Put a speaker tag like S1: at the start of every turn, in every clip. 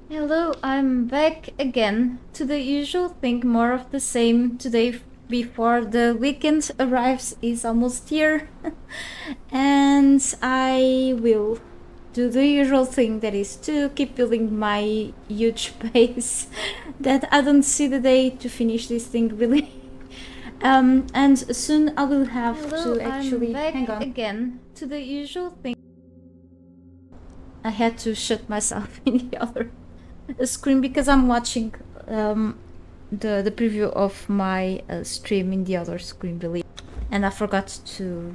S1: Hello, I'm back again to the usual thing, more of the same today before the weekend arrives is almost here. And I will do the usual thing, that is to keep building my huge base that I don't see the day to finish this thing really. And soon I will have to actually hang on again to the usual thing. I had to shut myself in the other screen because I'm watching the preview of my stream in the other screen really, and I forgot to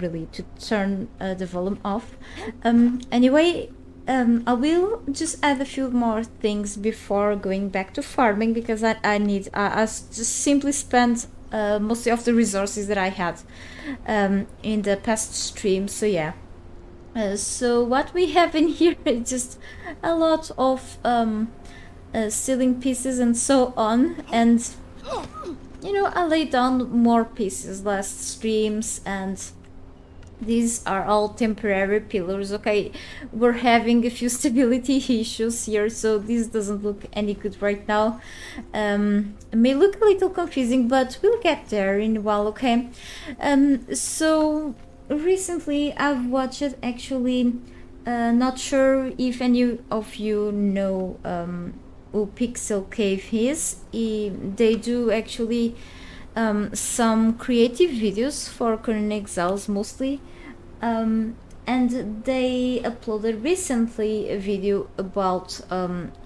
S1: turn the volume off. Anyway, I will just add a few more things before going back to farming, because I just simply spent most of the resources that I had in the past stream. So yeah. So what we have in here is just a lot of ceiling pieces and so on, and you know, I laid down more pieces last streams, and these are all temporary pillars. Okay, we're having a few stability issues here, so this doesn't look any good right now. It may look a little confusing, but we'll get there in a while. Okay. So recently I've watched actually, not sure if any of you know who Pixel Cave is. They do actually some creative videos for Conan Exiles mostly, and they uploaded recently a video about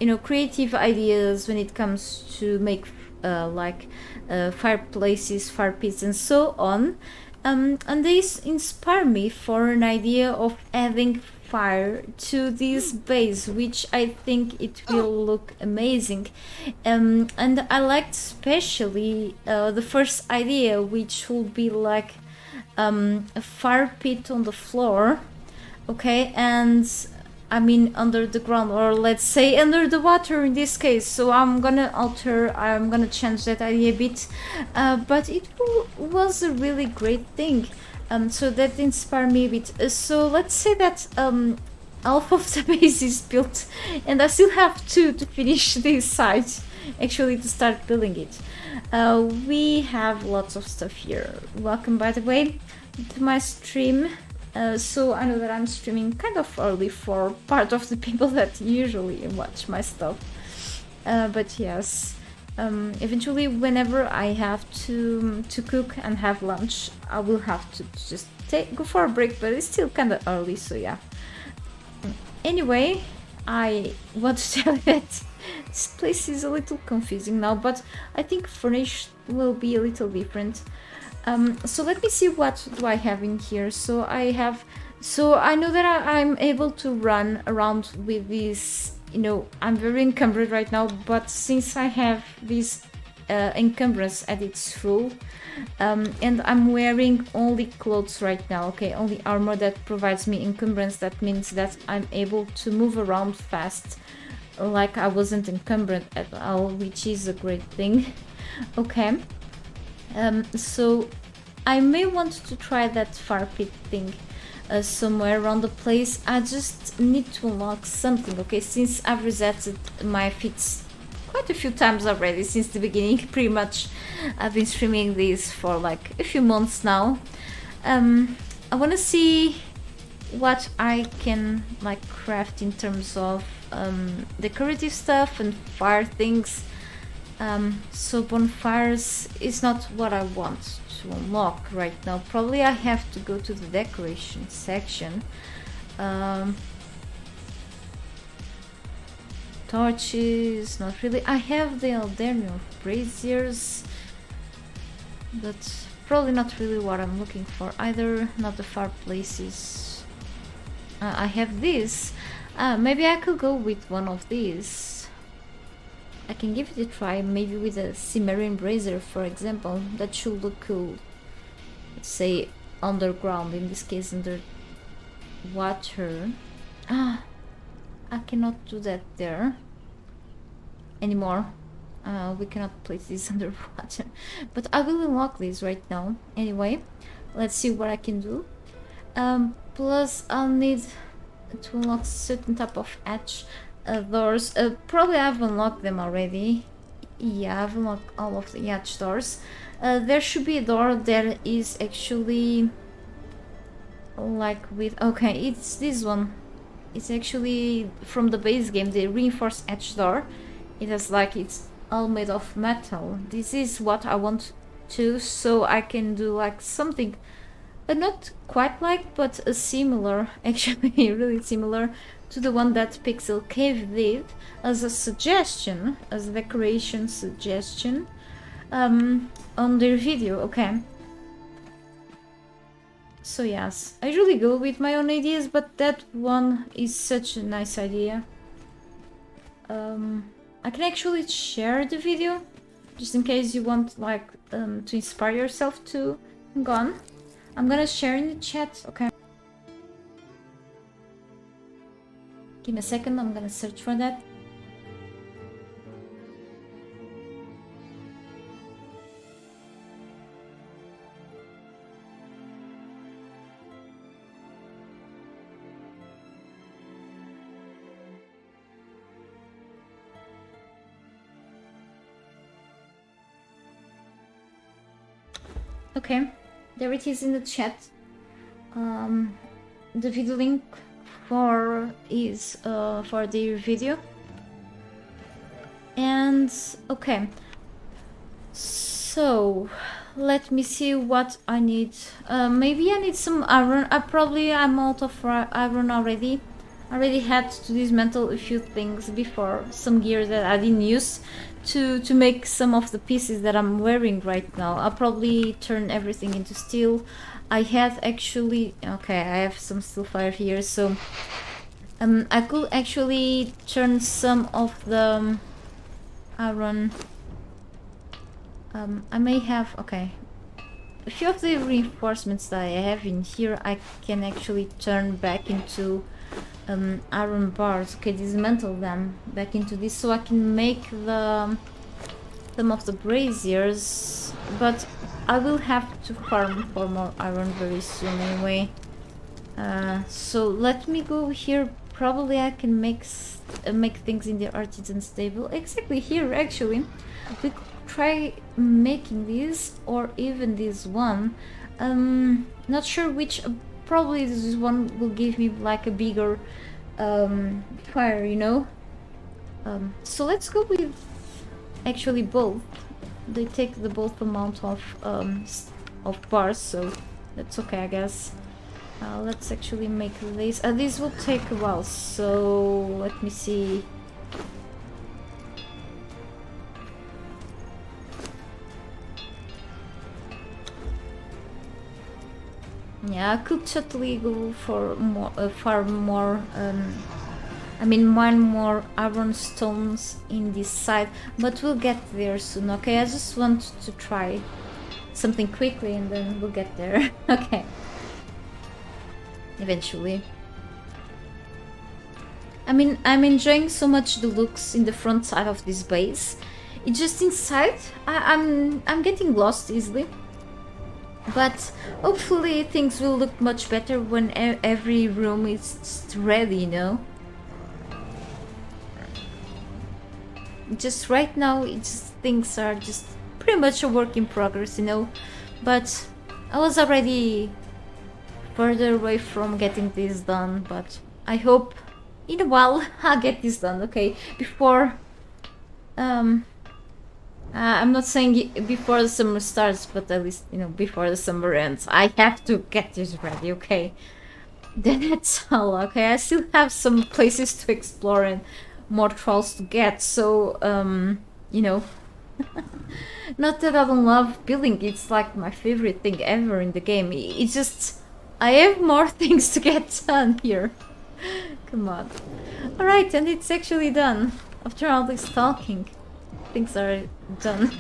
S1: you know, creative ideas when it comes to make fireplaces, fire pits and so on. And they inspire me for an idea of adding fire to this base, which I think it will look amazing. And I liked especially the first idea, which would be like a fire pit on the floor, okay, and I mean under the ground, or let's say under the water in this case. So I'm gonna change that idea a bit, but it was a really great thing. So that inspired me a bit. So let's say that half of the base is built, and I still have to finish this side, actually, to start building it. We have lots of stuff here. Welcome, by the way, to my stream. So I know that I'm streaming kind of early for part of the people that usually watch my stuff. But yes, eventually, whenever I have to cook and have lunch, I will have to just go for a break, but it's still kind of early, so yeah. Anyway, I want to tell you that this place is a little confusing now, but I think furnished will be a little different. So let me see, what do I have in here. So I know that I'm able to run around with this, you know, I'm very encumbered right now, but since I have this encumbrance at its full, and I'm wearing only clothes right now, okay, only armor that provides me encumbrance, that means that I'm able to move around fast, like I wasn't encumbered at all, which is a great thing. Okay. So I may want to try that fire pit thing somewhere around the place. I just need to unlock something, okay, since I've resetted my feats quite a few times already since the beginning. Pretty much I've been streaming this for like a few months now. I want to see what I can like craft in terms of decorative stuff and fire things. So bonfires is not what I want to unlock right now. Probably I have to go to the decoration section. Torches, not really. I have the Aldernian braziers, but probably not really what I'm looking for either. Not the fireplaces. I have this. Maybe I could go with one of these. I can give it a try, maybe with a Cimmerian brazier, for example. That should look cool. Let's say underground, in this case under water. I cannot do that there anymore. We cannot place this underwater, but I will unlock this right now. Anyway, let's see what I can do. Plus I'll need to unlock certain type of hatch. doors. Probably I've unlocked them already. Yeah, I've unlocked all of the yacht doors. There should be a door that is actually like with... Okay, it's this one. It's actually from the base game, the reinforced edge door. It has like, it's all made of metal. This is what I want to, so I can do like something not quite like, but a similar, actually really similar to the one that Pixel Cave did, as a suggestion, as a decoration suggestion on their video. Okay, so yes, I usually go with my own ideas, but that one is such a nice idea. I can actually share the video, just in case you want like to inspire yourself to go on. I'm gonna share in the chat, okay? Give me a second, I'm gonna search for that. Okay, there it is in the chat. The video link for the video. And okay, so let me see what I need. Maybe I need some iron. I'm out of iron already. I already had to dismantle a few things before, some gear that I didn't use to make some of the pieces that I'm wearing right now. I'll probably turn everything into steel. I had actually... Okay, I have some steel fire here, so I could actually turn some of the iron. I may have... Okay, a few of the reinforcements that I have in here I can actually turn back into iron bars. Okay, dismantle them back into this so I can make some of the braziers, but I will have to farm for more iron very soon anyway. So let me go here. Probably I can make things in the artisan stable. Exactly here, actually. We could try making this, or even this one. Not sure which. Probably this one will give me like a bigger fire, you know. So let's go with actually both. They take the both amount of bars, so that's okay, I guess. Let's actually make this. This will take a while, so let me see. Yeah, I could totally go for more, farm more. I mean, mine more iron stones in this side, but we'll get there soon. Okay, I just want to try something quickly, and then we'll get there. Okay, eventually. I mean, I'm enjoying so much the looks in the front side of this base. It's just inside, I'm getting lost easily. But hopefully things will look much better when every room is ready, you know? Just right now, things are just pretty much a work in progress, you know? But I was already further away from getting this done, but I hope in a while I'll get this done, okay? Before... I'm not saying before the summer starts, but at least, you know, before the summer ends. I have to get this ready, okay? That's all, okay? I still have some places to explore and more trolls to get, so, you know. Not that I don't love building, it's like my favorite thing ever in the game. It's just, I have more things to get done here. Come on. Alright, and it's actually done. After all this talking. Things are done.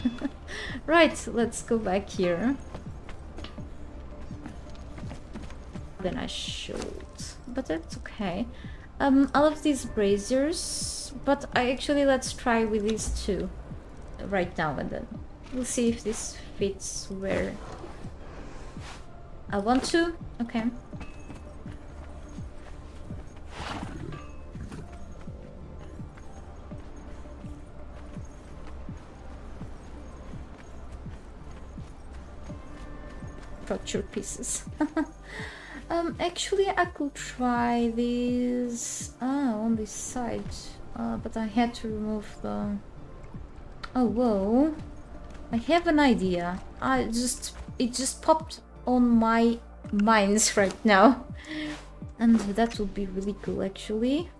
S1: Right, let's go back here. Then I should, but that's okay. All of these braziers, but let's try with these two right now, and then we'll see if this fits where I want to. Okay. structure pieces. Actually, I could try this on this side, but I had to remove the. Oh whoa! I have an idea. It just popped on my minds right now, and that would be really cool actually.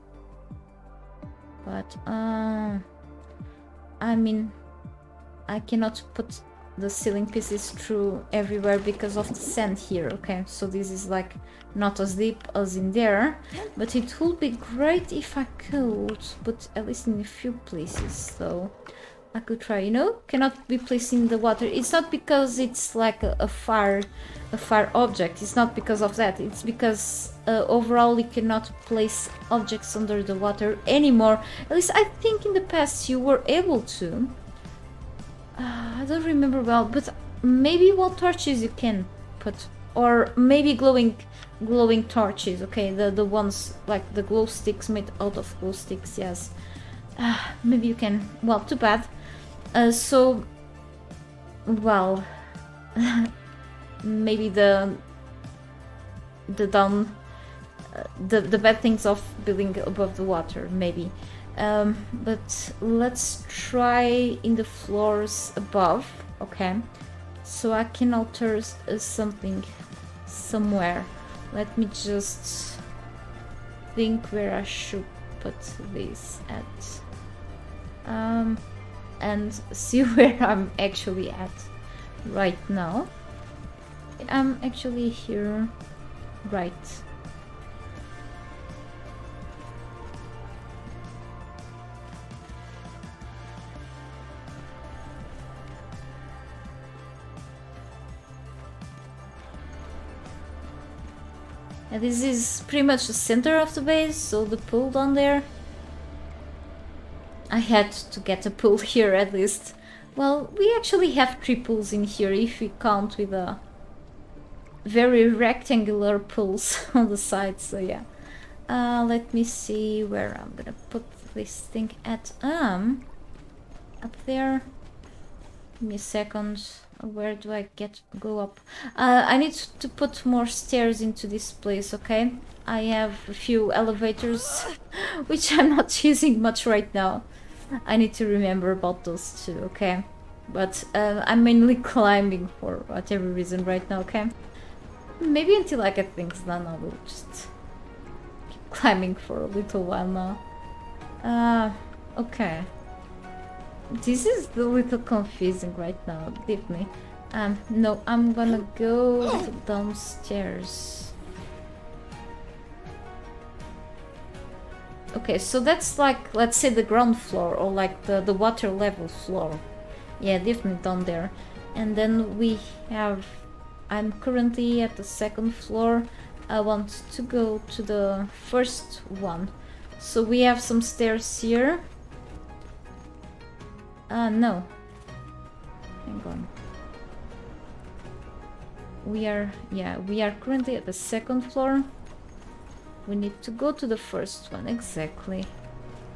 S1: But I mean, I cannot put the ceiling pieces through everywhere because of the sand here. Okay, so this is like not as deep as in there, but it would be great if I could put at least in a few places. So I could try, you know, cannot be placed in the water. It's not because it's like a fire object. It's not because of that. It's because overall you cannot place objects under the water anymore. At least I think in the past you were able to. I don't remember well, but maybe wall torches you can put, or maybe glowing torches. Okay, the ones like the glow sticks made out of glow sticks. Yes, maybe you can. Well, too bad. So, well, maybe the bad things of building above the water, maybe. But let's try in the floors above. Okay, so I can alter something somewhere. Let me just think where I should put this at, and see where I'm actually at right now. I'm actually here, right. And this is pretty much the center of the base, so the pool down there. I had to get a pool here at least. Well, we actually have 3 pools in here if we count with a very rectangular pools on the side, so yeah. Let me see where I'm gonna put this thing at. Up there. Give me a second. Where do I go up? I need to put more stairs into this place, okay? I have a few elevators, which I'm not using much right now. I need to remember about those too, okay? But I'm mainly climbing for whatever reason right now, okay? Maybe until I get things done, I will just keep climbing for a little while now. Okay. This is a little confusing right now, definitely. No, I'm gonna go downstairs. Okay, so that's like, let's say the ground floor, or like the water level floor. Yeah, definitely down there. And then we have, I'm currently at the 2nd floor. I want to go to the 1st one. So we have some stairs here. No. Hang on. We are currently at the 2nd floor. We need to go to the 1st one, exactly.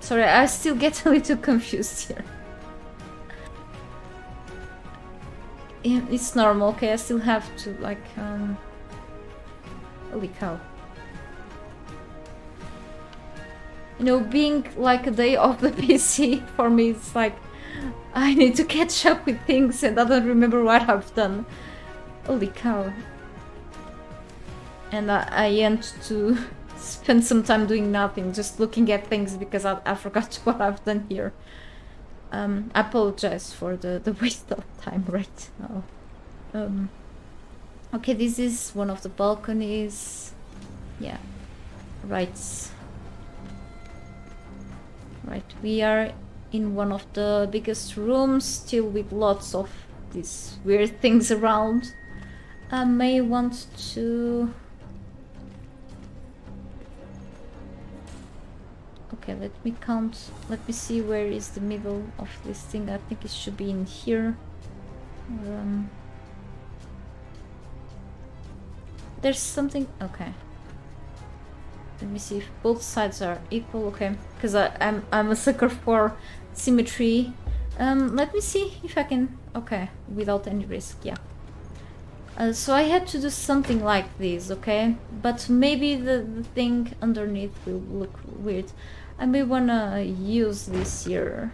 S1: Sorry, I still get a little confused here. Yeah, it's normal, okay, I still have to, like, holy cow. You know, being like a day off the PC, for me, it's like, I need to catch up with things and I don't remember what I've done. Holy cow. And I end to spend some time doing nothing, just looking at things because I forgot what I've done here. I apologize for the waste of time right now. Okay, this is one of the balconies. Yeah, right. Right, we are in one of the biggest rooms, still with lots of these weird things around. I may want to... Okay, let me count. Let me see where is the middle of this thing. I think it should be in here. There's something... Okay. Let me see if both sides are equal. Okay, because I'm a sucker for symmetry. Let me see if I can... Okay, without any risk, yeah. So I had to do something like this, okay? But maybe the thing underneath will look weird. I may wanna use this here.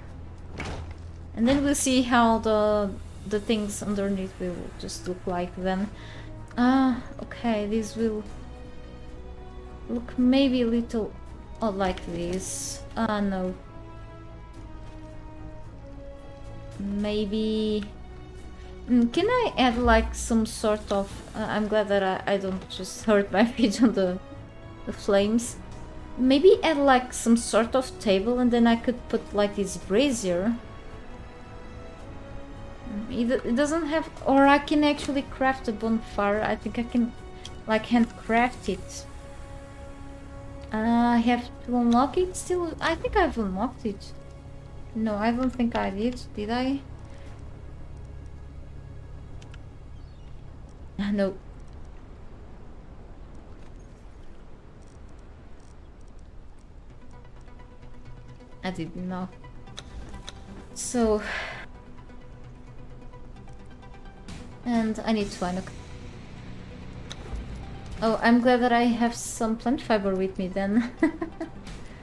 S1: And then we'll see how the things underneath will just look like then. Okay, this will look maybe a little odd like this. No. Maybe... can I add like some sort of... I'm glad that I don't just hurt my feet on the flames. Maybe add like some sort of table and then I could put like this brazier. It doesn't have... Or I can actually craft a bonfire. I think I can like handcraft it. I have to unlock it still? I think I've unlocked it. No, I don't think I did. Did I? No. I didn't know. So... And I need to unlock. Oh, I'm glad that I have some plant fiber with me then.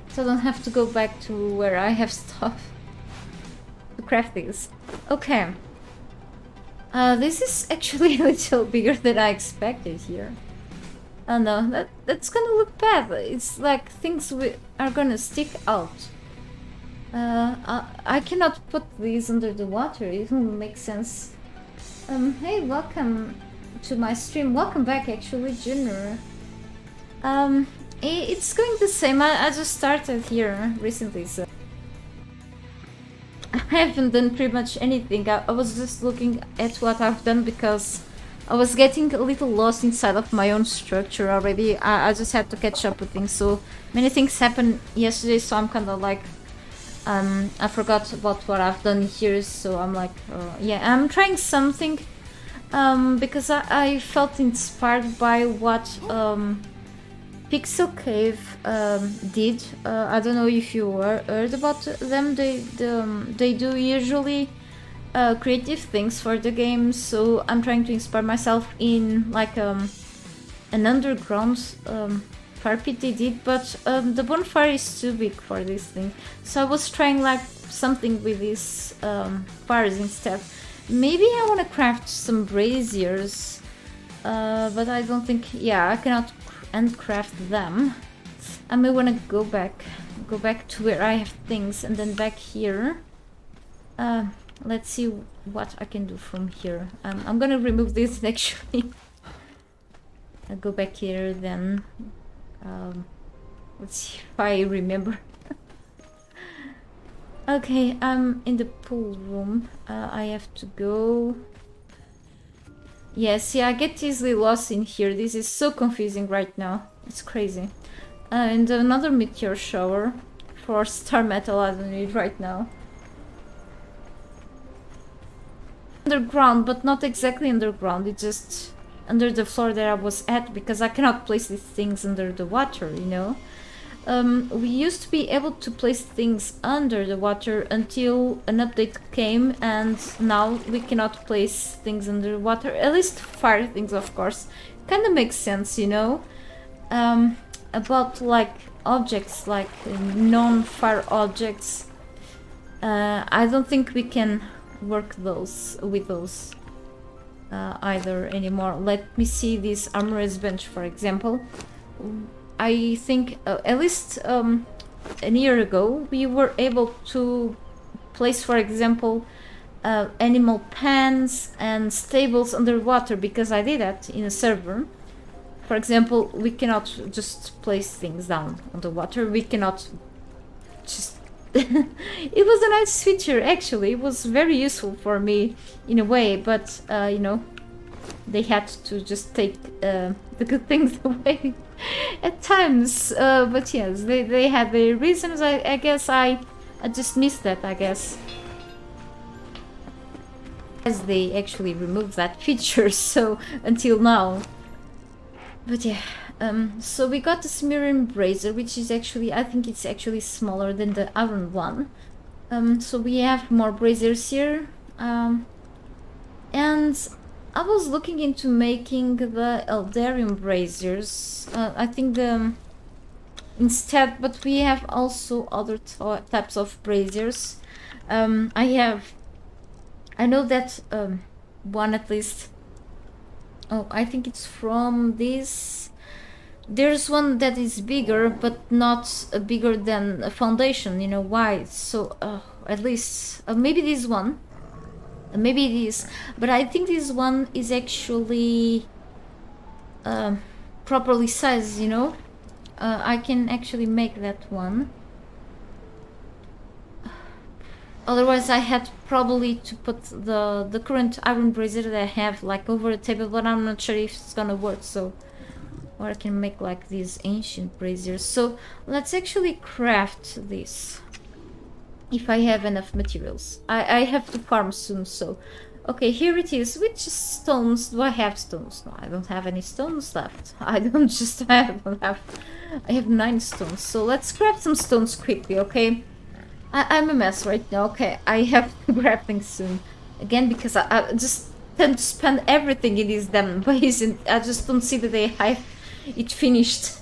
S1: So I don't have to go back to where I have stuff to craft this. Okay. This is actually a little bigger than I expected here. Oh no, that's gonna look bad. It's like things are gonna stick out. I cannot put these under the water. It won't make sense. Hey, welcome to my stream. Welcome back, actually, Junior. It's going the same. I just started here recently, so I haven't done pretty much anything. I was just looking at what I've done because I was getting a little lost inside of my own structure already. I just had to catch up with things. So many things happened yesterday, so I'm kind of like... I forgot about what I've done here, so I'm like, yeah, I'm trying something, because I felt inspired by what Pixel Cave did. I don't know if you heard about them. They do usually creative things for the game, so I'm trying to inspire myself in like an underground fire pit they did, but the bonfire is too big for this thing, so I was trying like something with these fires instead. Maybe I want to craft some braziers, but I don't think... yeah, I cannot handcraft them. I may want to go back to where I have things, and then back here. Let's see what I can do from here. I'm gonna remove this actually. I'll go back here then. Let's see if I remember. Okay, I'm in the pool room. I have to go... yeah, see, I get easily lost in here. This is so confusing right now. It's crazy. And another meteor shower for star metal. I don't need right now. Underground, but not exactly underground. It's just under the floor that I was at, because I cannot place these things under the water, you know. We used to be able to place things under the water until an update came, and now we cannot place things under the water, at least fire things, of course. Kind of makes sense, you know. About like objects, like non-fire objects, I don't think we can work with those either anymore. Let me see this armorer's bench, for example. I think at least a year ago we were able to place, for example, animal pens and stables underwater, because I did that in a server. For example, we cannot just place things down on the water. We cannot just... It was a nice feature, actually. It was very useful for me in a way, but you know, they had to just take the good things away at times. But yes, they had their reasons. I guess I just missed that, I guess, as they actually removed that feature, so until now. But yeah, so we got the smearing brazier, which is actually, I think it's actually smaller than the iron one. So we have more braziers here, and I was looking into making the Eldarium braziers. I think the instead, but we have also other types of braziers. I know that one at least. Oh, I think it's from this. There's one that is bigger, but not bigger than a foundation. You know why? So at least maybe this one. Maybe it is, but I think this one is actually properly sized, you know? I can actually make that one. Otherwise I had probably to put the current iron brazier that I have like over a table, but I'm not sure if it's gonna work, so... Or I can make like these ancient braziers. So let's actually craft this. If I have enough materials. I have to farm soon, so... Okay, here it is. Which stones do I have? Stones? No, I don't have any stones left. I don't just have... I have 9 stones, so let's grab some stones quickly, okay? I'm a mess right now, okay? I have to grab things soon. Again, because I just tend to spend everything in these damn bays, and I just don't see that I have it finished.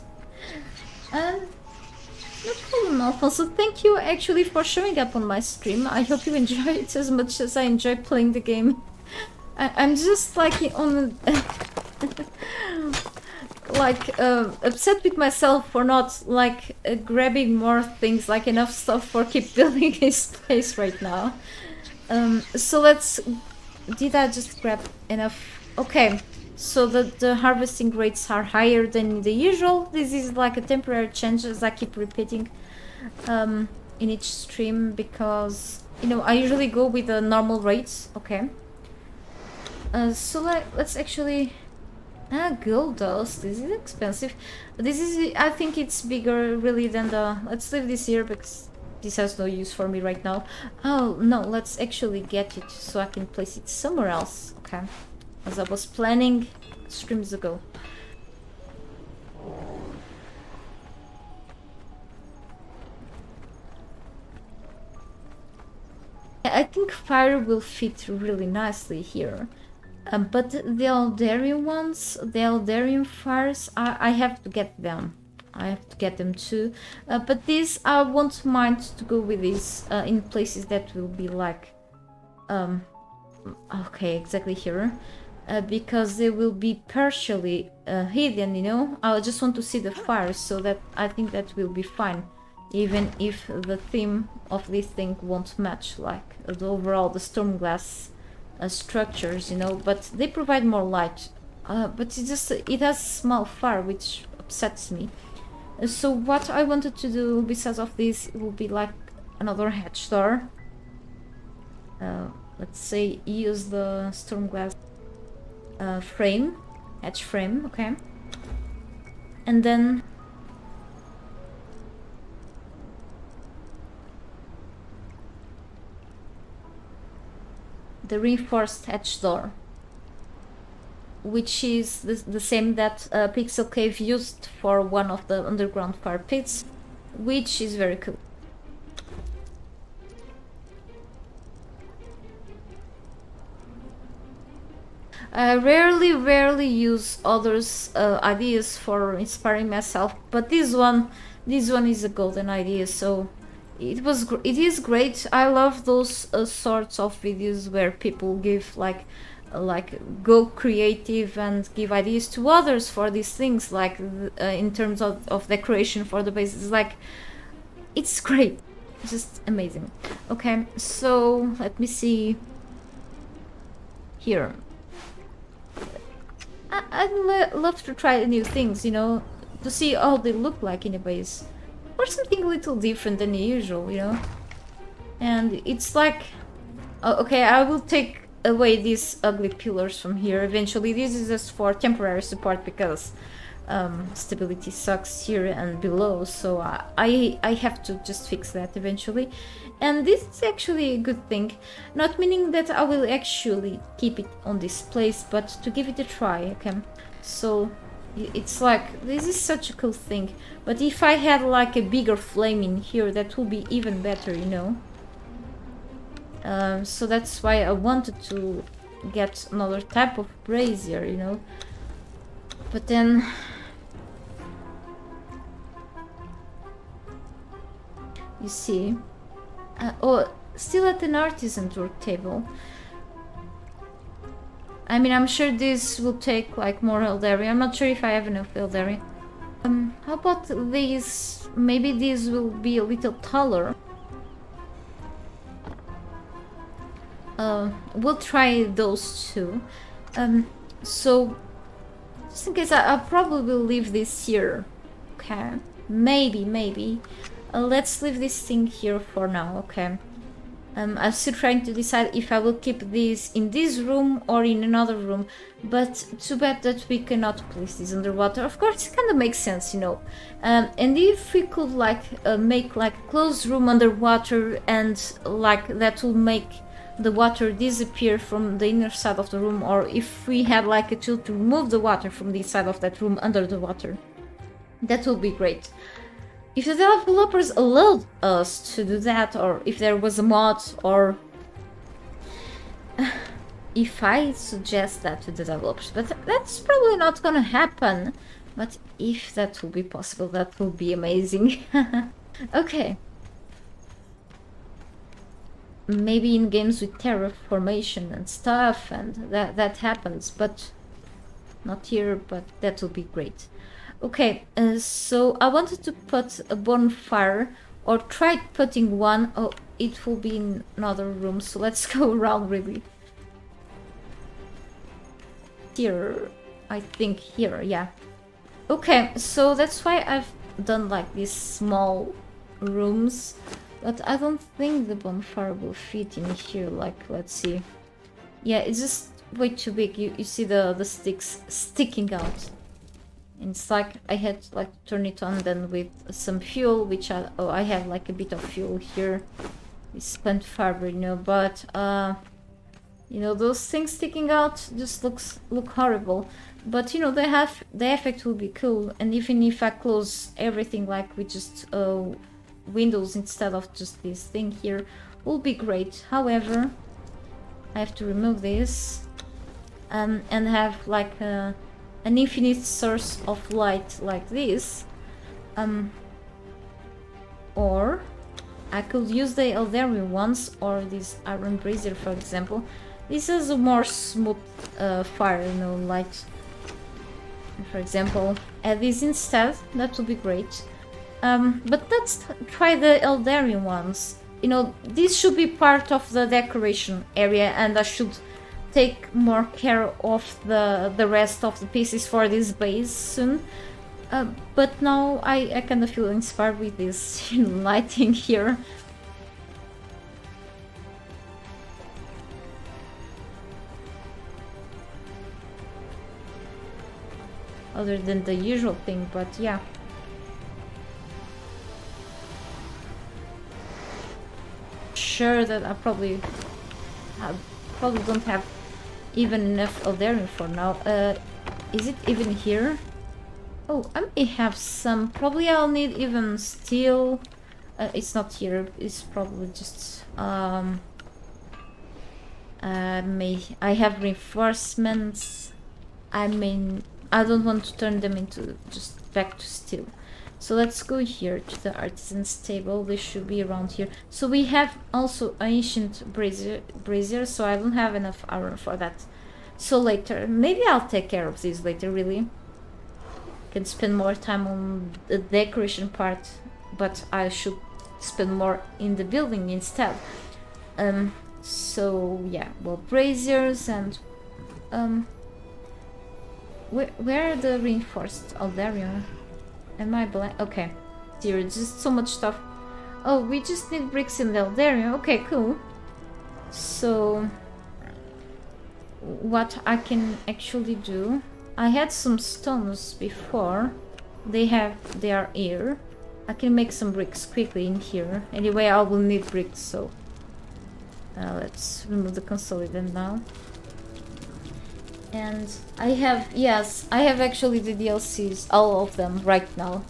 S1: No problem, Alfonso. Thank you actually for showing up on my stream. I hope you enjoy it as much as I enjoy playing the game. I'm just like on like upset with myself for not like grabbing more things, like enough stuff for keep building a space right now. So let's... Did I just grab enough? Okay. So the harvesting rates are higher than the usual. This is like a temporary change, as I keep repeating in each stream, because, you know, I usually go with the normal rates. Okay. So let's actually... gold dust. This is expensive. This is... I think it's bigger really than the... Let's leave this here because this has no use for me right now. Oh, no, let's actually get it so I can place it somewhere else. Okay. As I was planning streams ago. I think fire will fit really nicely here. But the Eldarium ones, the Eldarium fires, I have to get them. I have to get them too. But these, I won't mind to go with these in places that will be like... okay, exactly here. Because they will be partially hidden, you know? I just want to see the fires, so that I think that will be fine. Even if the theme of this thing won't match, like the overall, the Stormglass structures, you know? But they provide more light. But it has small fire, which upsets me. So what I wanted to do besides of this will be like another hatch door. Let's say use the Stormglass frame, hatch frame, okay, and then the reinforced hatch door, which is the same that Pixel Cave used for one of the underground fire pits, which is very cool. I rarely use others' ideas for inspiring myself, but this one is a golden idea. So it is great. I love those sorts of videos where people give like go creative and give ideas to others for these things, like in terms of decoration for the base. It's like, it's great, just amazing. Okay, so let me see here. I'd love to try new things, you know, to see how they look like in a base, or something a little different than usual, you know. And it's like, okay, I will take away these ugly pillars from here eventually. This is just for temporary support because stability sucks here and below, so I have to just fix that eventually. And this is actually a good thing, not meaning that I will actually keep it on this place, but to give it a try, okay? So it's like, this is such a cool thing, but if I had like a bigger flame in here, that would be even better, you know? So that's why I wanted to get another type of brazier, you know. But then you see, oh, still at an artisan work table. I mean, I'm sure this will take like more elderine. I'm not sure if I have enough elderine. How about these? Maybe these will be a little taller. We'll try those two. So just in case, I probably will leave this here. Okay, maybe. Let's leave this thing here for now. Okay. I'm still trying to decide if I will keep this in this room or in another room, but too bad that we cannot place this underwater. Of course, it kind of makes sense, you know. And if we could like make like a closed room underwater, and like that will make the water disappear from the inner side of the room, or if we had like a tool to remove the water from the side of that room under the water, that would be great. If the developers allowed us to do that, or if there was a mod, or if I suggest that to the developers, but that's probably not gonna happen. But if that will be possible, that will be amazing. Okay. Maybe in games with terraformation and stuff, and that happens, but not here, but that will be great. Okay, so I wanted to put a bonfire, or try putting one. Oh, it will be in another room, so let's go around really. Here, I think here, yeah. Okay, so that's why I've done like these small rooms, but I don't think the bonfire will fit in here. Like, let's see. Yeah, it's just way too big. You see the sticks sticking out. And it's like I had to like turn it on then with some fuel, which I have like a bit of fuel here. It's plant fiber, you know, but you know, those things sticking out just look horrible. But you know, the effect will be cool, and even if I close everything like with just windows instead of just this thing here, will be great. However, I have to remove this and have like an infinite source of light like this, or I could use the Eldarian ones, or this iron brazier, for example. This is a more smooth fire, you know, light. For example, add this instead. That would be great. But let's try the Eldarian ones. You know, this should be part of the decoration area, and I should take more care of the rest of the pieces for this base soon. But now I kind of feel inspired with this lighting here. Other than the usual thing, but yeah. Sure that I probably don't have even enough Eldarian for now. Is it even here? Oh, I may have some. Probably I'll need even steel. It's not here. It's probably just I have reinforcements. I don't want to turn them into just back to steel. So let's go here to the artisan's table. They should be around here. So we have also ancient brazier, so I don't have enough iron for that. So later, maybe I'll take care of this later, really. Can spend more time on the decoration part, but I should spend more in the building instead. So yeah, well, braziers and where are the reinforced Eldarian? Am I blind? Okay, here just so much stuff. Oh, we just need bricks in the Eldarian. Okay, cool. So what I can actually do, I had some stones before. They are here. I can make some bricks quickly in here. Anyway, I will need bricks, so let's remove the consolidant now. And I have, yes, I have actually the DLCs, all of them right now.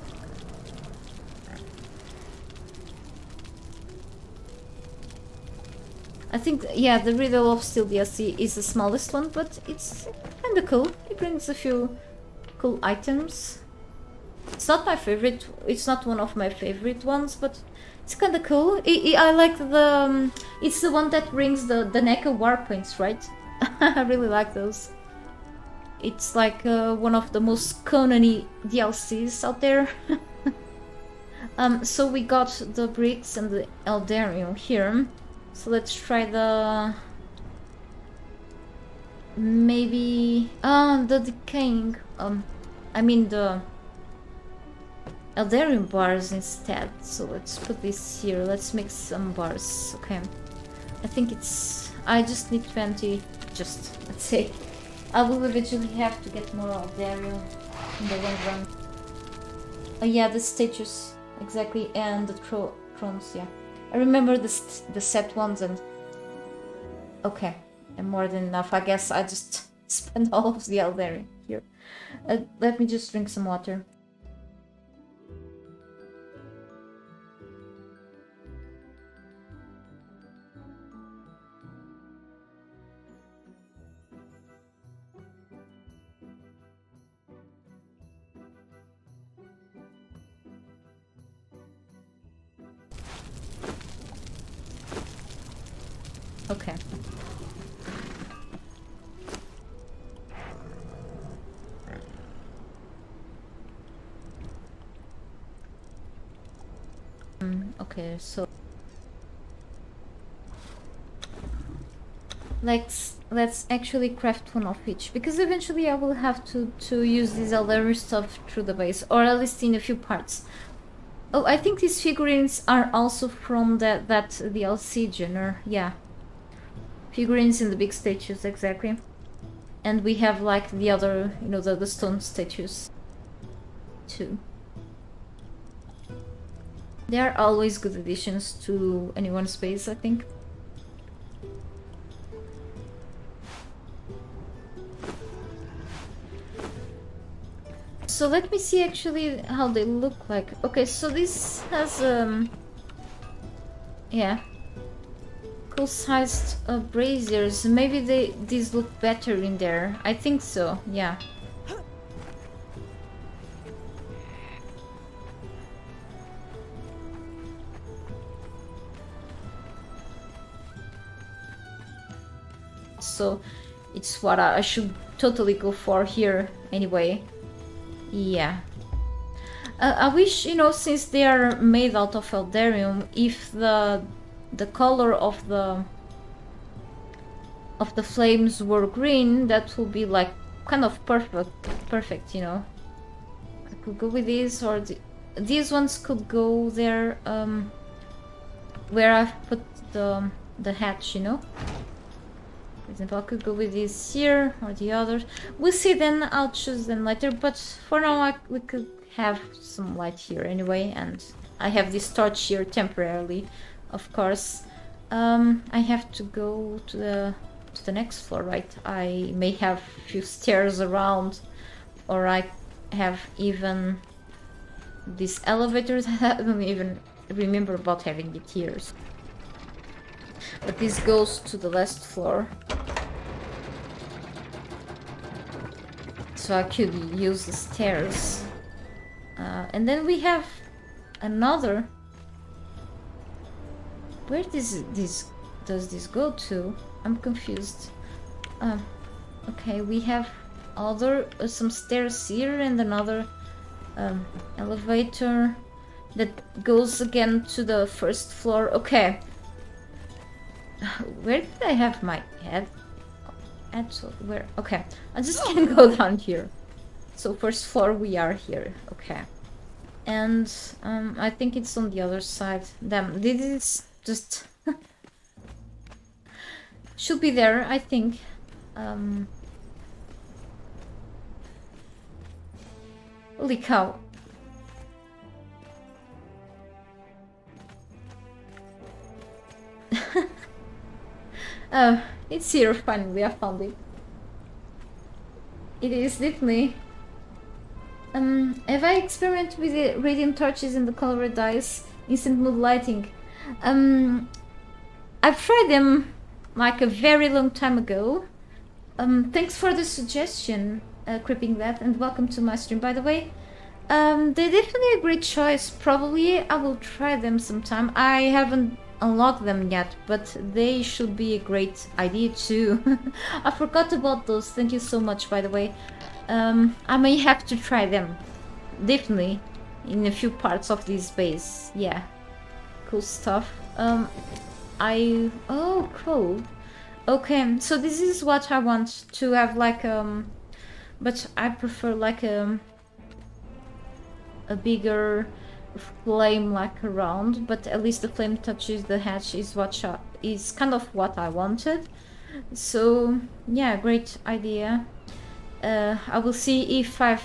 S1: I think, yeah, the Riddle of Steel DLC is the smallest one, but it's kinda cool. It brings a few cool items. It's not my favorite, it's not one of my favorite ones, but it's kinda cool. I like the... it's the one that brings the NECA Warpoints, right? I really like those. It's like one of the most Conan-y DLCs out there. So we got the bricks and the Eldarium here. So let's try the... maybe... the decaying... I mean the... Eldarium bars instead. So let's put this here. Let's make some bars. Okay. I think it's... I just need 20. Just, let's say. I will eventually have to get more Eldarium in the long run. Oh yeah, the statues. Exactly. And the thrones, yeah. I remember the set ones and... okay. And more than enough. I guess I just spent all of the Eldarium here. Let me just drink some water. Okay. Okay, so let's actually craft one of each, because eventually I will have to use this Eldarium stuff through the base, or at least in a few parts. Oh, I think these figurines are also from that DLC genre, yeah. Figurines in the big statues, exactly. And we have like the other, you know, the stone statues too. They are always good additions to anyone's base, I think. So let me see actually how they look like. Okay, so this has yeah, cool sized braziers. Maybe these look better in there. I think so, yeah. So it's what I should totally go for here anyway. Yeah. I wish, you know, since they are made out of Eldarium, if the color of the flames were green, that would be like kind of perfect, you know. I could go with these, or these ones could go there where I've put the hatch, you know. For example, I could go with this here or the others. We'll see then, I'll choose them later, but for now we could have some light here anyway, and I have this torch here temporarily, of course. I have to go to the next floor, right? I may have a few stairs around, or I have even these elevators. I don't even remember about having it here. But this goes to the last floor. So I could use the stairs. And then we have another... Where does this go to? I'm confused. Okay, we have some stairs here and another elevator that goes again to the first floor. Okay. Where did I have my head? Where? Okay, I just can go down here. So first floor, we are here. Okay, and I think it's on the other side. Damn, this is just should be there, I think. Holy cow! Oh, it's here finally, I found it. It is definitely... have I experimented with the radiant torches and the colored dyes? Instant mood lighting. I've tried them like a very long time ago. Thanks for the suggestion, Creeping That, and welcome to my stream, by the way. They're definitely a great choice. Probably I will try them sometime. I haven't unlocked them yet, but they should be a great idea too. I forgot about those. Thank you so much, by the way. I may have to try them. Definitely. In a few parts of this base. Yeah. Cool stuff. Oh, cool. Okay, so this is what I want to have, like, but I prefer like a bigger flame, like, around, but at least the flame touches the hatch is is kind of what I wanted. So yeah, great idea. I will see if I've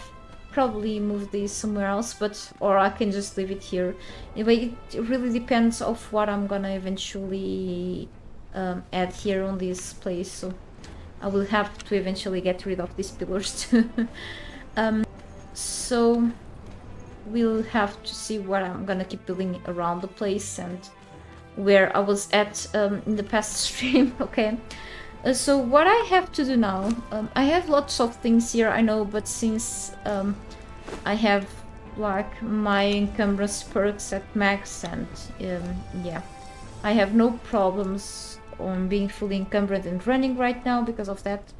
S1: probably moved this somewhere else, or I can just leave it here. Anyway, it really depends of what I'm gonna eventually add here on this place, so I will have to eventually get rid of these pillars too. So we'll have to see what I'm gonna keep building around the place and where I was at in the past stream. Okay, so what I have to do now, I have lots of things here, I know, but since I have like my encumbrance perks at max, and yeah, I have no problems on being fully encumbered and running right now because of that.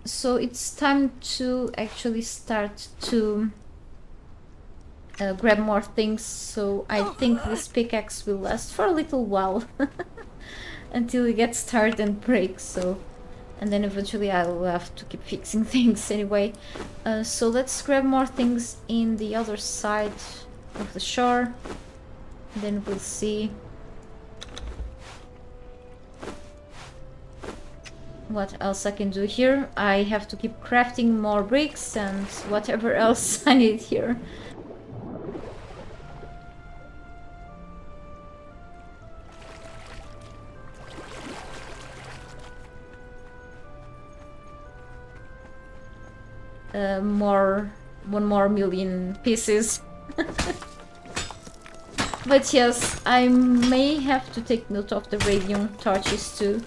S1: So it's time to actually start to grab more things. So I think this pickaxe will last for a little while until it gets tired and breaks. So, and then eventually I'll have to keep fixing things anyway. So let's grab more things in the other side of the shore. Then we'll see what else I can do here. I have to keep crafting more bricks and whatever else I need here. One more million pieces. But yes, I may have to take note of the radium torches too,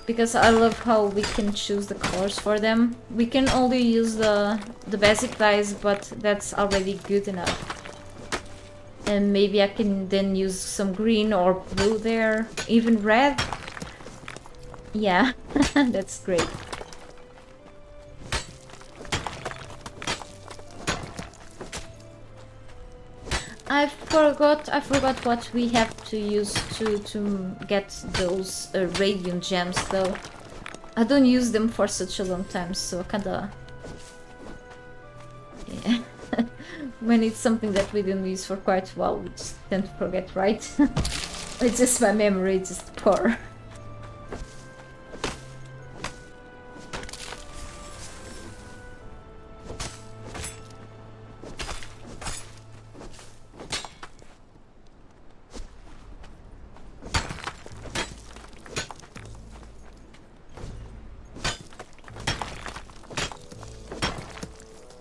S1: because I love how we can choose the colors for them. We can only use the basic dyes, but that's already good enough. And maybe I can then use some green or blue there, even red. Yeah, that's great. I forgot what we have to use to get those radium gems though. I don't use them for such a long time, so kinda... yeah. When it's something that we don't use for quite a while, we just tend to forget, right? It's just my memory, just poor.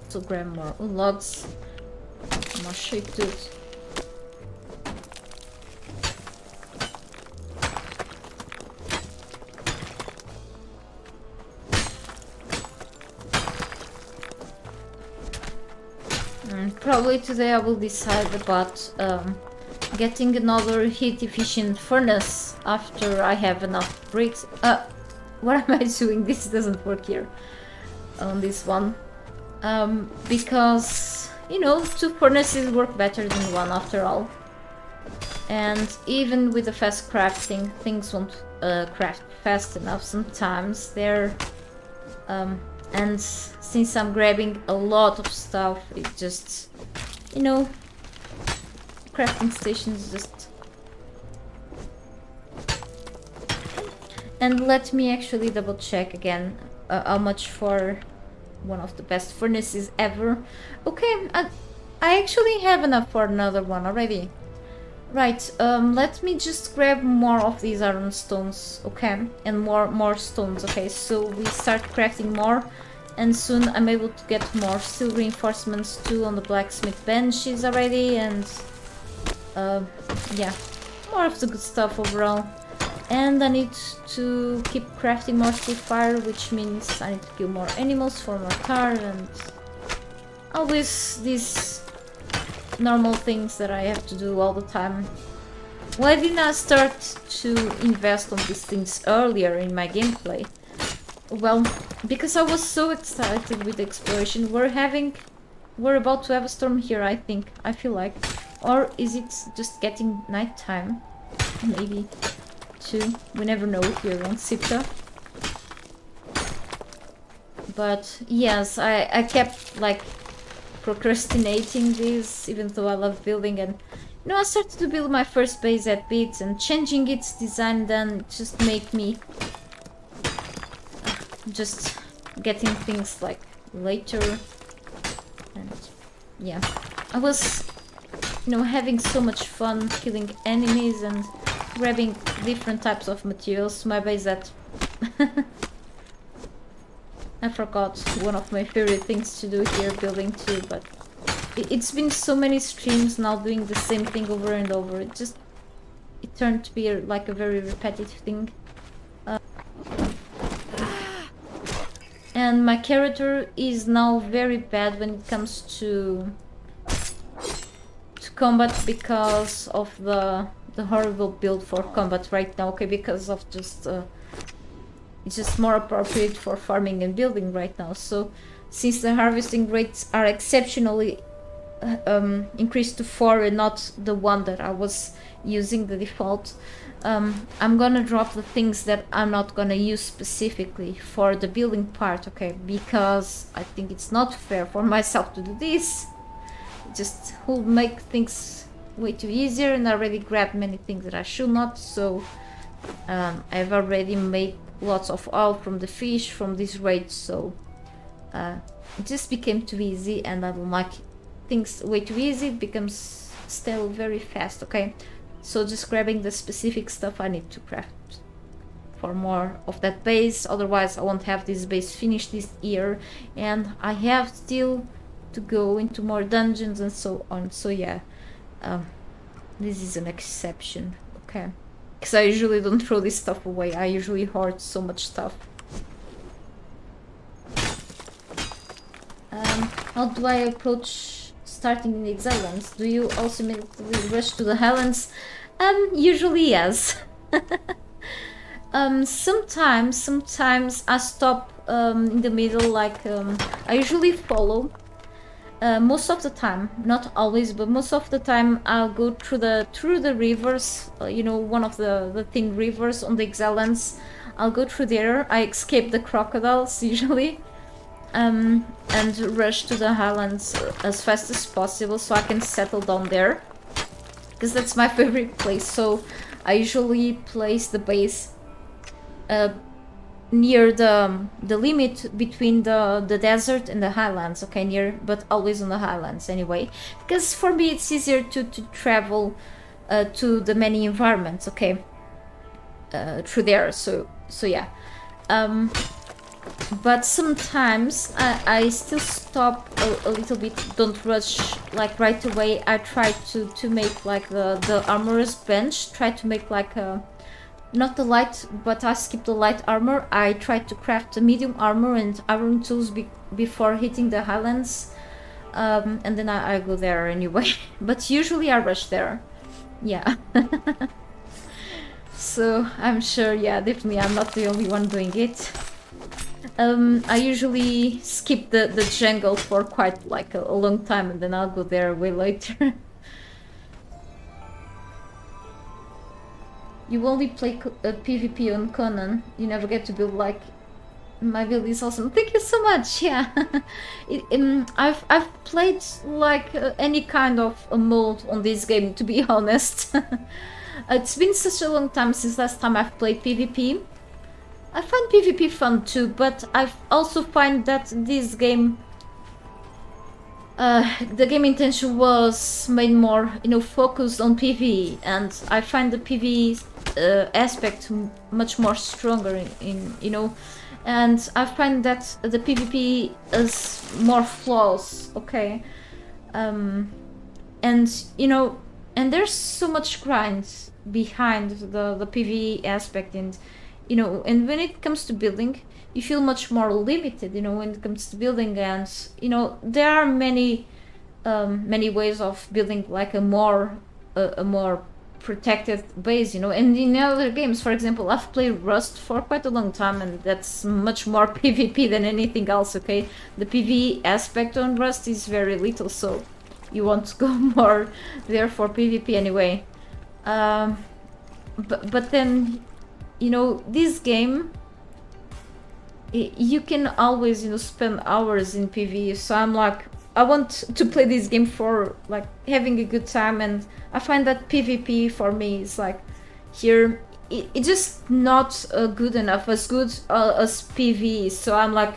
S1: To grab more logs, more shape tools. Probably today I will decide about getting another heat efficient furnace after I have enough bricks. What am I doing? This doesn't work here on this one. Because, you know, 2 furnaces work better than 1 after all. And even with the fast crafting, things won't craft fast enough sometimes. And since I'm grabbing a lot of stuff, it just, you know, crafting stations just... And let me actually double check again how much for one of the best furnaces ever. Okay, I actually have enough for another one already. Right, let me just grab more of these iron stones, okay? And more stones, okay? So we start crafting more, and soon I'm able to get more steel reinforcements too on the blacksmith benches already, and yeah, more of the good stuff overall. And I need to keep crafting more steel fire, which means I need to kill more animals for more tar and always these normal things that I have to do all the time. Why didn't I start to invest on these things earlier in my gameplay? Well, because I was so excited with the exploration. We're about to have a storm here, I think. I feel like. Or is it just getting nighttime? Maybe. Too. We never know here on Sipta. But yes, I kept like procrastinating this, even though I love building, and you know, I started to build my first base at bits, and changing its design then just make me just getting things like later. And yeah, I was, you know, having so much fun killing enemies and grabbing different types of materials to my base that I forgot one of my favorite things to do here, building too, but it's been so many streams now doing the same thing over and over. It turned to be like a very repetitive thing. And my character is now very bad when it comes to combat because of the horrible build for combat right now, okay, because of just it's just more appropriate for farming and building right now. So since the harvesting rates are exceptionally increased to 4 and not the 1 that I was using, the default, I'm gonna drop the things that I'm not gonna use specifically for the building part, okay, because I think it's not fair for myself to do this. It just will make things way too easier, and I already grabbed many things that I should not. So I've already made lots of oil from the fish from this raid, so it just became too easy, and I don't like things way too easy. It becomes stale very fast, okay? So just grabbing the specific stuff I need to craft for more of that base, otherwise I won't have this base finished this year, and I have still to go into more dungeons and so on. So yeah, this is an exception, okay? Because I usually don't throw this stuff away. I usually hoard so much stuff. How do I approach starting in the Exiles? Do you also immediately rush to the Highlands? Usually yes. Sometimes I stop in the middle, like I usually follow. Most of the time, not always, but most of the time I'll go through the rivers, you know, one of the thin rivers on the Exiles. I'll go through there. I escape the crocodiles usually, and rush to the Highlands as fast as possible so I can settle down there, because that's my favorite place. So I usually place the base near the limit between the desert and the Highlands, okay, near, but always on the Highlands anyway, because for me it's easier to travel to the many environments, okay, through there. So yeah, but sometimes I still stop a little bit, don't rush like right away. I try to make like the armorer's bench, try to make like a, not the light, but I skip the light armor. I try to craft a medium armor and iron tools before hitting the Highlands, and then I go there anyway. But usually I rush there, yeah. So I'm sure, yeah, definitely I'm not the only one doing it. I usually skip the jungle for quite like a long time, and then I'll go there way later. You only play PvP on Conan. You never get to build like... My build is awesome. Thank you so much. Yeah, I've played like any kind of a mode on this game, to be honest. It's been such a long time since last time I've played PvP. I find PvP fun too, but I also find that this game, the game intention was made more, you know, focused on PvE, and I find the PvE aspect much more stronger in you know, and I find that the PvP has more flaws, okay, and you know, and there's so much grind behind the PvE aspect, and you know, and when it comes to building, you feel much more limited, you know, when it comes to building, and you know, there are many ways of building like a more protected base, you know. And in other games, for example, I've played Rust for quite a long time, and that's much more PvP than anything else, okay? The PvE aspect on Rust is very little, so you want to go more there for PvP anyway. But then, you know, this game, you can always, you know, spend hours in PvE, so I'm like, I want to play this game for like having a good time, and I find that PvP for me is like here it's just not good enough, as good as PvE. So I'm like,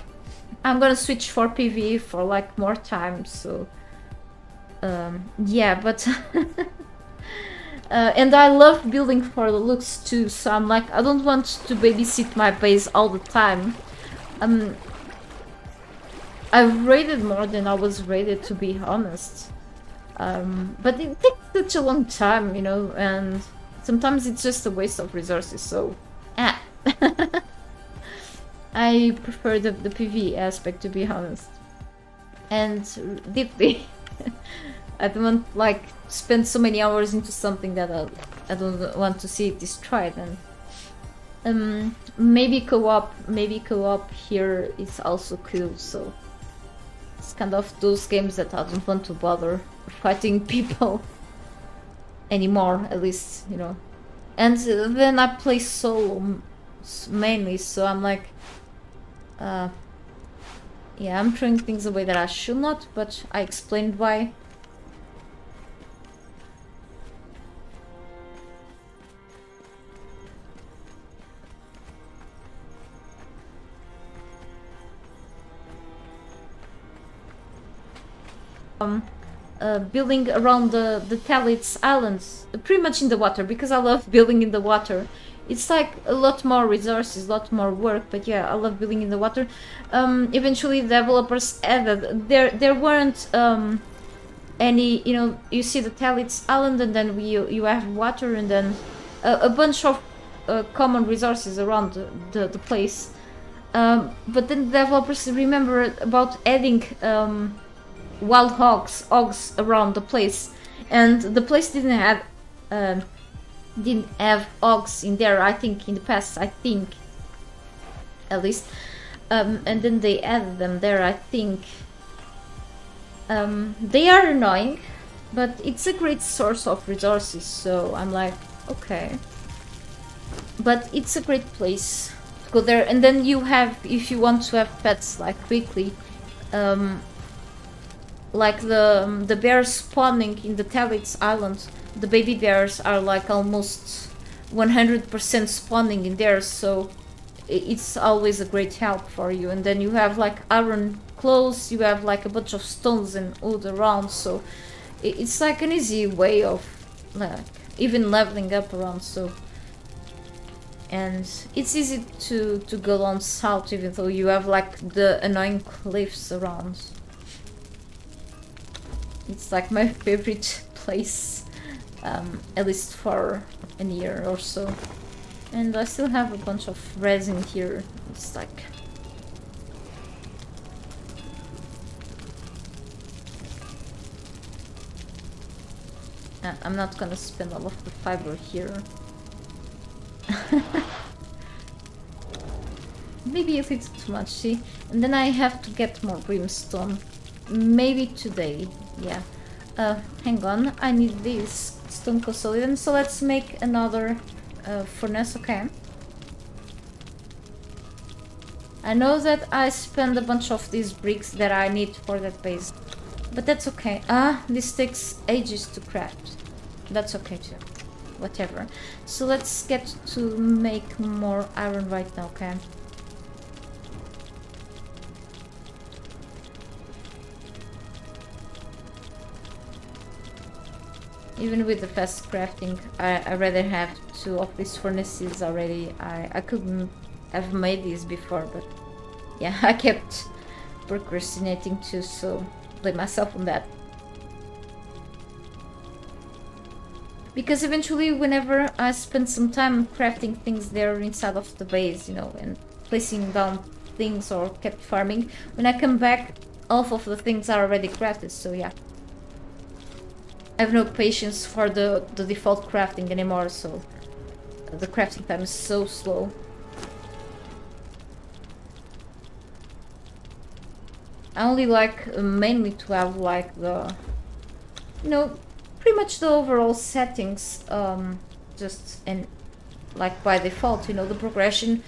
S1: I'm gonna switch for PvE for like more time. So yeah, but and I love building for the looks too. So I'm like, I don't want to babysit my base all the time. I've raided more than I was raided, to be honest. But it takes such a long time, you know, and sometimes it's just a waste of resources, so... I prefer the PvE aspect, to be honest. And deeply. I don't want, like, spend so many hours into something that I don't want to see it destroyed, and... maybe co-op here is also cool, so... It's kind of those games that I don't want to bother fighting people anymore, at least, you know. And then I play solo mainly, so I'm like, yeah, I'm throwing things away that I should not, but I explained why. Building around the Talit's Islands, pretty much in the water, because I love building in the water. It's like a lot more resources, a lot more work, but yeah, I love building in the water. Eventually developers added, there weren't any, you know, you see the Talit's Island, and then you have water, and then a bunch of common resources around the place. But then the developers remember about adding wild hogs around the place, and the place didn't have hogs in there, I think, in the past, I think, at least. And then they added them there, I think. They are annoying, but it's a great source of resources, so I'm like, okay. But it's a great place to go there. And then you have, if you want to have pets like quickly, like the bears spawning in the Talit's Island, the baby bears are like almost 100% spawning in there, so it's always a great help for you. And then you have like iron clothes, you have like a bunch of stones and wood around, so it's like an easy way of like even leveling up around. So, and it's easy to go down south, even though you have like the annoying cliffs around. It's like my favorite place, at least for a year or so. And I still have a bunch of resin here. It's like... I'm not gonna spend all of the fiber here. Maybe a little too much, see? And then I have to get more brimstone. Maybe today, yeah. Hang on, I need this stone consolidant, so let's make another furnace, okay? I know that I spend a bunch of these bricks that I need for that base, but that's okay. This takes ages to craft. That's okay too. Whatever. So let's get to make more iron right now, okay? Even with the fast crafting, I rather have 2 of these furnaces already. I couldn't have made these before, but yeah, I kept procrastinating too, so blame myself on that. Because eventually, whenever I spend some time crafting things there inside of the base, you know, and placing down things or kept farming, when I come back, half of the things are already crafted, so yeah. I have no patience for the default crafting anymore, so the crafting time is so slow. I only like mainly to have like the, you know, pretty much the overall settings, just and like by default, you know, the progression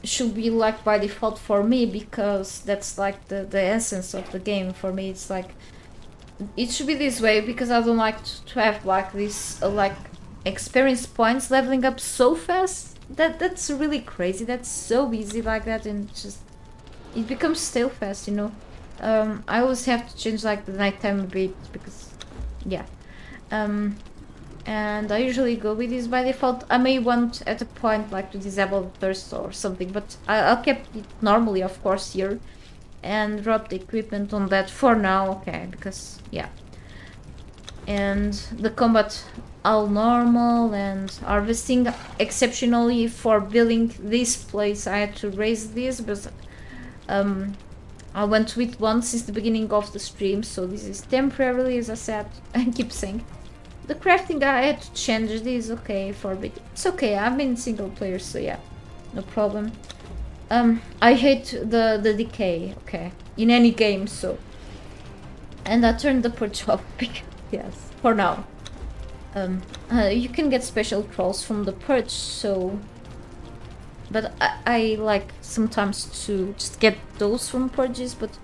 S1: should be like by default for me, because that's like the essence of the game for me. It's like it should be this way, because I don't like to have like this like experience points leveling up so fast. That's really crazy. That's so easy like that, and just it becomes stale fast, you know. I always have to change like the nighttime a bit, because yeah. And I usually go with this by default. I may want at a point like to disable the thirst or something, but I'll keep it normally, of course, here, and drop the equipment on that for now, okay, because yeah. And the combat all normal, and harvesting exceptionally for building this place. I had to raise this, but I went with one since the beginning of the stream, so this is temporarily, as I said. I keep saying the crafting, I had to change this, okay, for a bit. It's okay, I've been single player, so yeah, no problem. I hate the decay, okay, in any game, so. And I turned the purge off, yes, for now. You can get special trolls from the purge, so. But I like sometimes to just get those from purges, but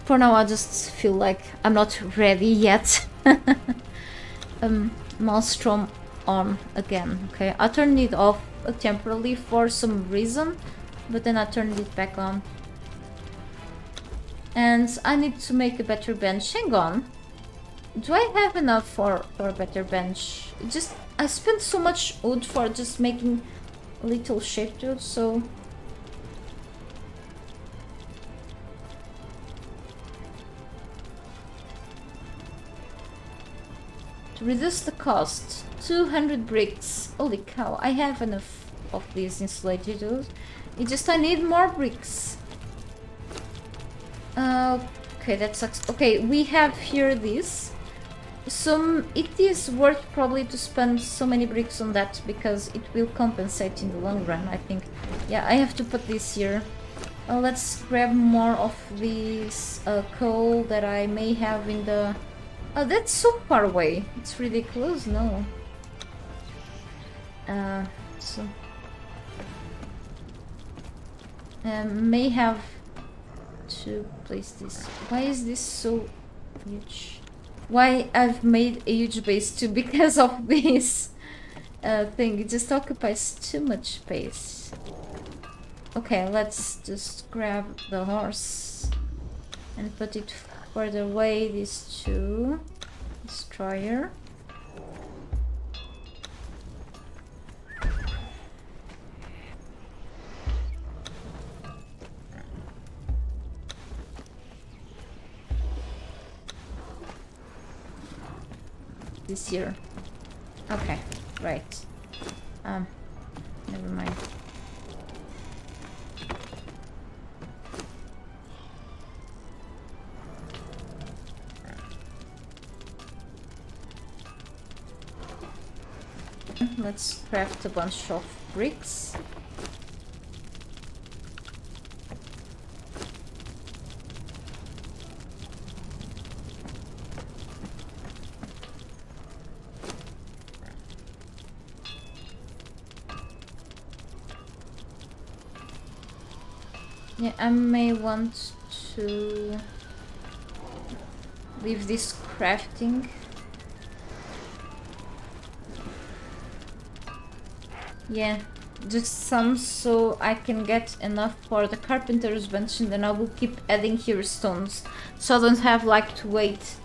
S1: for now I just feel like I'm not ready yet. Maelstrom on again, okay. I turned it off temporarily for some reason, but then I turned it back on. And I need to make a better bench. Hang on. Do I have enough for a better bench? Just, I spent so much wood for just making little shape to it, so. To reduce the cost, 200 bricks. Holy cow, I have enough of these insulated wood. It's just I need more bricks. Okay, that sucks. Okay, we have here this. So it is worth probably to spend so many bricks on that, because it will compensate in the long run, I think. Yeah, I have to put this here. Let's grab more of this coal that I may have in the... Oh, that's so far away. It's ridiculous, no. So... may have to place this. Why is this so huge? Why I've made a huge base too? Because of this thing. It just occupies too much space. Okay, let's just grab the horse and put it further away. These two. Destroyer. This year. Okay, right. Never mind. Let's craft a bunch of bricks. Yeah, I may want to leave this crafting. Yeah, just some so I can get enough for the carpenter's bench, and then I will keep adding here stones, so I don't have like to wait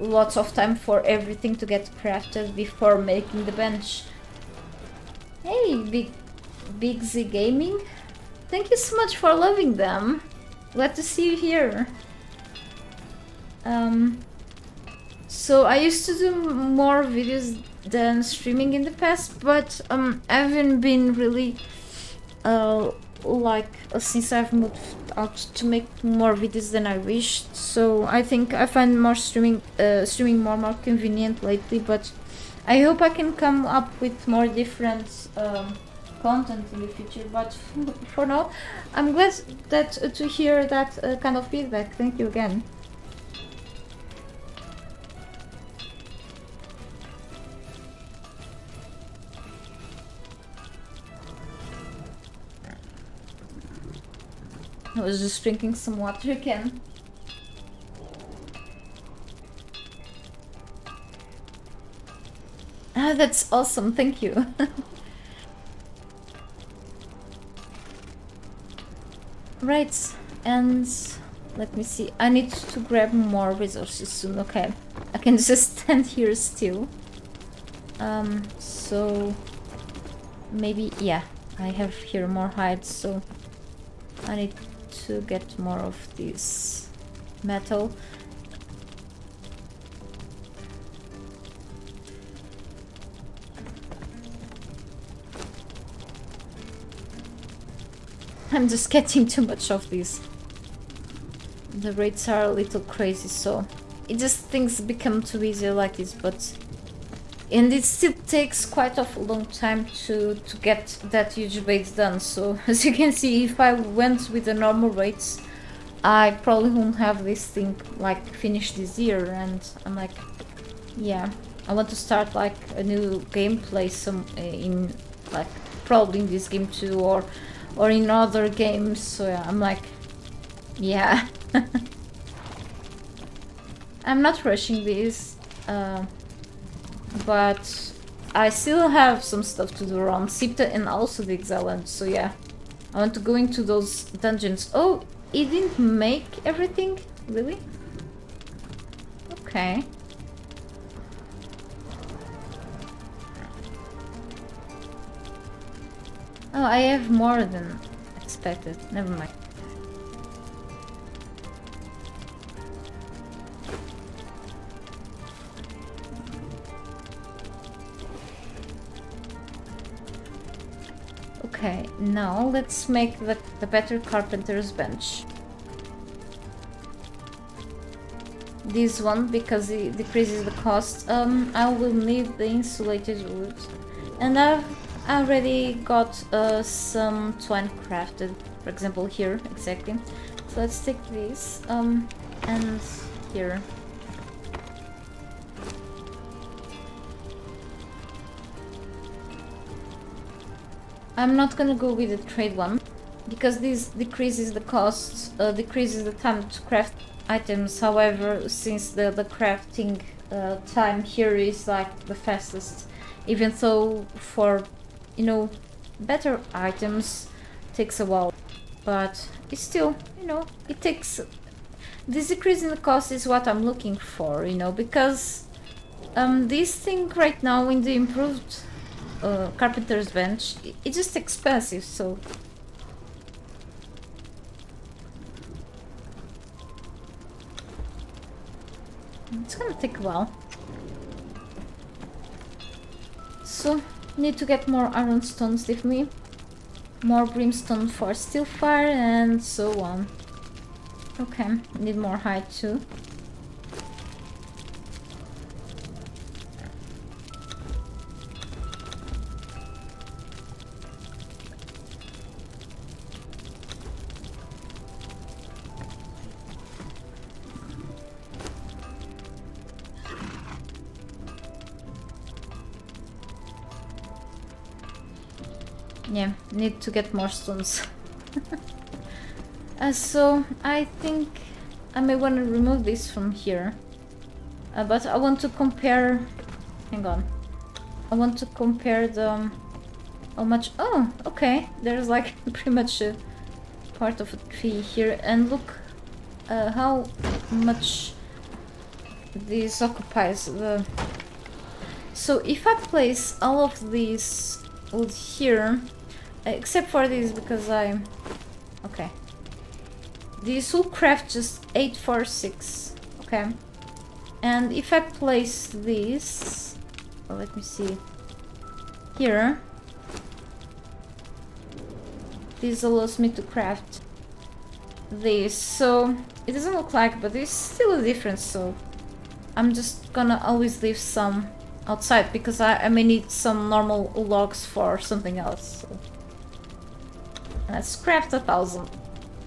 S1: lots of time for everything to get crafted before making the bench. Hey, Big Z Gaming. Thank you so much for loving them. Glad to see you here. So I used to do more videos than streaming in the past, but I haven't been really since I've moved out to make more videos than I wished. So I think I find more streaming more convenient lately. But I hope I can come up with more different content in the future. But for now, I'm glad that to hear that kind of feedback. Thank you again. I was just drinking some water again. Ah, that's awesome, thank you. Right, and let me see. I need to grab more resources soon. Okay, I can just stand here still. So maybe, yeah, I have here more hides, so I need to get more of this metal. I'm just getting too much of these. The rates are a little crazy, so it just things become too easy like this, and it still takes quite a long time to get that huge base done. So as you can see, if I went with the normal rates, I probably won't have this thing like finished this year. And I'm like, yeah, I want to start like a new gameplay in like probably in this game too, or in other games. So yeah, I'm like, yeah. I'm not rushing this, but I still have some stuff to do around Sipta and also the Exile Land. So yeah, I want to go into those dungeons. Oh, it didn't make everything? Really? Okay. Oh, I have more than expected. Never mind. Okay, now let's make the better carpenter's bench. This one, because it decreases the cost. I will need the insulated wood. And I've already got some twine crafted, for example here, exactly. So let's take this, and here. I'm not gonna go with the trade one, because this decreases the cost, decreases the time to craft items. However, since the crafting time here is like the fastest, even though for, you know, better items takes a while, but it's still, you know, it takes. This decrease in the cost is what I'm looking for, you know, because this thing right now in the improved carpenter's bench, it's just expensive, so it's gonna take a while. So need to get more iron stones with me, more brimstone for steel fire, and so on. Okay, need more hide too. Yeah, need to get more stones. So I think I may want to remove this from here, but I want to compare. Hang on, I want to compare the how much. Oh, okay. There's like pretty much a part of a tree here, and look how much this occupies the. So if I place all of these wood here, except for this, because I... Okay. This will craft just 8 for 6. Okay. And if I place this, well, let me see, here, this allows me to craft this. So it doesn't look like, but there's still a difference. So I'm just gonna always leave some outside because I may need some normal logs for something else. So let's craft 1,000,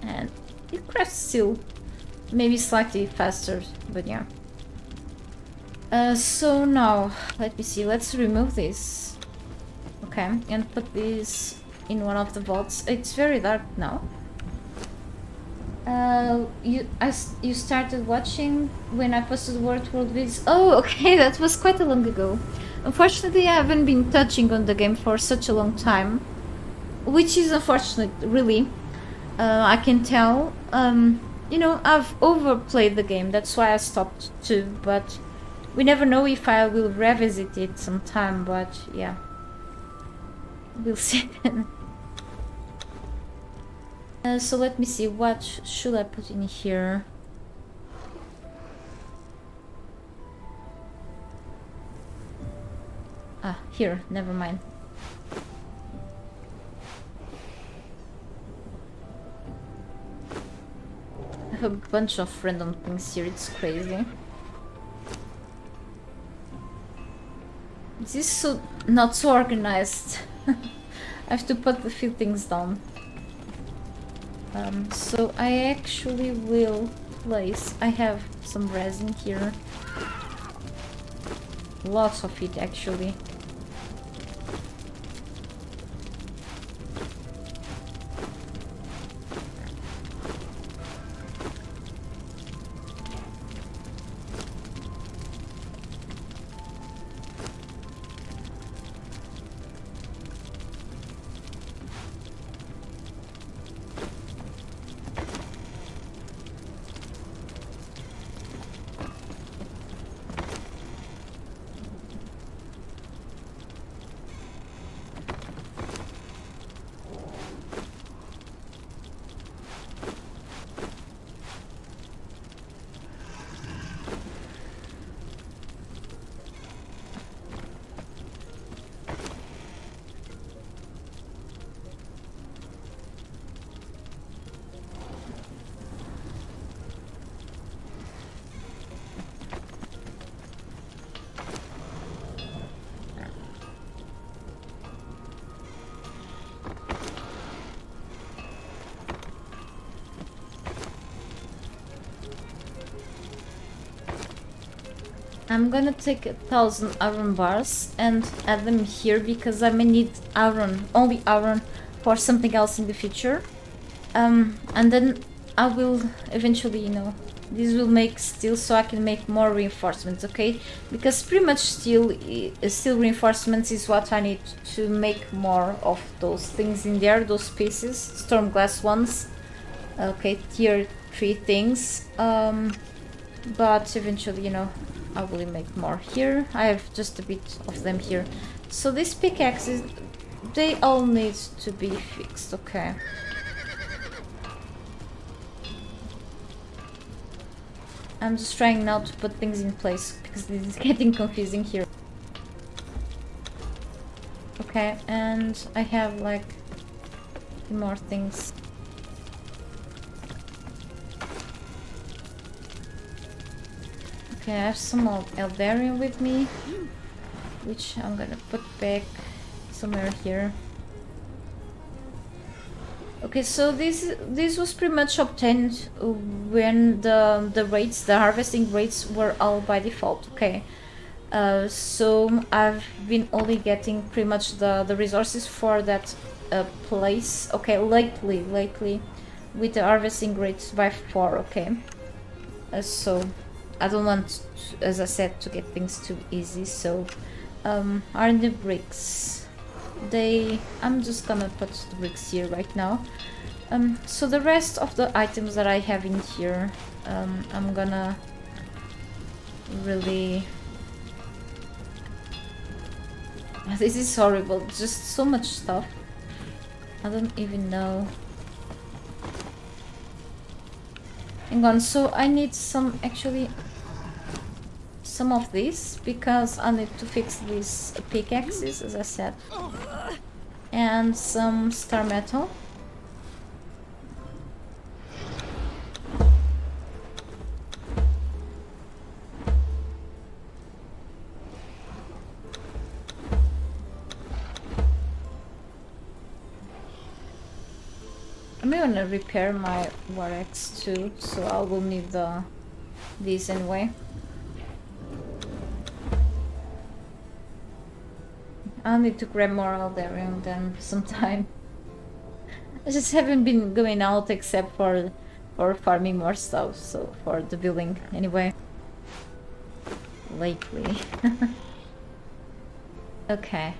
S1: and it crafts still maybe slightly faster, but yeah. So now let me see, let's remove this, okay, and put this in one of the vaults. It's very dark now. You started watching when I posted World videos. Oh, okay, that was quite a long ago. Unfortunately, I haven't been touching on the game for such a long time, which is unfortunate, really. I can tell. You know, I've overplayed the game, that's why I stopped too, but we never know if I will revisit it sometime, but yeah. We'll see then. So let me see, what should I put in here? Ah, here, never mind. I have a bunch of random things here, it's crazy. This is so not so organized. I have to put a few things down. So I actually will place, I have some resin here. Lots of it actually. I'm gonna take 1,000 iron bars and add them here because I may need iron, only iron, for something else in the future. And then I will eventually, you know, this will make steel so I can make more reinforcements, okay? Because pretty much steel reinforcements is what I need to make more of those things in there, those pieces, Stormglass ones. Okay, tier 3 things. But eventually, you know, I will make more here. I have just a bit of them here. So these pickaxes, they all need to be fixed, okay. I'm just trying now to put things in place because this is getting confusing here. Okay, and I have like more things. Okay, I have some more Eldarian with me, which I'm gonna put back somewhere here. Okay, so this was pretty much obtained when the rates, the harvesting rates were all by default. Okay, so I've been only getting pretty much the resources for that place. Okay, lately with the harvesting rates by 4. Okay, so I don't want to, as I said, to get things too easy. So are the bricks. I'm just gonna put the bricks here right now. So the rest of the items that I have in here, I'm gonna really... This is horrible, just so much stuff. I don't even know. Hang on, so I need some actually... some of this because I need to fix these pickaxes, as I said, and some star metal. I'm gonna repair my war axe too, so I will need these anyway. I'll need to grab more Aldarium then sometime. I just haven't been going out except for farming more stuff, so for the building anyway. Lately. Okay.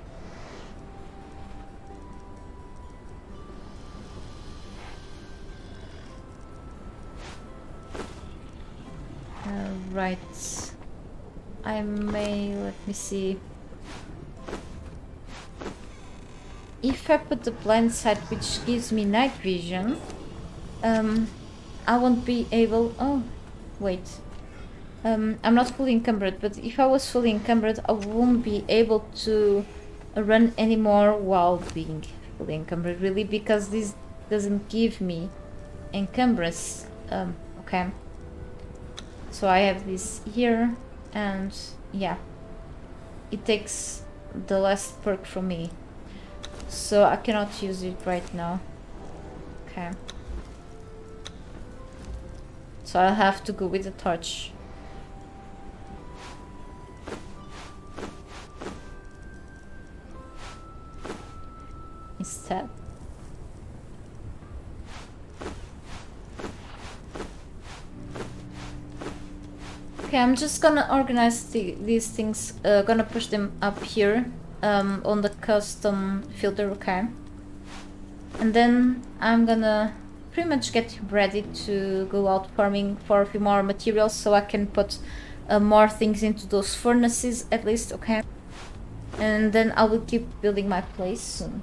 S1: Right. I may, let me see. If I put the blind sight, which gives me night vision, I won't be able... Oh, wait. I'm not fully encumbered, but if I was fully encumbered, I won't be able to run anymore while being fully encumbered, really, because this doesn't give me encumbrance. Okay. So I have this here, and yeah, it takes the last perk from me, so I cannot use it right now. Okay, so I'll have to go with the torch. Instead. Okay, I'm just gonna organize these things, gonna push them up here on the custom filter, okay? And then I'm gonna pretty much get ready to go out farming for a few more materials so I can put more things into those furnaces at least, okay? And then I will keep building my place soon.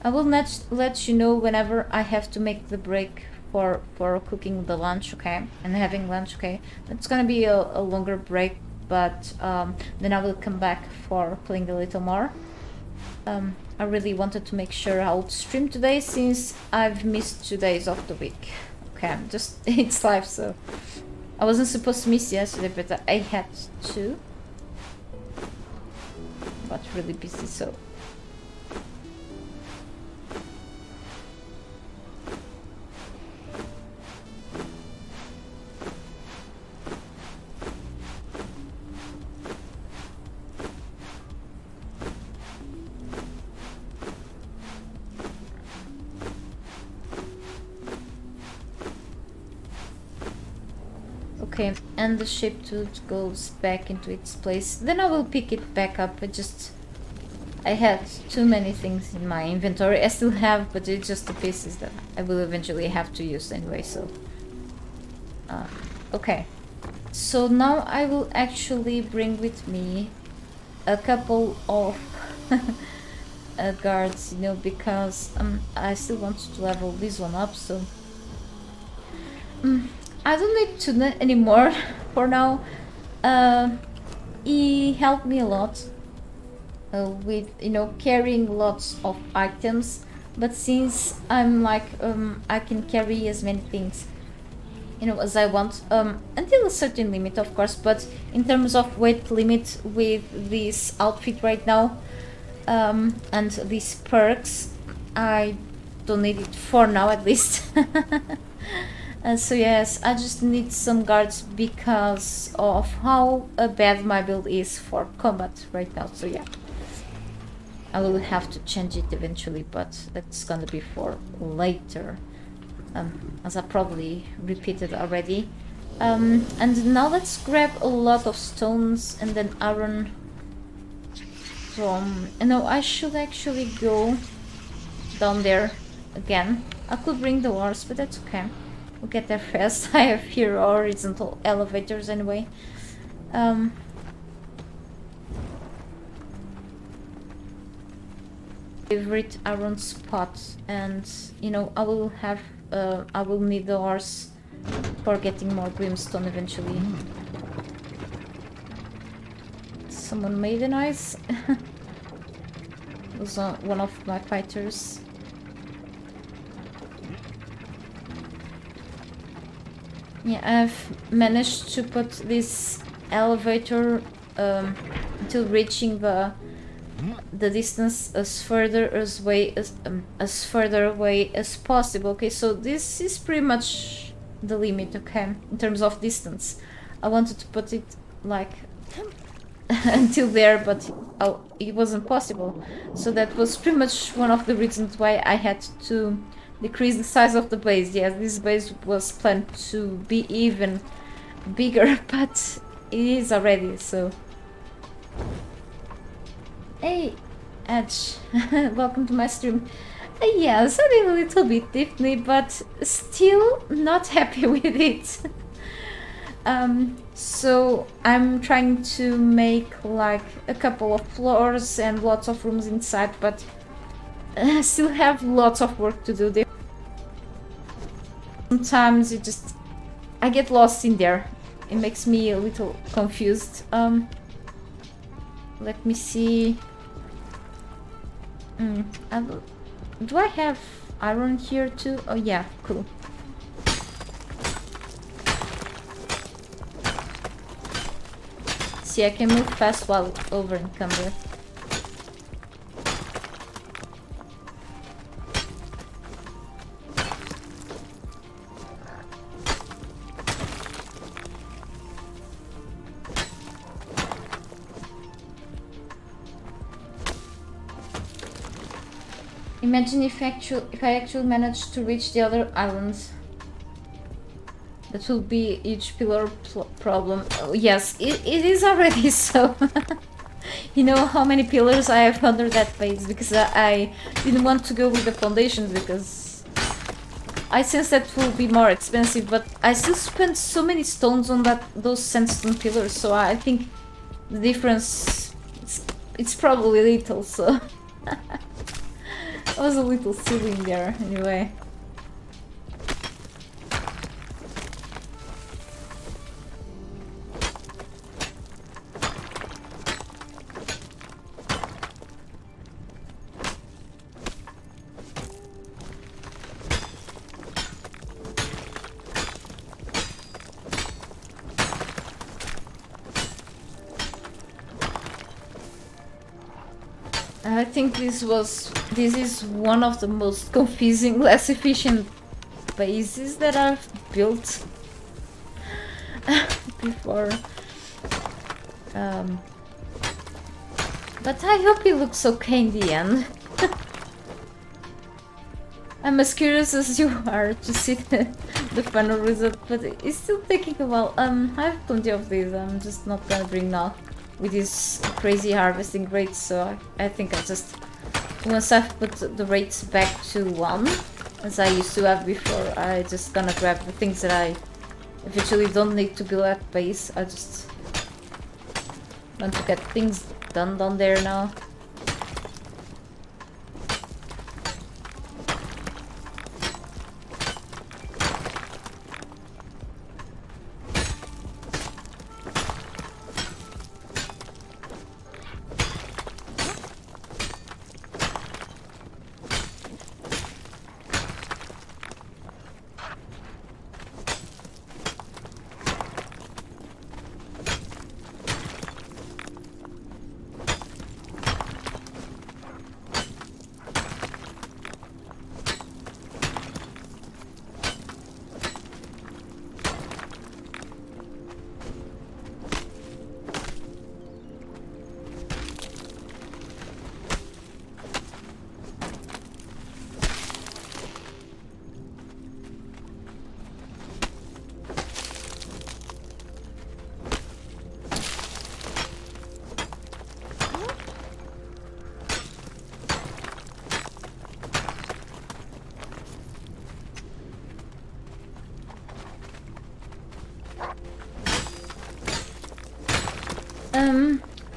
S1: I will let you know whenever I have to make the break for cooking the lunch, okay, and having lunch, okay. It's gonna be a longer break, but then I will come back for playing a little more. I really wanted to make sure I would stream today since I've missed 2 days of the week. Okay, just it's life, so I wasn't supposed to miss yesterday, but I had to. But really busy, so. Okay, and the shape tooth goes back into its place. Then I will pick it back up. I had too many things in my inventory. I still have, but it's just the pieces that I will eventually have to use anyway, so... okay. So now I will actually bring with me a couple of guards, you know, because I still want to level this one up, so... I don't need Tuna anymore for now. He helped me a lot with, you know, carrying lots of items, but since I'm like I can carry as many things, you know, as I want, until a certain limit, of course, but in terms of weight limit with this outfit right now, and these perks, I don't need it for now at least. So yes, I just need some guards because of how bad my build is for combat right now, so yeah. I will have to change it eventually, but that's gonna be for later, as I probably repeated already. And now let's grab a lot of stones and then iron from... No, I should actually go down there again. I could bring the horse, but that's okay. We'll get there fast. I have here horizontal elevators anyway. Favorite iron spot, and you know, I will have I will need the horse for getting more brimstone eventually. Someone made a noise. It was one of my fighters. Yeah, I've managed to put this elevator until reaching the distance as further away as possible. Okay, so this is pretty much the limit, okay, in terms of distance. I wanted to put it like until there, but it wasn't possible. So that was pretty much one of the reasons why I had to decrease the size of the base. Yes, this base was planned to be even bigger, but it is already, so... Hey, Edge, welcome to my stream. Yes, I did a little bit differently, but still not happy with it. So I'm trying to make like a couple of floors and lots of rooms inside, but I still have lots of work to do there. Sometimes I get lost in there. It makes me a little confused. Let me see. Do I have iron here too? Oh yeah, cool. See, I can move fast while over encumbered. Imagine if I actually managed to reach the other islands. That will be a huge pillar problem. Oh, yes, it is already so. You know how many pillars I have under that base, because I didn't want to go with the foundations because I sense that will be more expensive, but I still spent so many stones on those sandstone pillars, so I think the difference it's probably little, so I was a little silly in there anyway. I think this is one of the most confusing, less efficient bases that I've built before. But I hope it looks okay in the end. I'm as curious as you are to see the final result, but it's still taking a while. I have plenty of these. I'm just not gonna bring now with these crazy harvesting rates, so I think I just, once I've put the rates back to 1, as I used to have before, I just gonna grab the things that I eventually don't need to build at base. I just want to get things done down there now.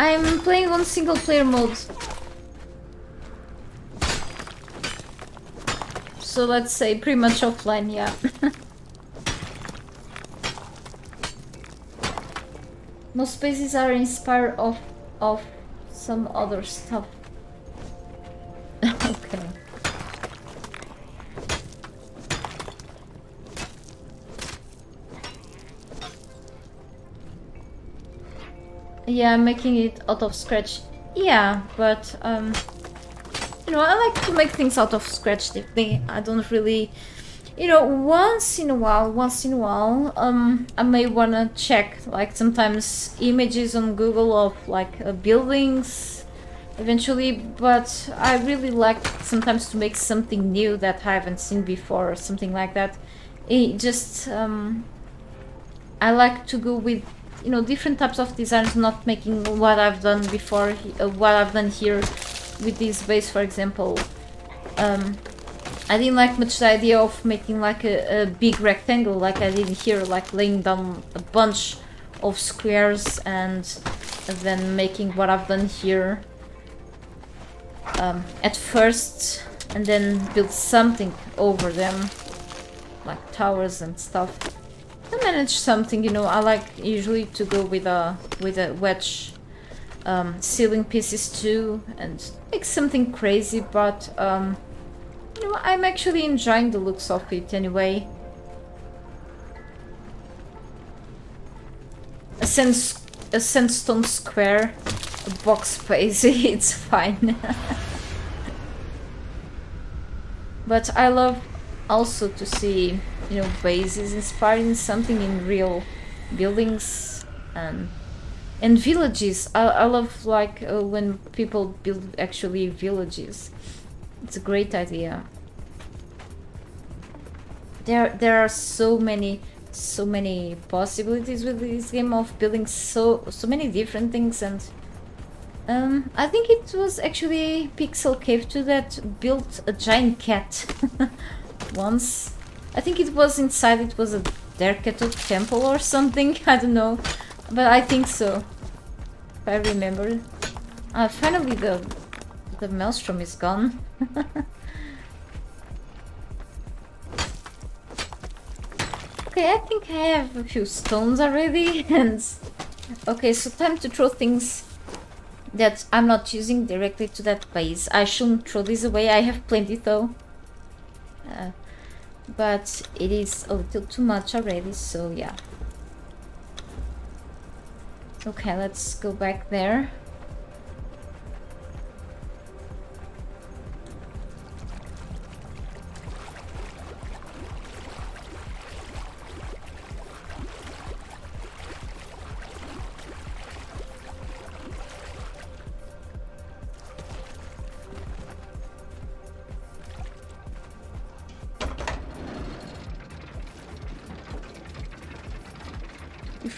S1: I'm playing on single player mode. So let's say pretty much offline, yeah. Most bases are inspired of some other stuff. Okay. Yeah, making it out of scratch. Yeah, but you know, I like to make things out of scratch. I don't really, you know, once in a while, I may wanna check like sometimes images on Google of like buildings eventually, but I really like sometimes to make something new that I haven't seen before or something like that. It just I like to go with, you know, different types of designs, not making what I've done before, what I've done here with this base, for example. I didn't like much the idea of making like a big rectangle like I did here, like laying down a bunch of squares and then making what I've done here at first, and then build something over them, like towers and stuff. I manage something, you know. I like usually to go with a wedge ceiling pieces too, and make something crazy, but you know, I'm actually enjoying the looks of it anyway. A sandstone square, a box space, it's fine. But I love also to see, you know, bases inspiring something in real buildings and villages. I love like when people build actually villages. It's a great idea. There are so many possibilities with this game of building so many different things, and I think it was actually Pixel Cave 2 that built a giant cat once. I think it was inside, it was a Derketo temple or something, I don't know, but I think so, if I remember. Finally the maelstrom is gone. Okay, I think I have a few stones already, and okay, so time to throw things that I'm not using directly to that base. I shouldn't throw these away, I have plenty though. But it is a little too much already, so yeah. Okay, let's go back there.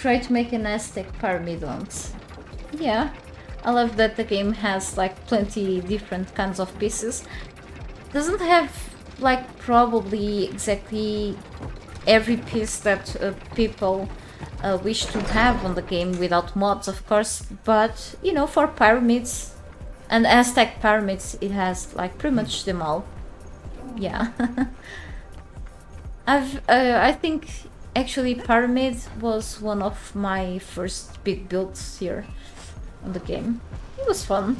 S1: Try to make an Aztec pyramid once. Yeah, I love that the game has like plenty different kinds of pieces. Doesn't have like probably exactly every piece that people wish to have on the game without mods, of course, but you know, for pyramids and Aztec pyramids it has like pretty much them all. Yeah. I think actually pyramid was one of my first big builds here on the game. It was fun.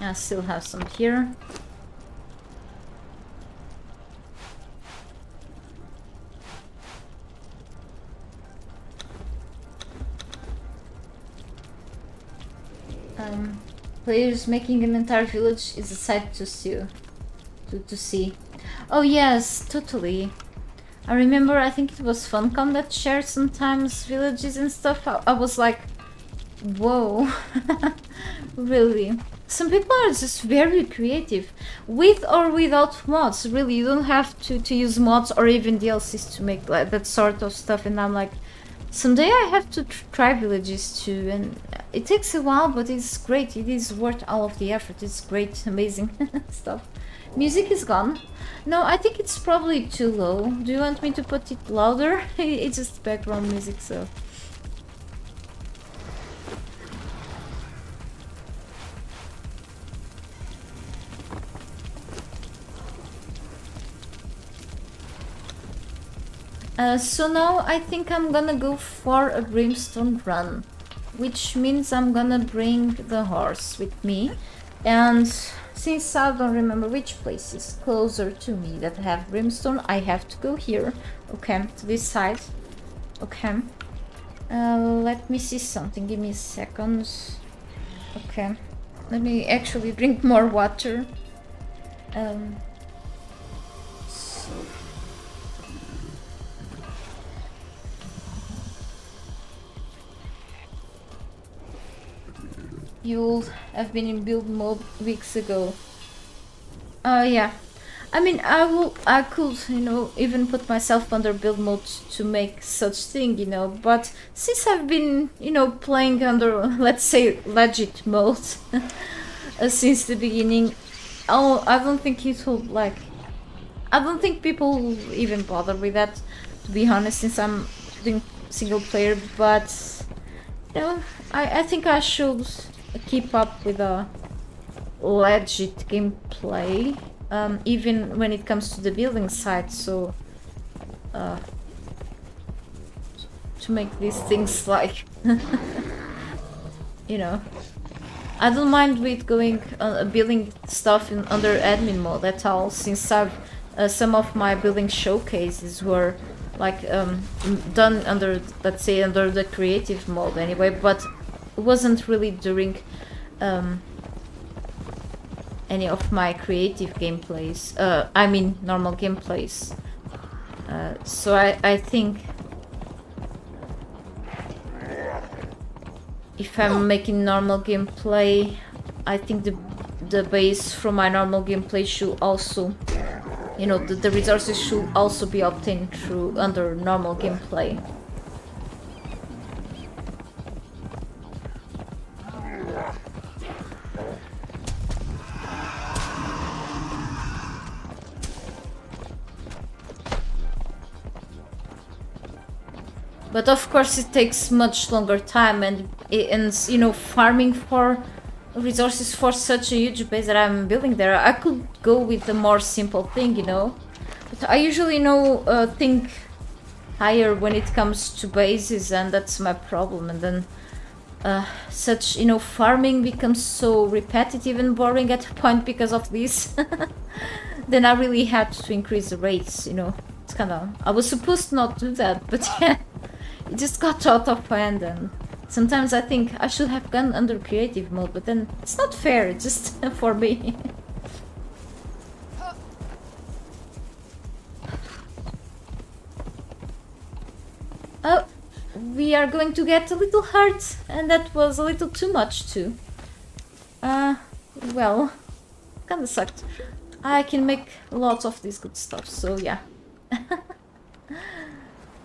S1: I still have some here. Players making an entire village is a sight to see. Oh yes, totally. I remember, I think it was Funcom that shared sometimes villages and stuff. I was like, whoa, really. Some people are just very creative, with or without mods. Really, you don't have to use mods or even DLCs to make like, that sort of stuff. And I'm like, someday I have to try villages too, and it takes a while, but it's great. It is worth all of the effort. It's great, amazing stuff. Music is gone. No, I think it's probably too low. Do you want me to put it louder? It's just background music, so... So now I think I'm gonna go for a brimstone run, which means I'm gonna bring the horse with me, and since I don't remember which place is closer to me that have brimstone, I have to go here. Okay, to this side. Okay. Let me see something, give me a second. Okay, let me actually drink more water. So you'll have been in build mode weeks ago. Yeah. I mean, I could, you know, even put myself under build mode to make such thing, you know, but since I've been, you know, playing under, let's say, legit mode since the beginning, I don't think it will, like, I don't think people will even bother with that, to be honest, since I'm doing single player, but, you know, I think I should keep up with a legit gameplay, even when it comes to the building side, so to make these things like you know, I don't mind with going building stuff in under admin mode at all, since I've some of my building showcases were like done under, let's say, under the creative mode anyway, but it wasn't really during any of my creative gameplays, I mean normal gameplays, so I think if I'm making normal gameplay, I think the base from my normal gameplay should also, you know, the resources should also be obtained through under normal gameplay. But of course it takes much longer time, and you know, farming for resources for such a huge base that I'm building there, I could go with a more simple thing, you know. But I usually, you know, think higher when it comes to bases, and that's my problem. And then such, you know, farming becomes so repetitive and boring at a point because of this. Then I really had to increase the rates, you know. It's kind of, I was supposed not to do that, but yeah. It just got out of hand, and sometimes I think I should have gone under creative mode, but then it's not fair, just for me. Oh, we are going to get a little hurt, and that was a little too much too. Well, kinda sucked. I can make lots of this good stuff, so yeah.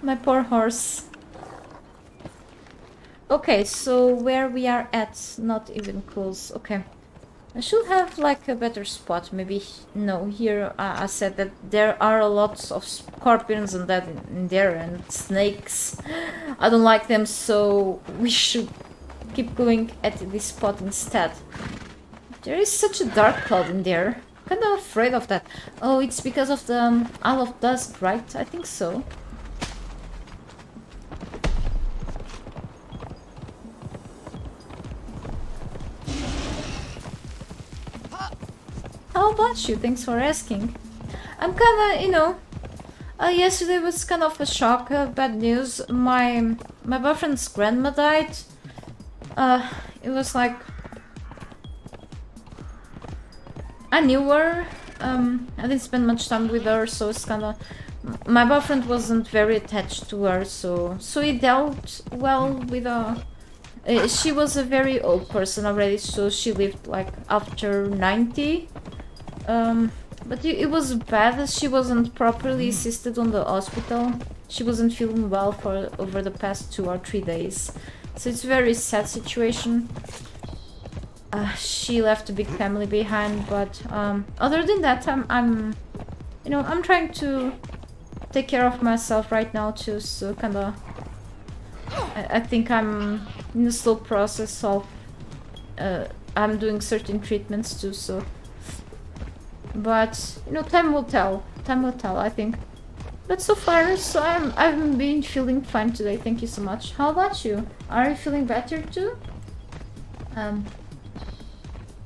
S1: My poor horse. Okay, so where we are at, not even close. Okay, I should have like a better spot. Maybe no. Here I said that there are lots of scorpions and that in there, and snakes. I don't like them, so we should keep going at this spot instead. There is such a dark cloud in there. Kind of afraid of that. Oh, it's because of the Isle of Dusk, right? I think so. How about you? Thanks for asking. I'm kinda, you know, yesterday was kind of a shock, bad news. My boyfriend's grandma died. It was like... I knew her. I didn't spend much time with her, so it's kinda... My boyfriend wasn't very attached to her, so he dealt well with her. She was a very old person already, so she lived like after 90. But it was bad. She wasn't properly assisted on the hospital. She wasn't feeling well for over the past 2 or 3 days. So it's a very sad situation. She left a big family behind, but other than that, I'm you know, I'm trying to take care of myself right now too. So kinda, I think I'm in the slow process of I'm doing certain treatments too. So, but you know, time will tell. Time will tell, I think. But so far, so I've been feeling fine today. Thank you so much. How about you? Are you feeling better too?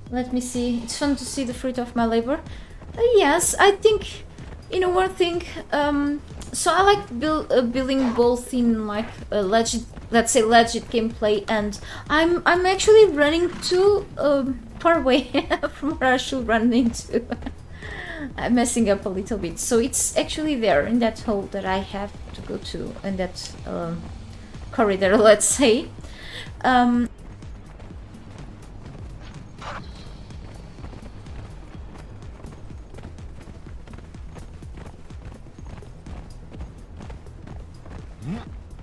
S1: Let me see. It's fun to see the fruit of my labor. Yes, I think, you know, one thing. So I like building both in like a legit, let's say legit gameplay, and I'm actually running too far away from where I should run into. I'm messing up a little bit. So it's actually there in that hole that I have to go to, in that corridor, let's say.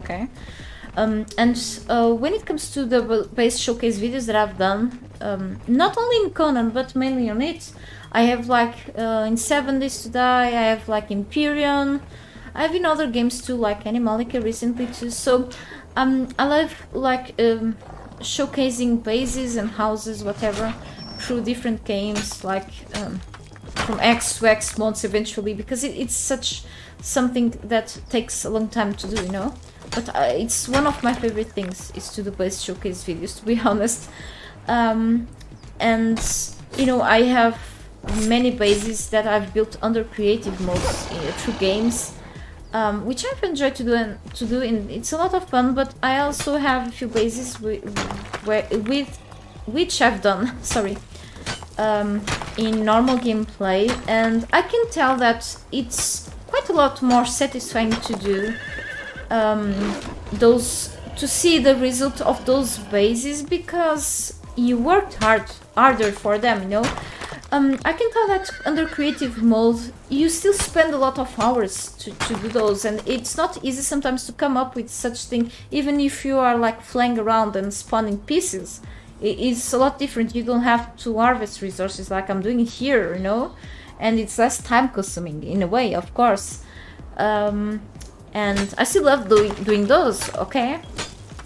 S1: Okay. And when it comes to the base showcase videos that I've done, not only in Conan but mainly on it, I have like in 7 Days to Die, I have like Empyrean, I have in other games too, like Animalica recently too. So I love like showcasing bases and houses, whatever, through different games, like from X to X mods eventually, because it's such something that takes a long time to do, you know. But it's one of my favorite things is to do base showcase videos, to be honest. And you know, I have many bases that I've built under creative modes through games, which I've enjoyed to do, and it's a lot of fun. But I also have a few bases with which I've done, sorry, in normal gameplay, and I can tell that it's quite a lot more satisfying to do. To see the result of those bases, because you worked harder for them, you know. I can tell that under creative mode you still spend a lot of hours to do those, and it's not easy sometimes to come up with such thing, even if you are like flying around and spawning pieces. It's a lot different. You don't have to harvest resources like I'm doing here, you know, and it's less time consuming in a way, of course. And I still love doing those, okay?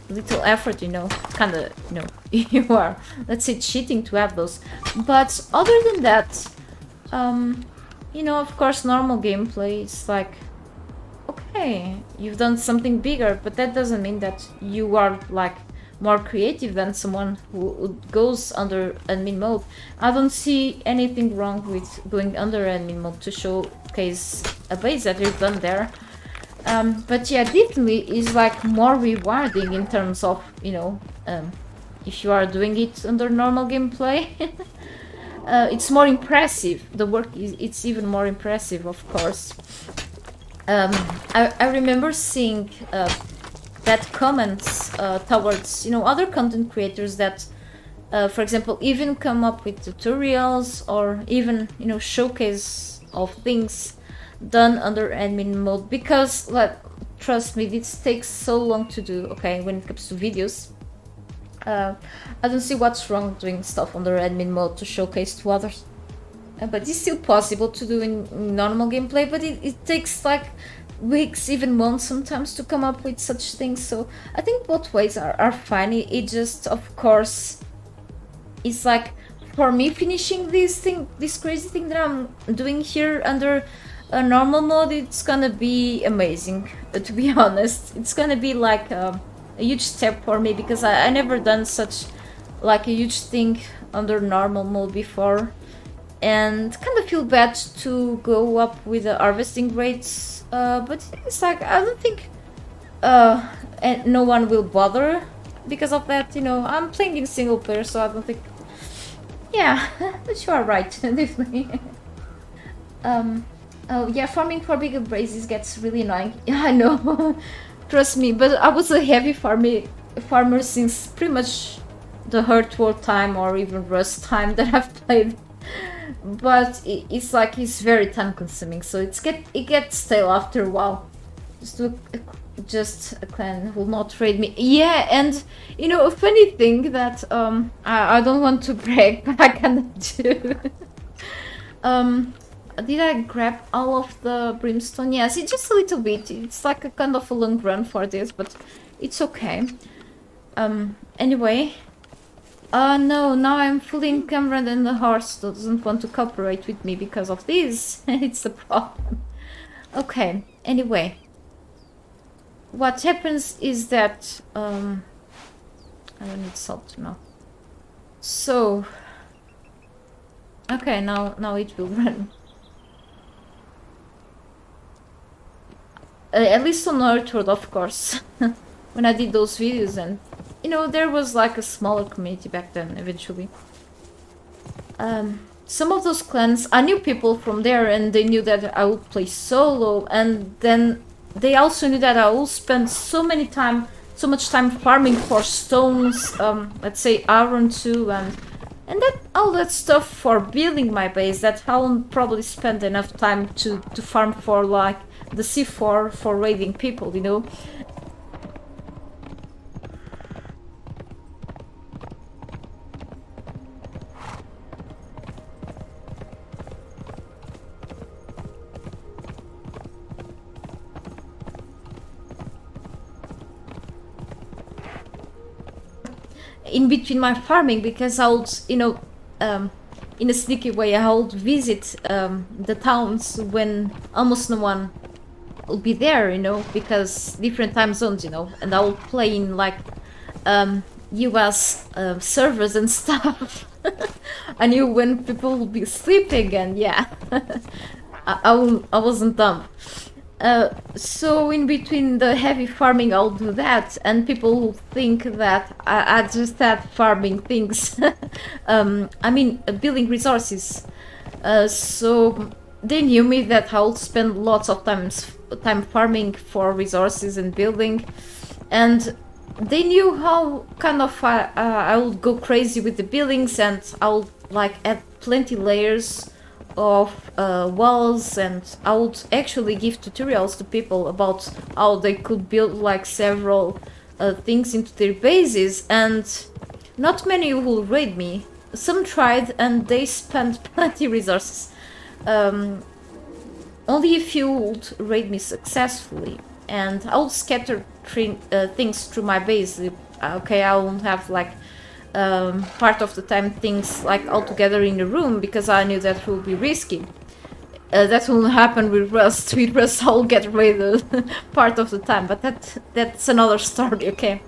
S1: Little effort, you know, kinda, you know, you are, let's say, cheating to have those. But other than that, you know, of course, normal gameplay is like, okay, you've done something bigger, but that doesn't mean that you are like more creative than someone who goes under admin mode. I don't see anything wrong with going under admin mode to showcase a base that you've done there. But yeah, definitely is like more rewarding in terms of, you know, if you are doing it under normal gameplay. It's more impressive. The work it's even more impressive, of course. I remember seeing bad comments towards, you know, other content creators that, for example, even come up with tutorials or even, you know, showcase of things done under admin mode, because like, trust me, this takes so long to do, okay, when it comes to videos. I don't see what's wrong doing stuff under admin mode to showcase to others, but it's still possible to do in normal gameplay, but it takes like weeks, even months sometimes, to come up with such things. So I think both ways are fine. It just, of course, it's like, for me, finishing this crazy thing that I'm doing here under a normal mode, it's gonna be amazing, to be honest. It's gonna be like a huge step for me, because I never done such like a huge thing under normal mode before. and kind of feel bad to go up with the harvesting rates, but it's like I don't think and no one will bother because of that. You know, I'm playing in single player, so I don't think. Yeah, but you are right, definitely. Oh yeah, farming for bigger bases gets really annoying. Yeah, I know. Trust me, but I was a heavy farmer since pretty much the Hurt World time or even Rust time that I've played. But it's like it's very time consuming, so it gets stale after a while. Just a clan will not raid me. Yeah, and you know, a funny thing that I don't want to brag, but I kind of do. Did I grab all of the brimstone? Yes, it's just a little bit. It's like a kind of a long run for this, but it's okay. Anyway. No, now I'm fully encumbered and the horse doesn't want to cooperate with me because of this. It's a problem. Okay, anyway. What happens is that... I don't need salt now. So... Okay, now it will run. At least on Earthworld, of course. When I did those videos, and you know, there was like a smaller community back then eventually. Some of those clans, I knew people from there and they knew that I would play solo, and then they also knew that I would spend so much time farming for stones, let's say iron too, and that all that stuff for building my base that I won't probably spend enough time to farm for like the C4 for raiding people, you know. In between my farming, because I would, you know, in a sneaky way, I would visit the towns when almost no one will be there, you know, because different time zones, you know, and I will play in like US servers and stuff. I knew when people will be sleeping, and yeah, I wasn't dumb. So in between the heavy farming, I'll do that, and people will think that I just had farming things. I mean, building resources. So they knew me that I'll spend lots of time farming for resources and building, and they knew how kind of I would go crazy with the buildings, and I'll like add plenty layers of walls, and I would actually give tutorials to people about how they could build like several things into their bases, and not many will raid me. Some tried and they spent plenty resources. Only a few would raid me successfully, and I would scatter things through my base. Okay, I won't have like part of the time things like all together in the room, because I knew that would be risky. That will happen with Rust. With Rust I'll get raided part of the time, but that's another story, okay?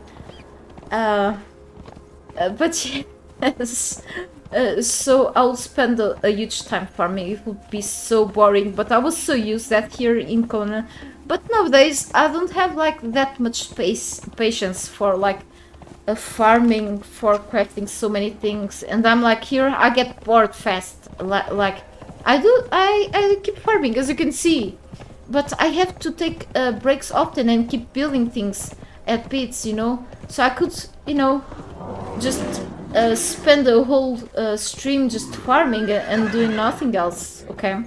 S1: But yes, so I'll spend a huge time farming. It would be so boring, but I was so used that here in Conan. But nowadays I don't have like that much patience for like farming, for crafting so many things, and I'm like, here I get bored fast. Like I keep farming, as you can see, but I have to take breaks often and keep building things at bits, you know, so I could, you know, just spend a whole stream just farming and doing nothing else, okay?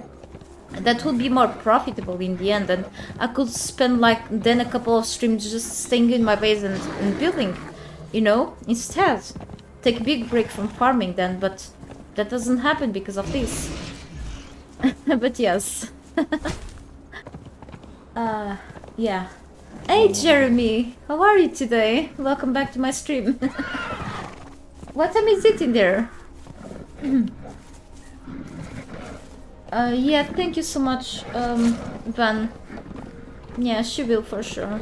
S1: That would be more profitable in the end, and I could spend like then a couple of streams just staying in my base and building, you know, instead. Take a big break from farming then, but that doesn't happen because of this. But yes. Yeah. Hey Jeremy, how are you today? Welcome back to my stream. What time is it in there? Yeah, thank you so much, Van. Yeah, she will for sure.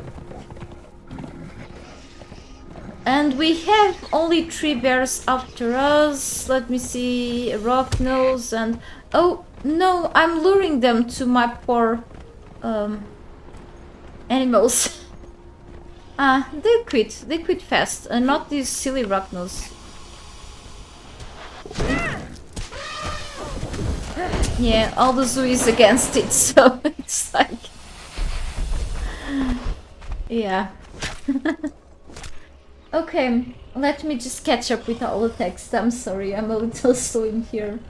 S1: And we have only 3 bears after us. Let me see. Rock nose and... Oh, no, I'm luring them to my poor animals. They quit. They quit fast. Not these silly rock nose. Yeah, all the zoo is against it, so it's like... Yeah. Okay, let me just catch up with all the text. I'm sorry, I'm a little slow in here.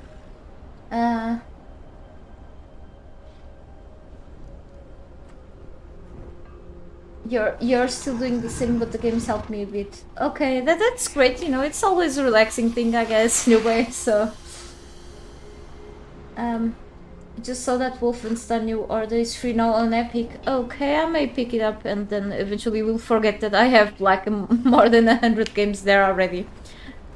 S1: You're still doing the same, but the games helped me a bit. Okay, that's great, you know, it's always a relaxing thing, I guess, in a way, so... Just saw that Wolfenstein new order is free now on Epic. Okay, I may pick it up and then eventually will forget that I have like more than 100 games there already.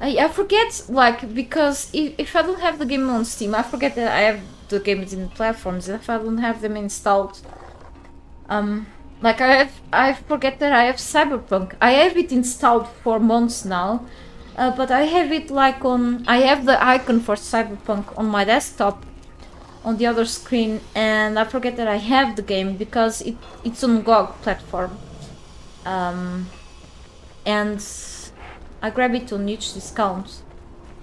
S1: I forget, like, because if I don't have the game on Steam, I forget that I have the games in platforms. If I don't have them installed, like I forget that I have Cyberpunk. I have it installed for months now, but I have it like I have the icon for Cyberpunk on my desktop on the other screen, and I forget that I have the game because it's on GOG platform. And I grab it on huge discount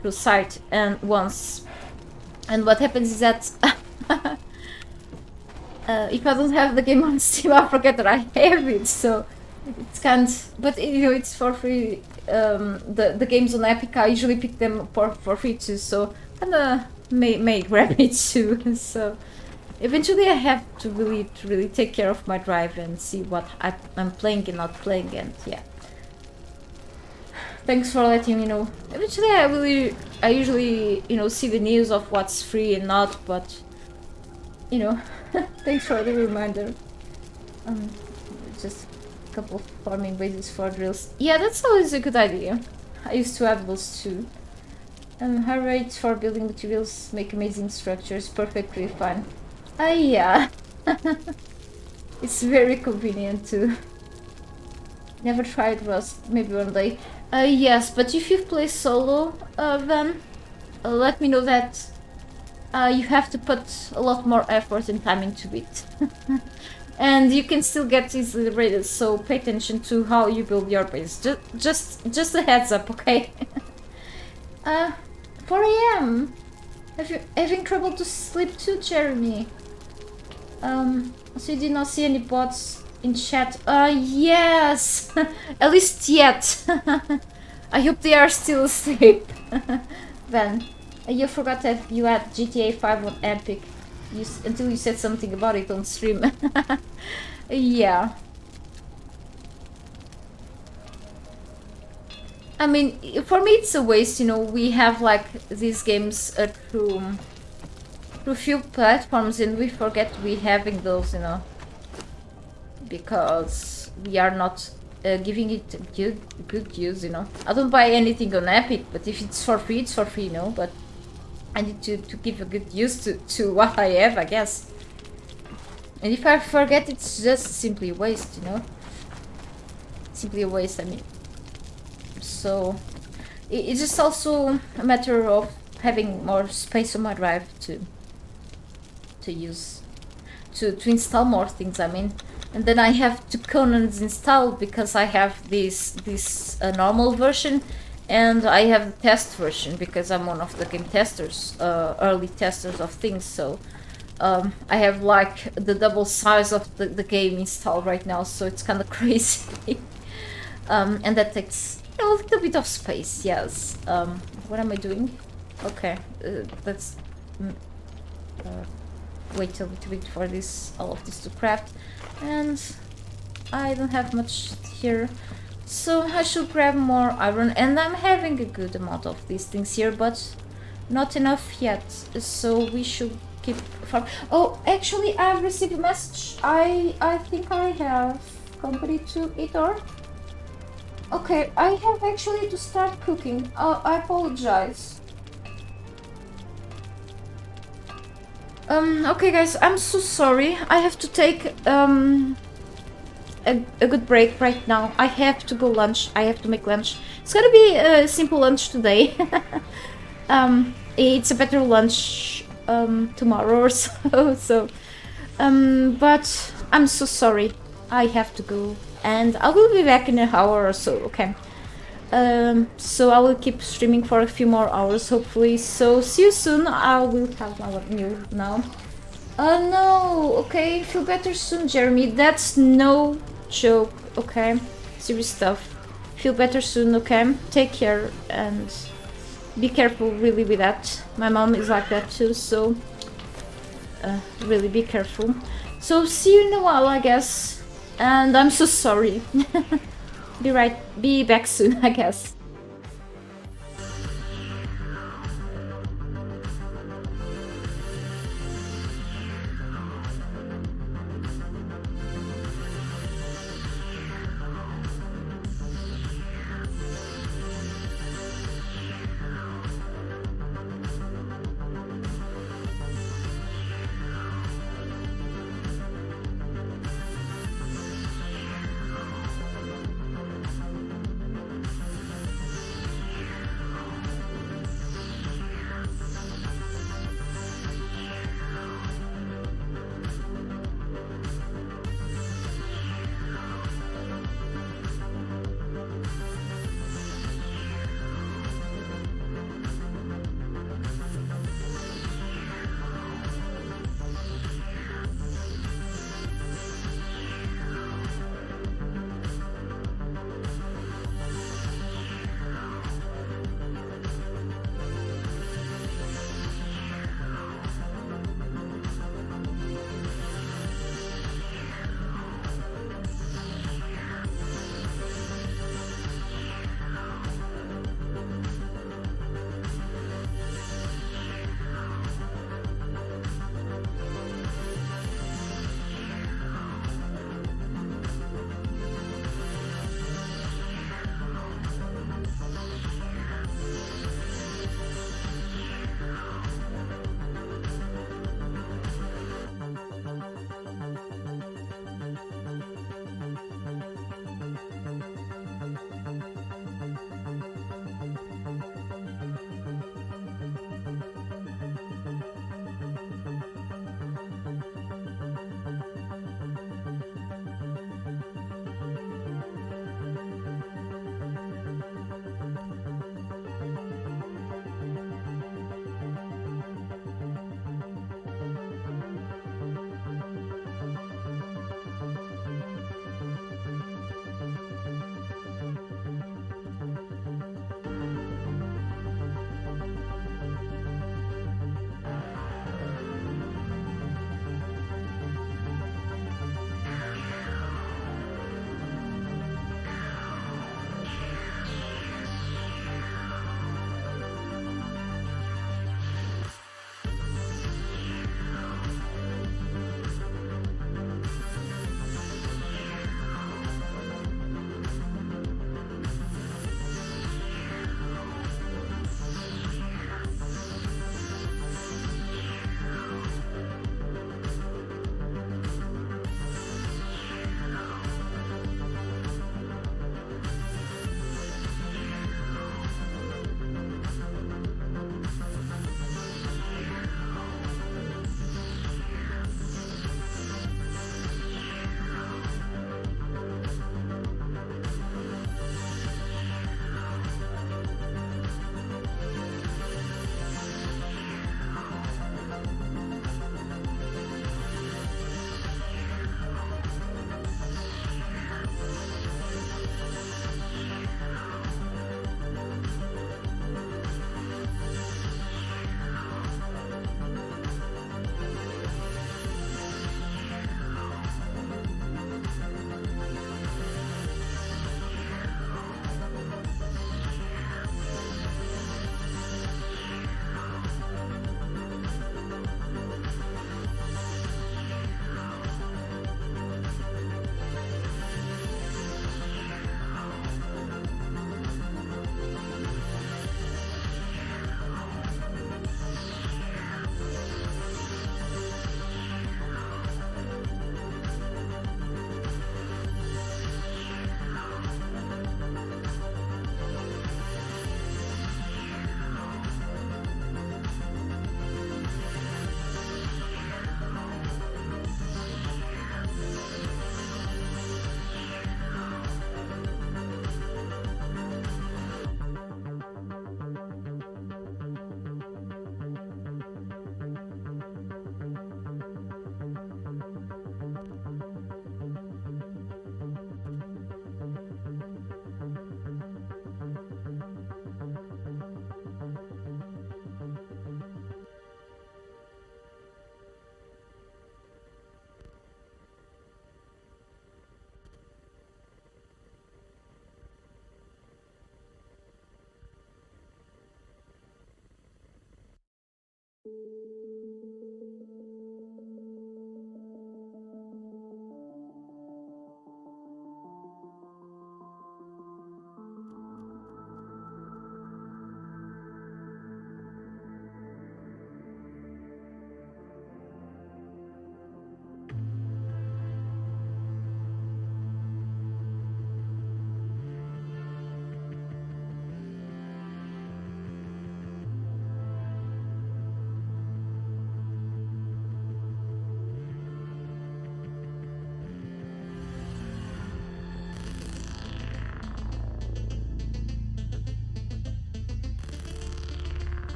S1: through site and once. And what happens is that if I don't have the game on Steam, I forget that I have it, so it's but you know, it's for free. The games on Epic, I usually pick them for free too, so kinda may grab it too. So eventually I have to really take care of my drive and see what I'm playing and not playing, and yeah. Thanks for letting me know. Eventually I usually, you know, see the news of what's free and not, but you know, thanks for the reminder. Just a couple of farming bases for drills. Yeah, that's always a good idea. I used to have those too. High rates for building materials make amazing structures perfectly fine. Yeah. It's very convenient too. Never tried Rust, maybe one day. Yes, but if you play solo, then let me know that you have to put a lot more effort and time into it. And you can still get easily raided, so pay attention to how you build your base. Just a heads up, okay? 4 AM! Having trouble to sleep too, Jeremy? So you did not see any bots in chat? Yes! At least yet! I hope they are still asleep. Then, you forgot that you had GTA 5 on Epic. Until you said something about it on stream. Yeah. I mean, for me it's a waste, you know, we have like these games through few platforms and we forget we having those, you know, because we are not giving it good use, you know. I don't buy anything on Epic, but if it's for free, it's for free, you know, but I need to give a good use to what I have, I guess. And if I forget, it's just simply a waste, you know. Simply a waste, I mean. So it's just also a matter of having more space on my drive to use to install more things, I mean. And then I have two Conans installed because I have this normal version and I have the test version because I'm one of the game testers, early testers of things, so I have like the double size of the game installed right now, so it's kind of crazy. And that takes a little bit of space, yes. What am I doing? Okay, let's wait a little bit for all of this to craft. And I don't have much here, so I should grab more iron. And I'm having a good amount of these things here, but not enough yet. So we should keep farm. Oh, actually, I've received a message. I think I have company to eat or. Okay, I have actually to start cooking. I apologize. Okay guys, I'm so sorry. I have to take a good break right now. I have to go lunch. I have to make lunch. It's gonna be a simple lunch today. It's a better lunch tomorrow or so. But I'm so sorry. I have to go, and I will be back in an hour or so. Okay. So I will keep streaming for a few more hours, hopefully. So see you soon. I will have my new now. Oh no. Okay. Feel better soon, Jeremy. That's no joke. Okay. Serious stuff. Feel better soon. Okay. Take care and be careful really with that. My mom is like that too, so really be careful. So see you in a while, I guess. And I'm so sorry. Be back soon, I guess.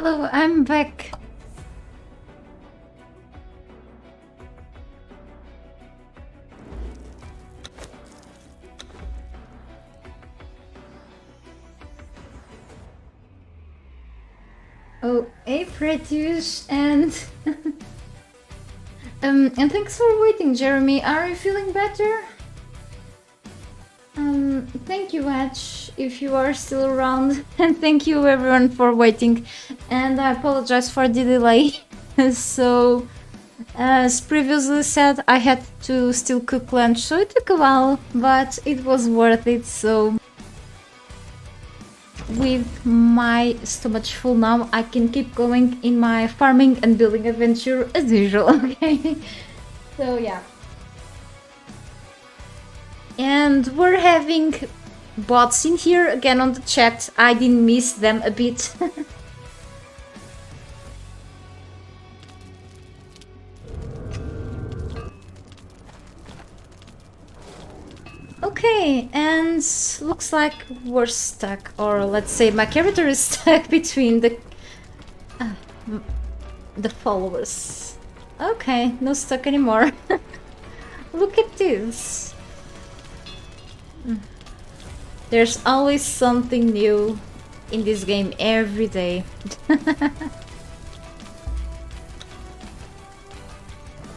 S1: Hello, I'm back. Oh, hey, Pretius, and and thanks for waiting, Jeremy. Are you feeling better? Thank you, Edge, if you are still around, and thank you everyone for waiting. And I apologize for the delay. So, as previously said, I had to still cook lunch, so it took a while, but it was worth it. So, with my stomach full now, I can keep going in my farming and building adventure as usual. Okay, so yeah. And we're having bots in here again on the chat. I didn't miss them a bit. Okay, and looks like we're stuck, or let's say my character is stuck between the followers. Okay, no stuck anymore. Look at this. There's always something new in this game every day.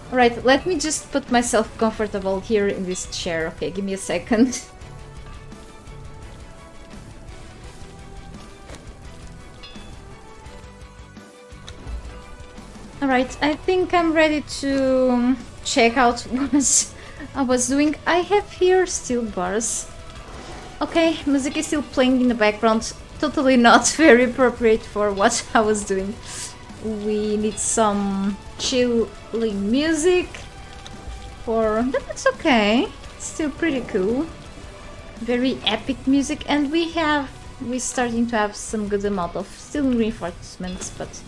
S1: Alright, let me just put myself comfortable here in this chair. Okay, give me a second. Alright, I think I'm ready to check out what I was doing. I have here steel bars. Okay, music is still playing in the background. Totally not very appropriate for what I was doing. We need some chilling music for... That's okay. It's still pretty cool. Very epic music, and we're starting to have some good amount of steel reinforcements, but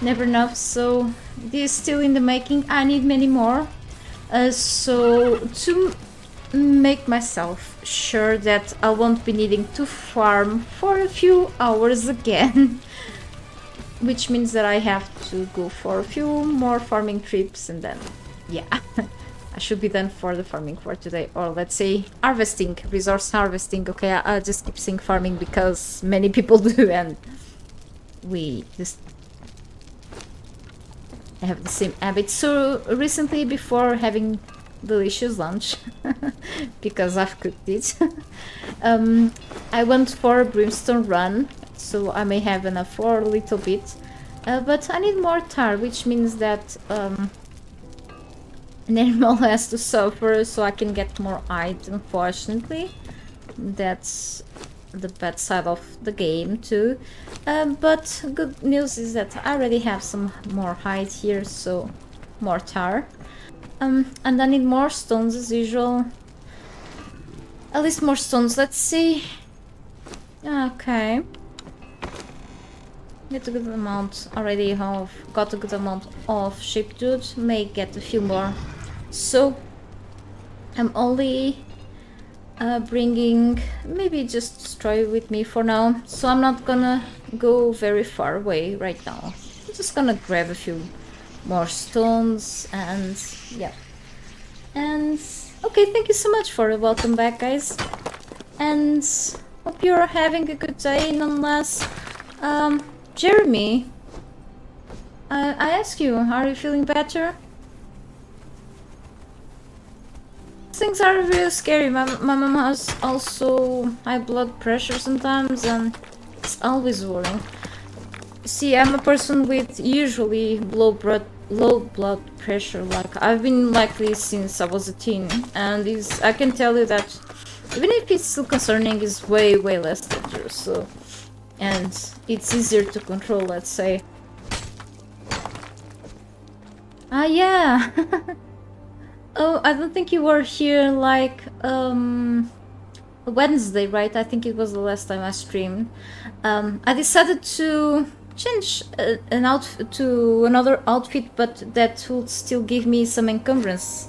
S1: never enough. So this is still in the making. I need many more. So to make myself sure that I won't be needing to farm for a few hours again. Which means that I have to go for a few more farming trips, and then, yeah, I should be done for the farming for today. Or let's say harvesting, resource harvesting. Okay, I'll just keep saying farming because many people do, and we just have the same habit. So recently, before having delicious lunch, because I've cooked it, I went for a brimstone run. So I may have enough for a little bit, but I need more tar, which means that an animal has to suffer so I can get more hide, unfortunately. That's the bad side of the game too. But good news is that I already have some more hide here, so more tar. And I need more stones as usual. At least more stones, let's see. Okay. Get a good amount already of, got a good amount of sheep dude, may get a few more. So I'm only bringing maybe just destroy with me for now, so I'm not gonna go very far away right now. I'm just gonna grab a few more stones, and yeah. And okay, thank you so much for the welcome back, guys, and hope you're having a good day nonetheless. Jeremy, I ask you, are you feeling better? Things are really scary. My mom has also high blood pressure sometimes, and it's always worrying. See, I'm a person with usually low blood pressure. Like, I've been like this since I was a teen, and I can tell you that even if it's still concerning, it's way less dangerous. So, and it's easier to control, let's say. Yeah. Oh, I don't think you were here like Wednesday, right? I think it was the last time I streamed. I decided to change an outfit to another outfit, but that would still give me some encumbrance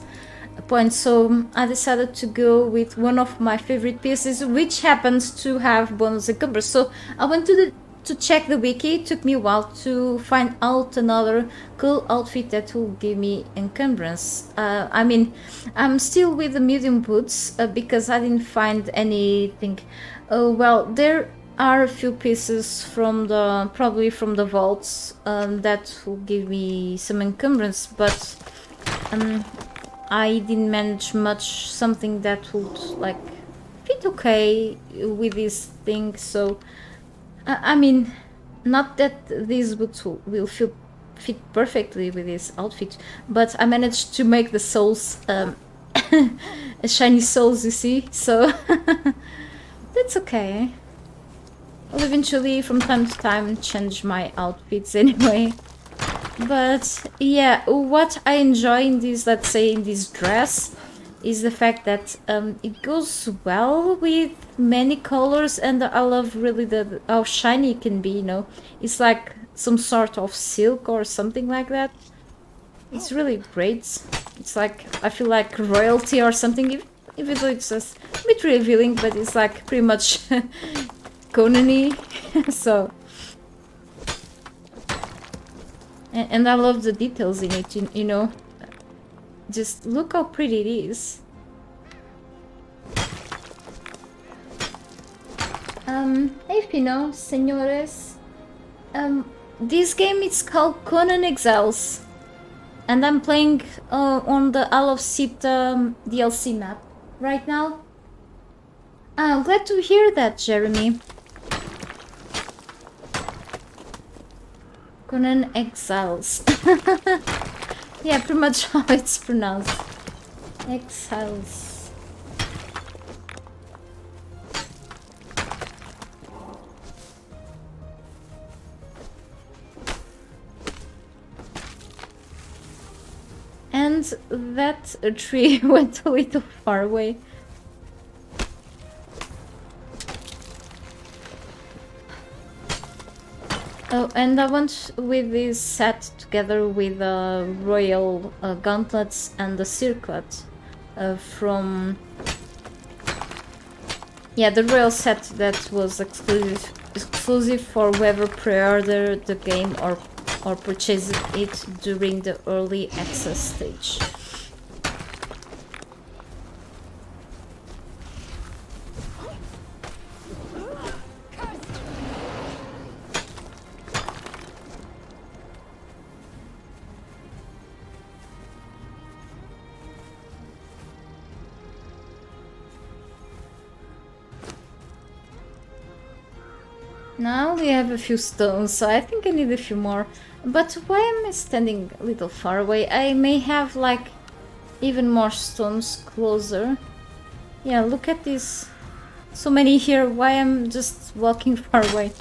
S1: points. So I decided to go with one of my favorite pieces, which happens to have bonus encumbrance. So I went to to check the wiki. It took me a while to find out another cool outfit that will give me encumbrance. I mean, I'm still with the medium boots because I didn't find anything. Well, there are a few pieces from the probably from the vaults that will give me some encumbrance, but I didn't manage much something that would like fit okay with this thing. So I mean, not that these boots will fit perfectly with this outfit, but I managed to make the soles shiny soles, you see, so that's okay. I'll eventually from time to time change my outfits anyway. But yeah, what I enjoy in this, let's say in this dress, is the fact that it goes well with many colors, and I love really how shiny it can be, you know. It's like some sort of silk or something like that. It's really great. It's like, I feel like royalty or something, even though it's just a bit revealing, but it's like pretty much Conan-y. So, and I love the details in it, you know. Just look how pretty it is. Hey Pino, senores. This game is called Conan Exiles, and I'm playing on the Isle of Sipta DLC map right now. I'm glad to hear that, Jeremy. Conan Exiles. Yeah, pretty much how it's pronounced. Exiles. And that tree went a little far away. Oh, and I went with this set together with the royal gauntlets and the circlet from... Yeah, the royal set that was exclusive for whoever pre-ordered the game or purchased it during the early access stage. Now we have a few stones, so I think I need a few more. But why am I standing a little far away? I may have like even more stones closer. Yeah, look at this. So many here. Why am just walking far away?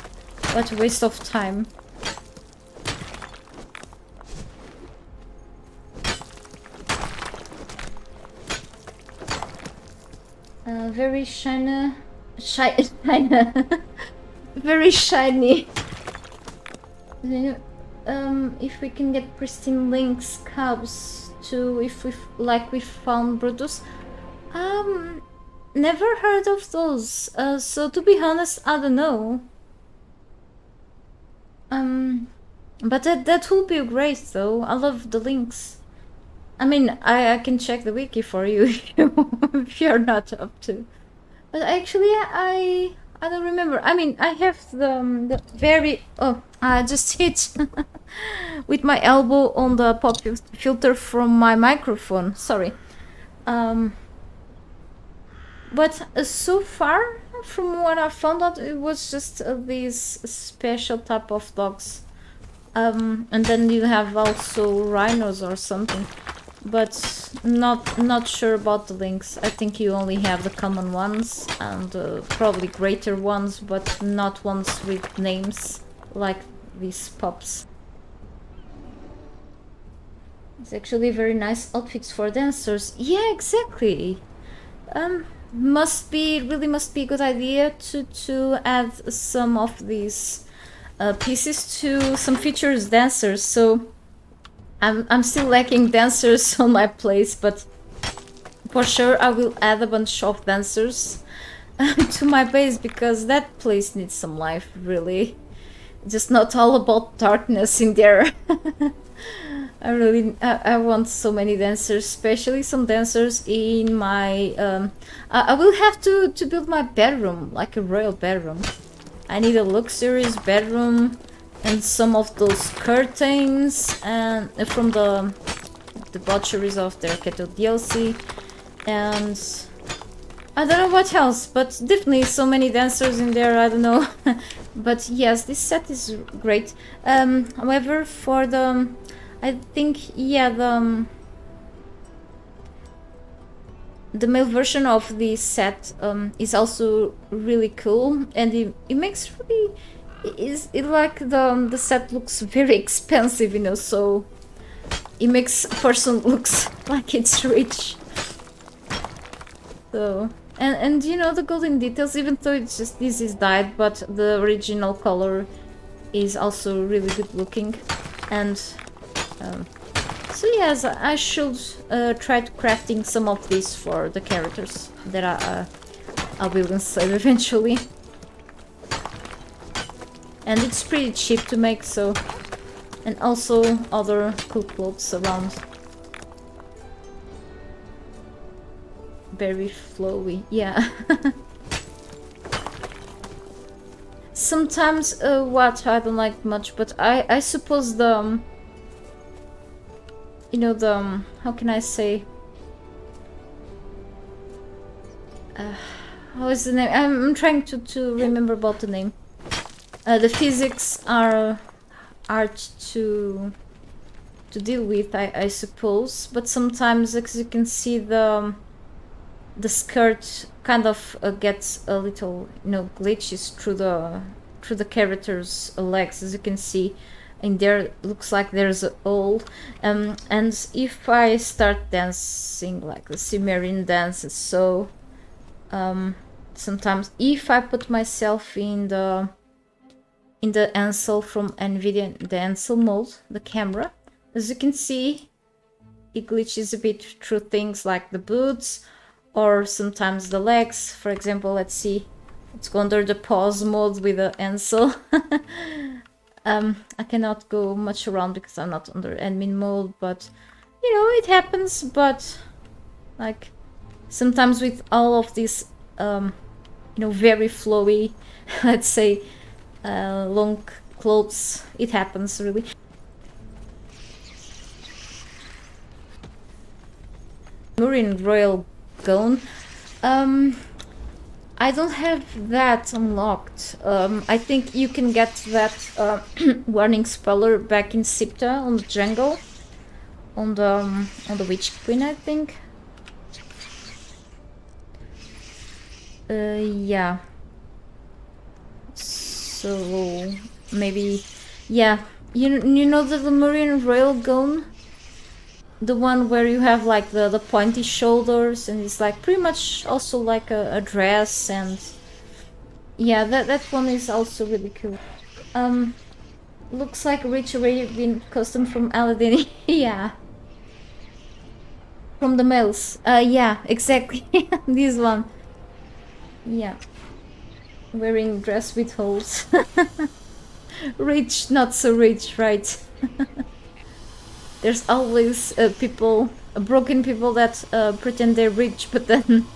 S1: What a waste of time. Very shiny. Very shiny. If we can get pristine lynx cubs too, if we found Brutus. Never heard of those. So to be honest, I don't know. But that would be great though. I love the lynx. I mean, I can check the wiki for you if you're not up to. But actually, I don't remember. I mean, I have the very... Oh, I just hit with my elbow on the pop filter from my microphone. Sorry. But so far, from what I found out, it was just these special type of dogs. And then you have also rhinos or something. But not sure about the lynx. I think you only have the common ones and probably greater ones, but not ones with names like these pups. It's actually very nice outfits for dancers. Yeah, exactly. Must be a good idea to add some of these pieces to some features dancers. So I'm still lacking dancers on my place, but for sure I will add a bunch of dancers to my base because that place needs some life, really. just not all about darkness in there. I want so many dancers, especially some dancers in my I will have to build my bedroom, like a royal bedroom. I need a luxurious bedroom and some of those curtains and from the debaucheries of their Keto DLC, and I don't know what else, but definitely so many dancers in there, I don't know. But yes, this set is great. However, for the I think, yeah, the male version of this set is also really cool, and it makes really it like the set looks very expensive, you know, so it makes a person looks like it's rich. So and you know, the golden details, even though it's just this is dyed, but the original color is also really good looking. And so yes, I should try to crafting some of these for the characters that I will enslave eventually. And it's pretty cheap to make, so... And also other cool clothes around. Very flowy, yeah. Sometimes what I don't like much, but I suppose the... you know, the... how can I say? How is the name? I'm trying to remember about the name. The physics are hard to deal with, I suppose, but sometimes, as you can see, the skirt kind of gets a little, you know, glitches through the character's legs, as you can see. In there, looks like there's a hole, and if I start dancing like the Cimmerian dances, so sometimes if I put myself in the Ansel from NVIDIA, the Ansel mode, the camera, as you can see, it glitches a bit through things like the boots or sometimes the legs. For example, let's see, let's go under the pause mode with the Ansel. I cannot go much around because I'm not under admin mode, but you know, it happens. But like sometimes with all of these you know, very flowy, let's say, long clothes, it happens really. Marin Royal Gown. I don't have that unlocked. I think you can get that warning speller back in Sipta on the jungle, on the Witch Queen, I think. Yeah. So maybe, yeah. You know the Marin Royal Gown, the one where you have like the pointy shoulders, and it's like pretty much also like a dress, and yeah, that one is also really cool. Looks like Rich Arabian custom from Aladdin. Yeah, from the males. Yeah, exactly. This one. Yeah, wearing dress with holes. Rich, not so rich, right? There's always people, broken people that pretend they're rich, but then...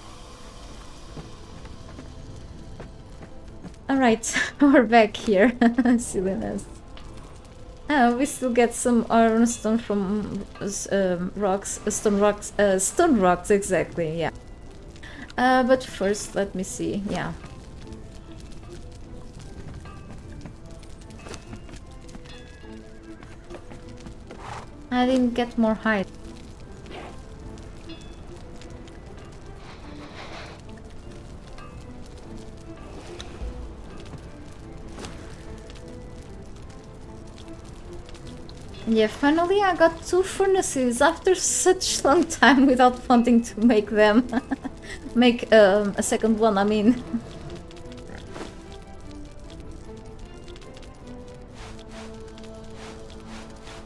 S1: Alright, we're back here. Silliness. We still get some iron stone from rocks, stone rocks, exactly, yeah. But first, let me see, yeah. I didn't get more height. Yeah, finally I got 2 furnaces after such long time without wanting to make them. Make a second one, I mean.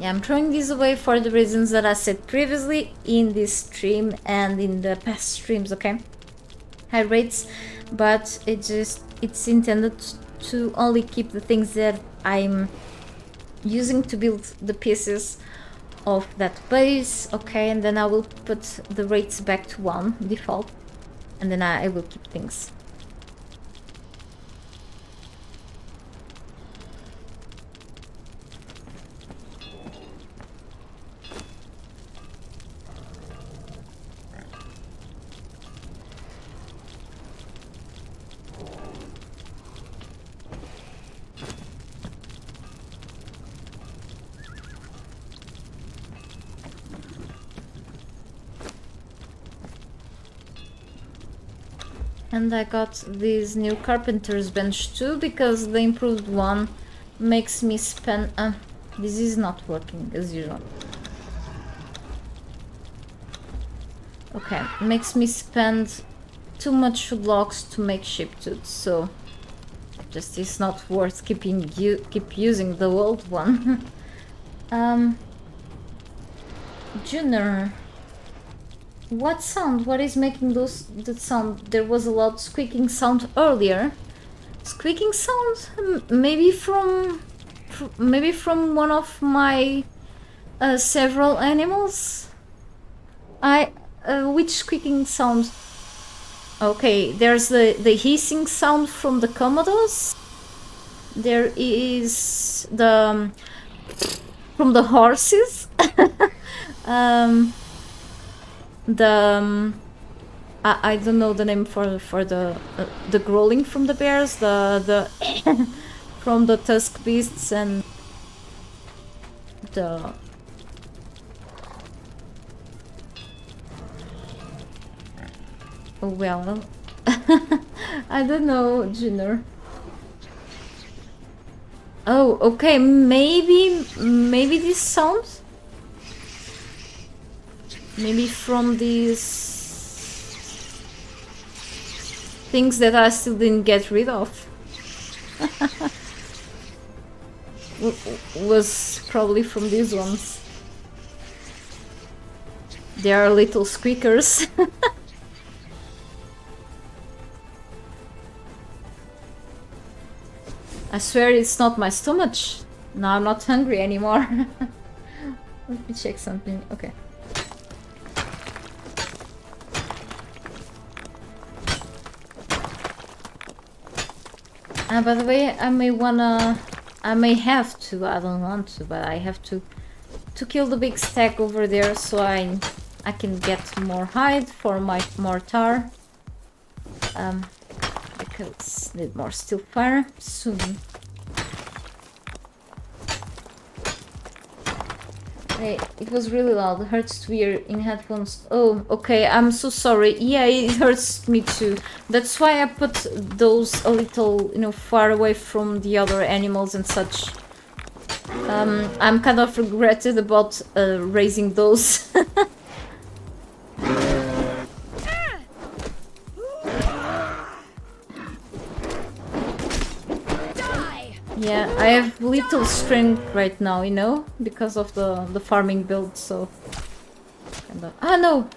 S1: Yeah, I'm throwing these away for the reasons that I said previously in this stream and in the past streams, okay? High rates, but it's intended to only keep the things that I'm using to build the pieces of that base. Okay, and then I will put the rates back to 1 default, and then I will keep things. And I got this new carpenter's bench too, because the improved one makes me spend... this is not working as usual. Okay, makes me spend too much blocks to make shiptooth, so just it's not worth keep using the old one. Junior, what sound? What is making that sound? There was a loud squeaking sound earlier. Squeaking sound? Maybe from one of my several animals. Which squeaking sound? Okay, there's the hissing sound from the Commodos. There is the from the horses. I don't know the name for the growling from the bears, the from the tusk beasts, and the well, I don't know, Junior. Oh, okay, maybe this sound. Maybe from these things that I still didn't get rid of. Was probably from these ones. They are little squeakers. I swear it's not my stomach. Now I'm not hungry anymore. Let me check something. Okay. By the way, I may have to, I don't want to, but I have to kill the big stack over there so I can get more hide for my mortar. Because need more steel fire soon. Hey, it was really loud. It hurts to hear in headphones. Oh, okay, I'm so sorry. Yeah, it hurts me too. That's why I put those a little, far away from the other animals and such. I'm kind of regretted about raising those. Yeah, I have little strength right now, because of the farming build, so... Ah, no!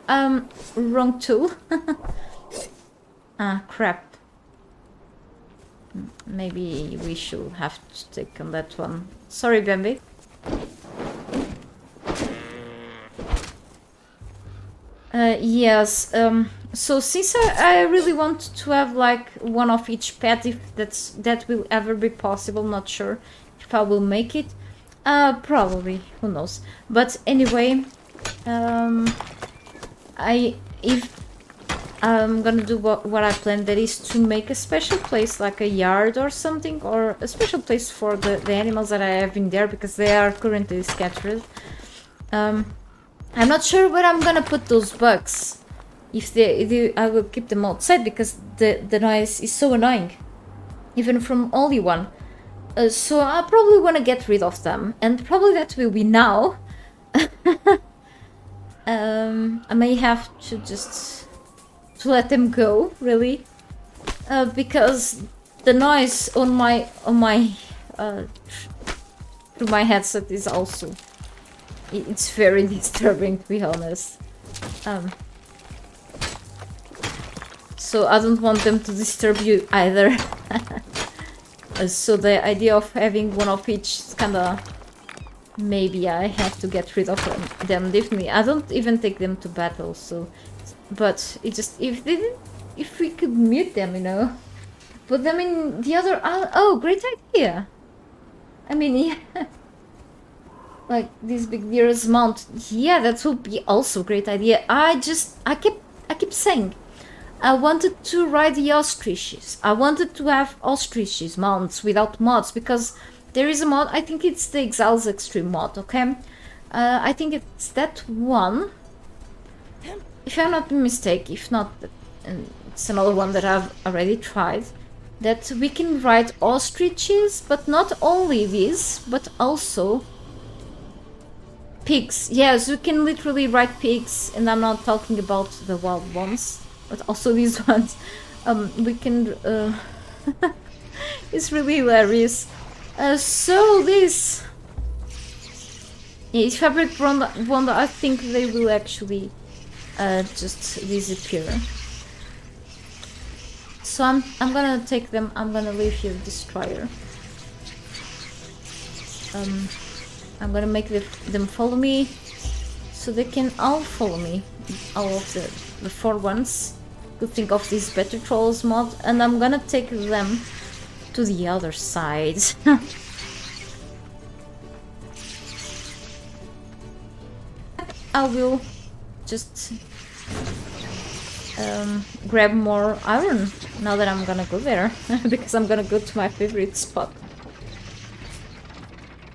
S1: Wrong tool. Ah, crap. Maybe we should have to take on that one. Sorry, Bambi. Yes, so since I really want to have like one of each pet, if that will ever be possible, not sure if I will make it. Probably, who knows. But anyway, if I'm gonna do what I planned, that is to make a special place, like a yard or something, or a special place for the animals that I have in there, because they are currently scattered. I'm not sure where I'm gonna put those bugs. If I will keep them outside, because the noise is so annoying, even from only one. So I probably want to get rid of them, and probably that will be now. I may have to just let them go, really, because the noise on my through my headset is also, it's very disturbing, to be honest. So I don't want them to disturb you either. So the idea of having one of each is kinda... Maybe I have to get rid of them, definitely. I don't even take them to battle, so... But it just... If we could mute them, you know? Put them in the other... Oh, great idea! I mean, yeah... Like, this big deer's mount. Yeah, that would be also a great idea. I keep saying... I wanted to ride the ostriches. I wanted to have ostriches mounts without mods, because there is a mod, I think it's the Exiles Extreme mod, okay? I think it's that one. If I'm not mistaken, if not, it's another one that I've already tried. That we can ride ostriches, but not only these, but also pigs. Yes, we can literally ride pigs, and I'm not talking about the wild ones. But also these ones, we can, it's really hilarious. So this, yeah, fabric wand, I think they will actually just disappear. So I'm gonna take them. I'm gonna leave here destroyer. I'm gonna make them follow me, so they can all follow me, all of the 4 ones. Could think of this Better Trolls mod, and I'm gonna take them to the other side. I will just grab more iron now that I'm gonna go there, because I'm gonna go to my favorite spot.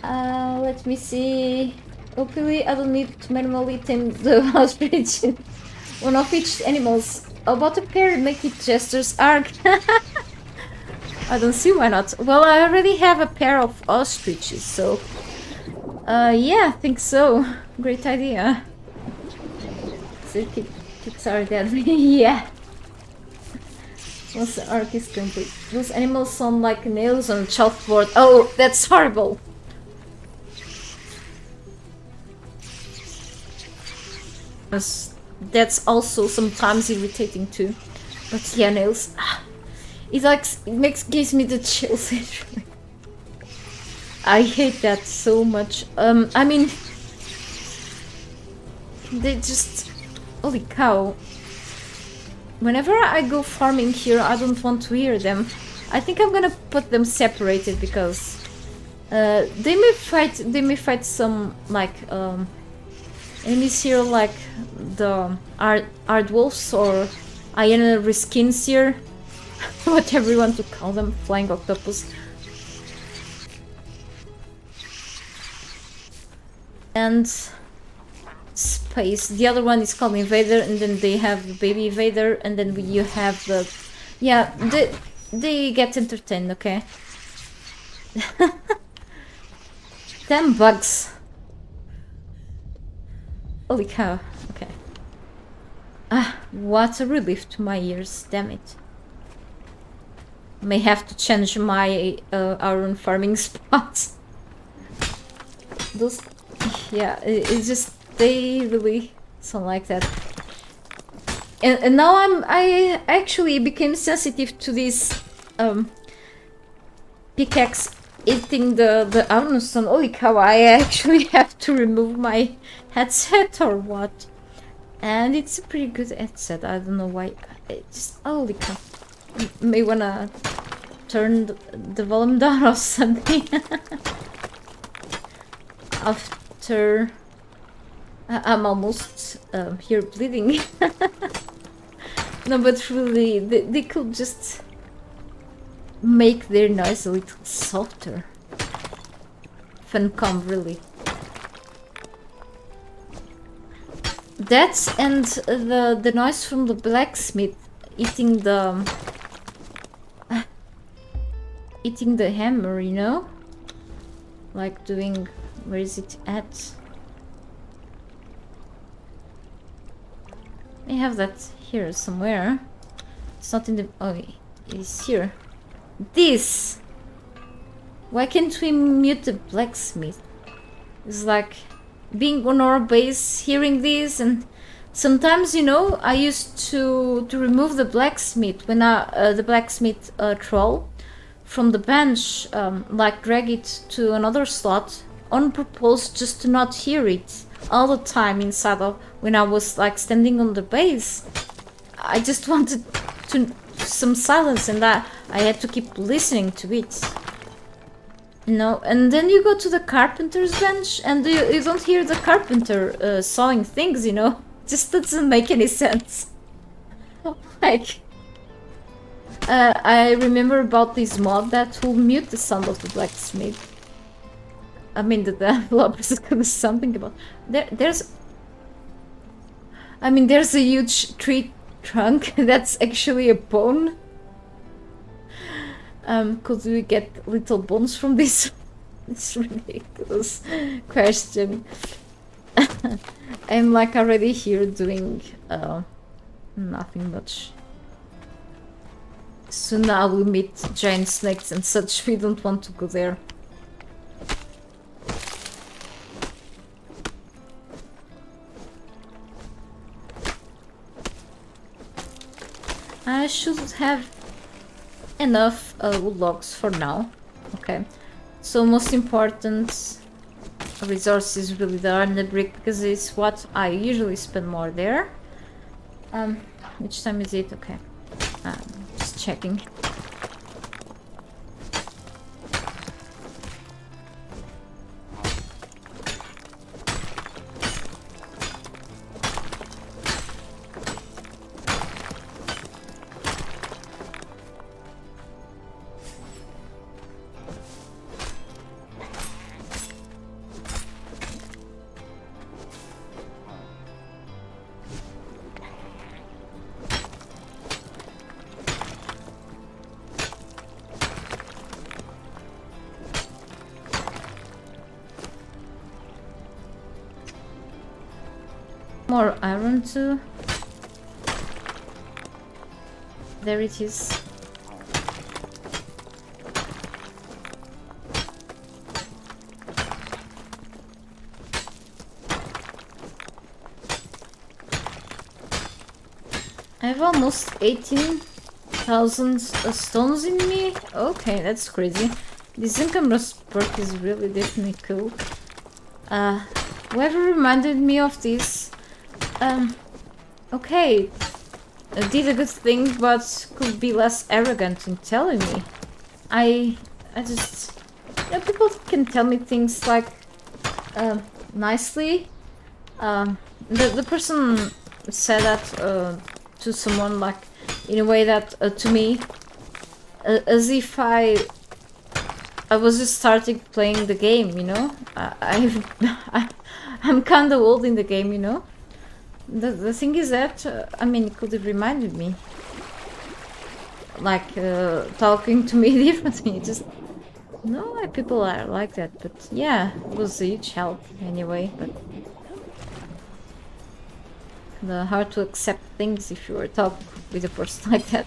S1: Let me see. Hopefully I don't need to manually tame the ostrich. One of each animals. About a pair, make it Jester's arc. I don't see why not. Well, I already have a pair of ostriches, so... yeah, I think so. Great idea. So kids are dead. Yeah. Once the arc is complete. Those animals sound like nails on a chalkboard. Oh, that's horrible. That's also sometimes irritating too. But yeah, nails. It like gives me the chills. Actually. I hate that so much. I mean, they just... Holy cow. Whenever I go farming here, I don't want to hear them. I think I'm gonna put them separated because they may fight some like enemies here, like the Aardwolves or Hyena Riskins here, whatever you want to call them, flying octopus. And space. The other one is called Invader, and then they have the baby Invader, and then you have the... Yeah, they get entertained, okay? 10 bugs. Holy cow, okay. Ah, what a relief to my ears, damn it. May have to change my iron farming spots. Those... Yeah, it's just... They really sound like that. And now I actually became sensitive to this pickaxe eating the iron stone. Holy cow, I actually have to remove my headset or what. And it's a pretty good headset, I don't know why. It just... Holy cow. May wanna turn the volume down or something. After... I'm almost here bleeding. No, but really, they could just make their noise a little softer. Funcom, really. That and the noise from the blacksmith eating the hammer, you know? Like doing... Where is it at? I have that here somewhere. It's not in the... Oh, it is here. This! Why can't we mute the blacksmith? It's like being on our base, hearing this, and sometimes, you know, I used to remove the blacksmith when the blacksmith troll, from the bench, like drag it to another slot on purpose just to not hear it all the time inside of when I was like standing on the base. I just wanted to some silence, and that I had to keep listening to it. No, and then you go to the carpenter's bench and you don't hear the carpenter sawing things, you know? Just doesn't make any sense. Like, I remember about this mod that will mute the sound of the blacksmith. I mean, the developers is gonna do something about. There's a huge tree trunk that's actually a bone. Could we get little bones from this? It's ridiculous question. I'm like already here doing nothing much. Soon I will meet giant snakes and such. We don't want to go there. I should have enough wood logs for now. Okay, so most important resource is really the iron brick, because it's what I usually spend more there. Which time is it? Okay, just checking. More iron too. There it is. I have almost 18,000 stones in me. Okay, that's crazy. This income perk is really definitely cool. Whoever reminded me of this, okay, did a good thing, but could be less arrogant in telling me. I just, you know, people can tell me things like, nicely. The person said that, to someone, like, in a way that, to me, as if I was just starting playing the game, you know? I'm kinda old in the game, you know? The thing is that, I mean, it could have reminded me. Like, talking to me differently. Just, no, like, people are like that, but yeah, it was a huge help anyway, but hard to accept things if you were talking with a person like that.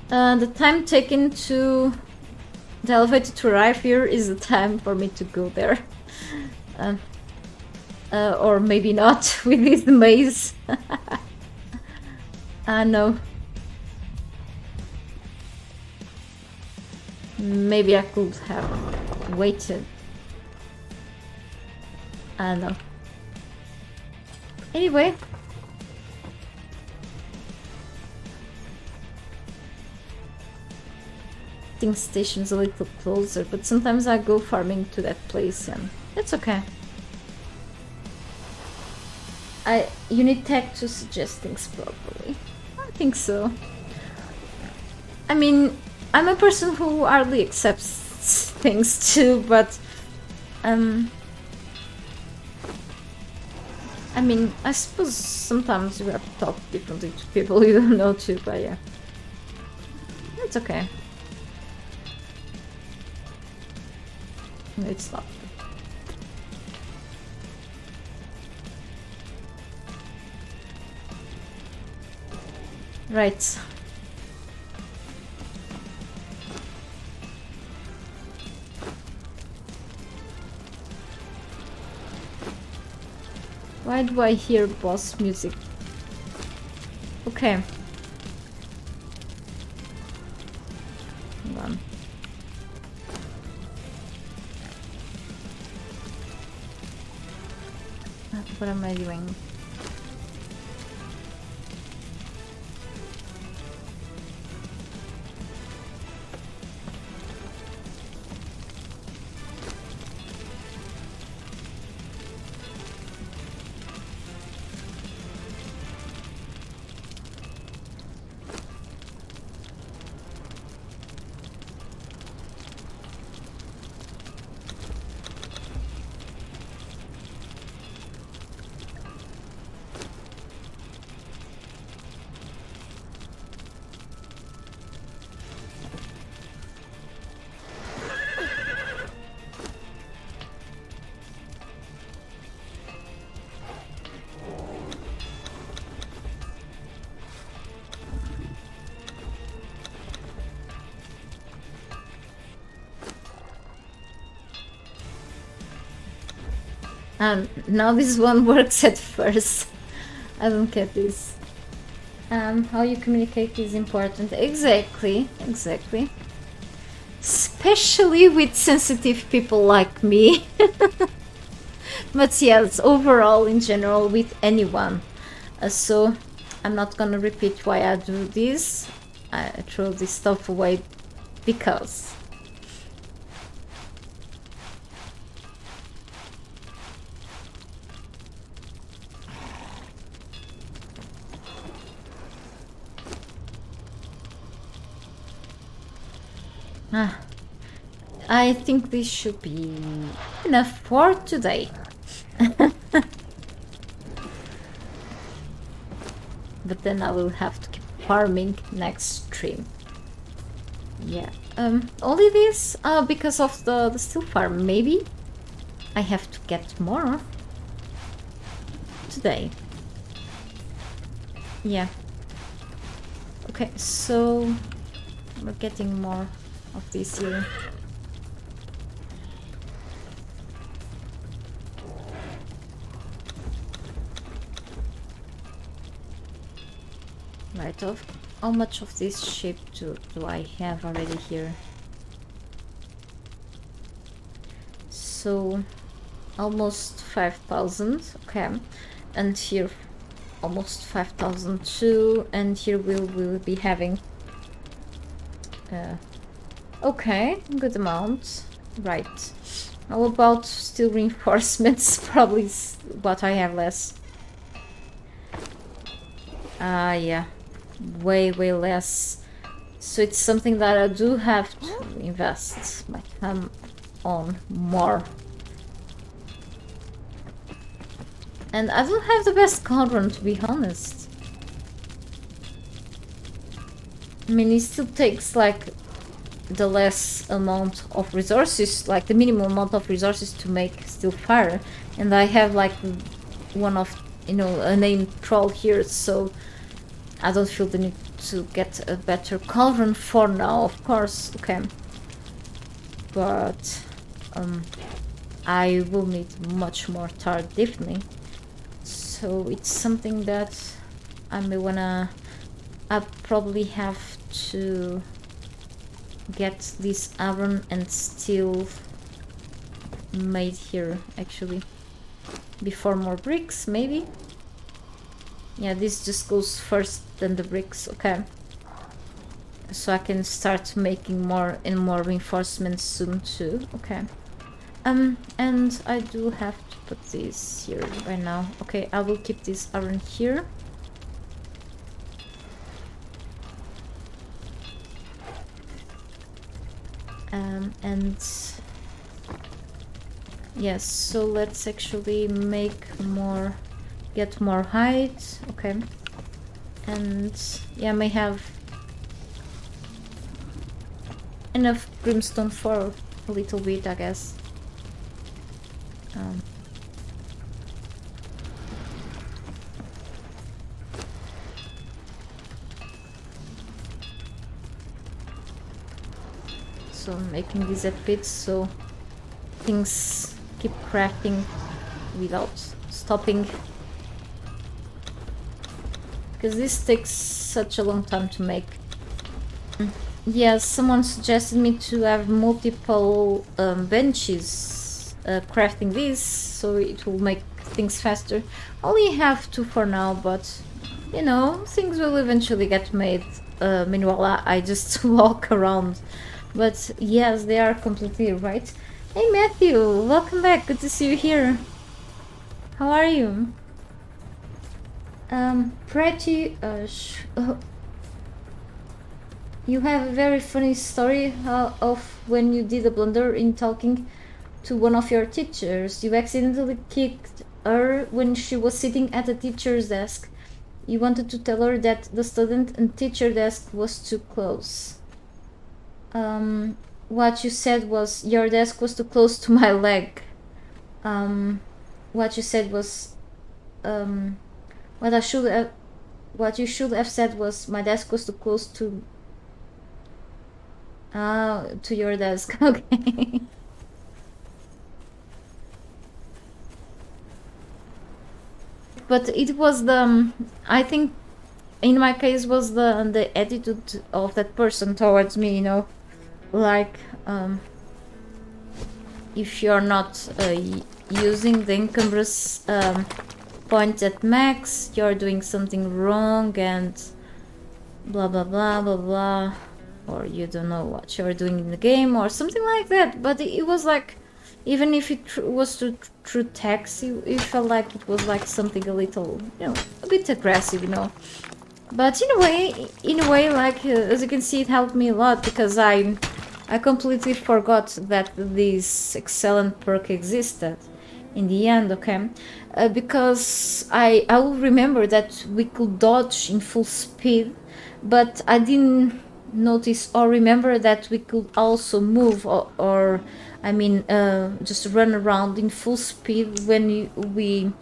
S1: The time taken to the elevator to arrive here is the time for me to go there. Or maybe not with this maze. No. Maybe I could have waited. No. Anyway. I think station's a little closer, but sometimes I go farming to that place and that's okay. You need tech to suggest things properly. I think so. I mean, I'm a person who hardly accepts things too, but I mean, I suppose sometimes you have to talk differently to people you don't know too, but yeah. It's okay. It's not. Right. Why do I hear boss music? Okay. Hold on. What am I doing? Now this one works at first. I don't get this. How you communicate is important. Exactly. Especially with sensitive people like me. But yes, overall, in general, with anyone. So, I'm not gonna repeat why I do this. I throw this stuff away because. I think this should be enough for today. But then I will have to keep farming next stream. Yeah. Only this because of the steel farm. Maybe I have to get more today. Yeah. Okay, so we're getting more of this here. Right, how much of this shape do I have already here? So almost 5,000, okay, and here almost 5,000 too, and here we'll be having okay, good amount. Right, how about steel reinforcements? Probably what I have less. Yeah, way less. So it's something that I do have to invest my time on more. And I don't have the best cauldron, to be honest. I mean, it still takes like the less amount of resources, like the minimum amount of resources to make steel fire, and I have like one of, you know, a named troll here, so I don't feel the need to get a better cauldron for now, of course. Okay, but I will need much more tar, definitely. So it's something that I may wanna. I probably have to get this iron and steel made here, actually, before more bricks, maybe. Yeah, this just goes first, then the bricks. Okay, so I can start making more and more reinforcements soon too. Okay, and I do have to put this here right now. Okay, I will keep this iron here. And yes, so let's actually make more, get more height. Okay, and yeah, I may have enough brimstone for a little bit, I guess. So I'm making these a pit so things keep crafting without stopping, because this takes such a long time to make. Yes, someone suggested me to have multiple benches crafting this, so it will make things faster. Only have two for now, but you know, things will eventually get made. Meanwhile, I just walk around. But yes, they are completely right. Hey Matthew, welcome back. Good to see you here. How are you? Pretty. You have a very funny story of when you did a blunder in talking to one of your teachers. You accidentally kicked her when she was sitting at the teacher's desk. You wanted to tell her that the student and teacher desk was too close. What you said was, your desk was too close to my leg. What you said was, what you should have said was, my desk was too close to your desk. Okay. But it was the, I think in my case was the attitude of that person towards me, you know, like if you're not using the encumbrance point at max, you're doing something wrong and blah blah blah blah blah, or you don't know what you're doing in the game or something like that. But it was like, even if it was through text, it felt like it was like something a little, you know, a bit aggressive, you know. But in a way, like as you can see, it helped me a lot, because I completely forgot that this excellent perk existed in the end. Okay, because I will remember that we could dodge in full speed, but I didn't notice or remember that we could also move, or I mean just run around in full speed when we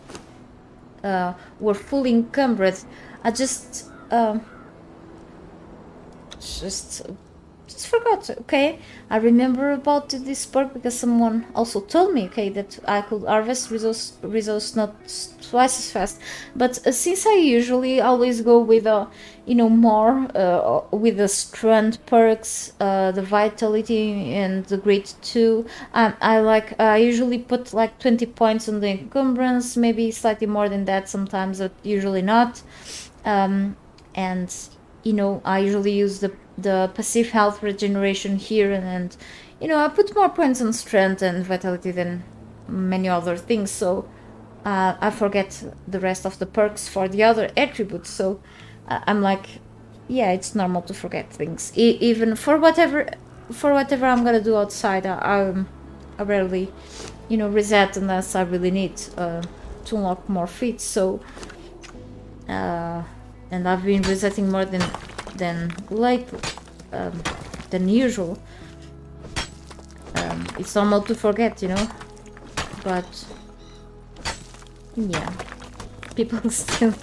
S1: were fully encumbered. I just forgot. Okay, I remember about this perk because someone also told me, okay, that I could harvest resource not twice as fast. But since I usually always go with you know, more with the strength perks, the vitality and the grit too, I usually put like 20 points on the encumbrance, maybe slightly more than that sometimes, but usually not. And you know, I usually use the passive health regeneration here, and you know, I put more points on strength and vitality than many other things, so I forget the rest of the perks for the other attributes. So I'm like, yeah, it's normal to forget things, even for whatever I'm gonna do outside. I rarely, you know, reset unless I really need to unlock more feats. So and I've been resetting more than usual. It's normal to forget, you know, but yeah, people still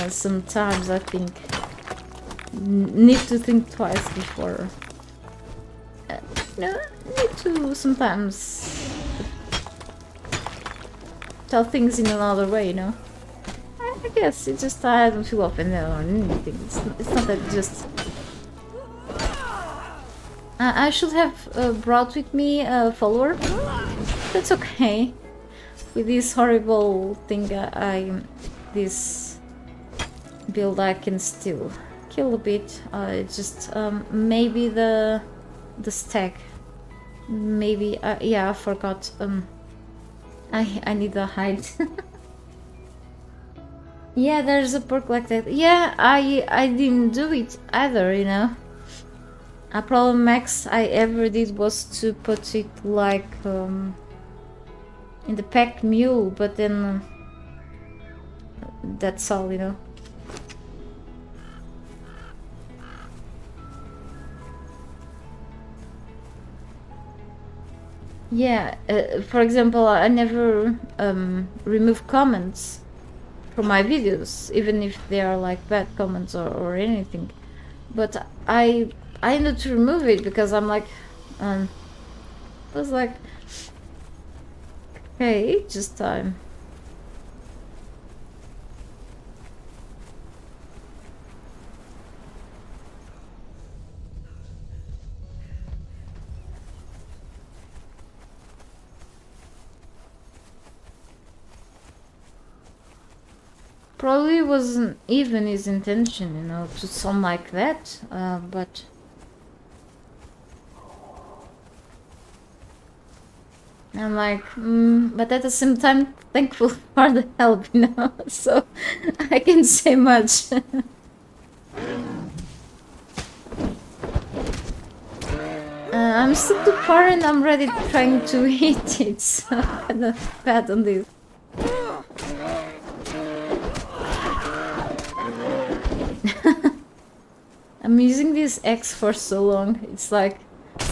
S1: sometimes, I think, need to think twice before no, need to sometimes tell things in another way, you know. I guess it's just I don't feel offended or anything. It's not that just. I should have brought with me a follower. That's okay. With this horrible thing, this build, I can still kill a bit. It's just maybe the stack. Maybe yeah, I forgot. I need a hide. Yeah, there's a perk like that. Yeah, I didn't do it either, you know. A problem max I ever did was to put it like in the packed mule, but then that's all, you know. Yeah, for example, I never remove comments from my videos, even if they are like bad comments or anything. But I ended to remove it because I'm like, I was like, okay, just time. Probably wasn't even his intention, you know, to sound like that, but... I'm like, but at the same time, thankful for the help, you know, so I can't say much. I'm still too far and I'm ready trying to hit it, so I'm kind of bad on this. I'm using this X for so long, it's like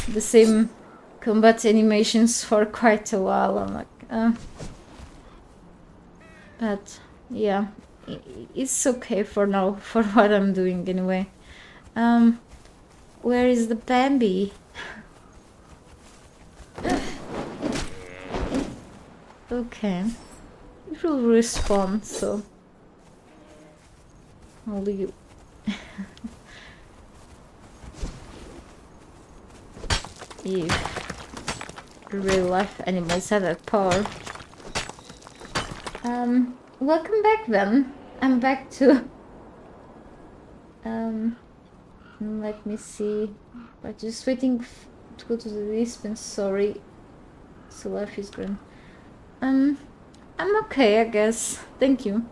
S1: the same combat animations for quite a while. I'm like, but yeah, it's okay for now, for what I'm doing anyway. Where is the Bambi? Okay, it will respawn, so only you. If real life animals have that power. Welcome back then. I'm back to let me see. I'm just waiting to go to the dispensary. So life is grand. I'm okay, I guess. Thank you.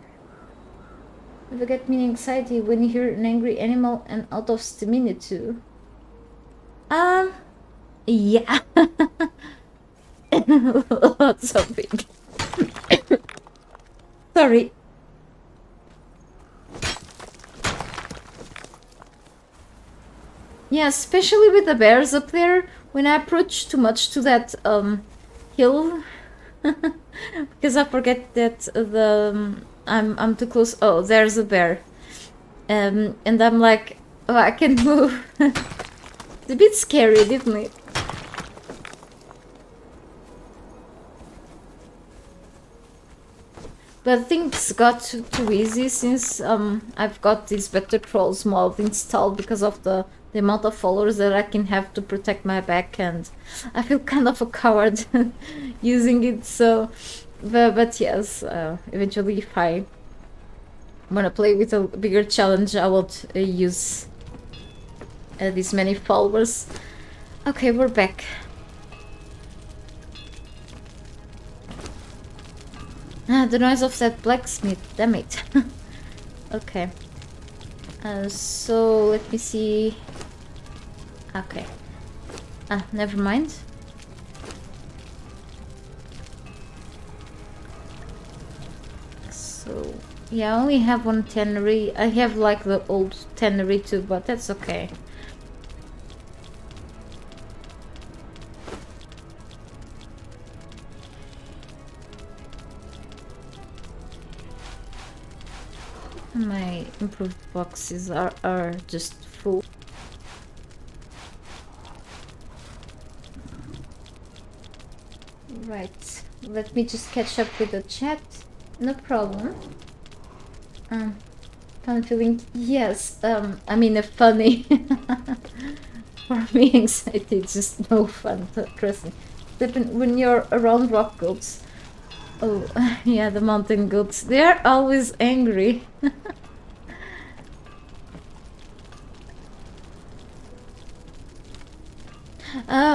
S1: You get me anxiety when you hear an angry animal and out of stamina too. Yeah. Lots of it. Sorry. Yeah, especially with the bears up there, when I approach too much to that hill, because I forget that I'm too close. Oh, there's a bear, and I'm like, oh, I can't move. It's a bit scary, didn't it? But things got too easy since I've got this Better Trolls mod installed because of the amount of followers that I can have to protect my back, and I feel kind of a coward using it, so... But yes, eventually if I wanna play with a bigger challenge, I will use these many followers. Okay, we're back. The noise of that blacksmith, damn it. Okay. So, let me see... Okay. Never mind. So, yeah, I only have one tannery. I have like the old tannery too, but that's okay. My improved boxes are just full. Right, let me just catch up with the chat. No problem. Fun feeling, yes. I mean a funny. For me, anxiety is just no fun. Trust me. When you're around rock goats. Oh, yeah, the mountain goats. They're always angry.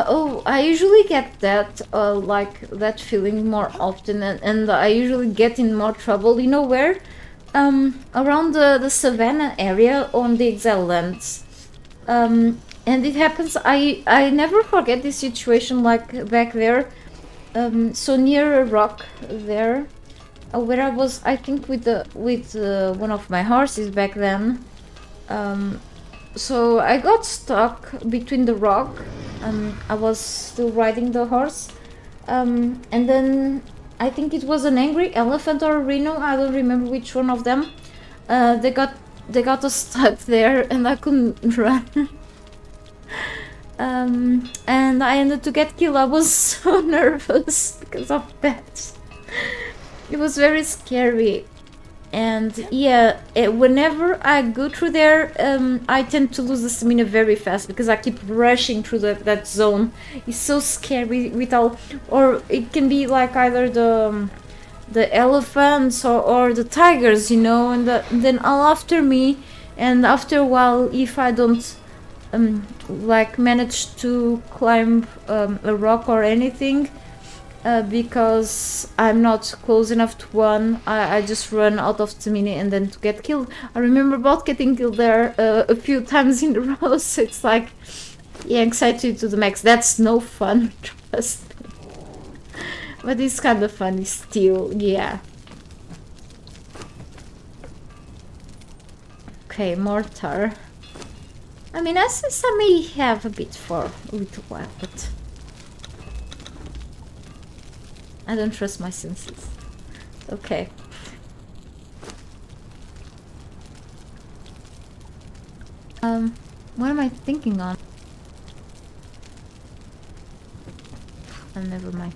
S1: Oh, I usually get that, like, that feeling more often, and I usually get in more trouble. You know where? Around the savannah area on the Exile lands. And it happens, I never forget this situation, like, back there. So near a rock there, where I was, I think, with one of my horses back then. So I got stuck between the rock. I was still riding the horse, and then I think it was an angry elephant or a rhino. I don't remember which one of them. They got us stuck there, and I couldn't run. And I ended to get killed. I was so nervous because of that. It was very scary. And yeah, whenever I go through there, I tend to lose the stamina very fast because I keep rushing through that zone. It's so scary with all, or it can be like either the elephants or the tigers, you know, and then all after me. And after a while, if I don't like manage to climb a rock or anything, because I'm not close enough to one, I just run out of stamina and then to get killed. I remember about getting killed there a few times in a row, so it's like, yeah, anxiety to the max. That's no fun, trust me. But it's kind of funny still, yeah. Okay, mortar. I mean, I may have a bit for a little while, but I don't trust my senses. Okay. What am I thinking on? Oh, never mind.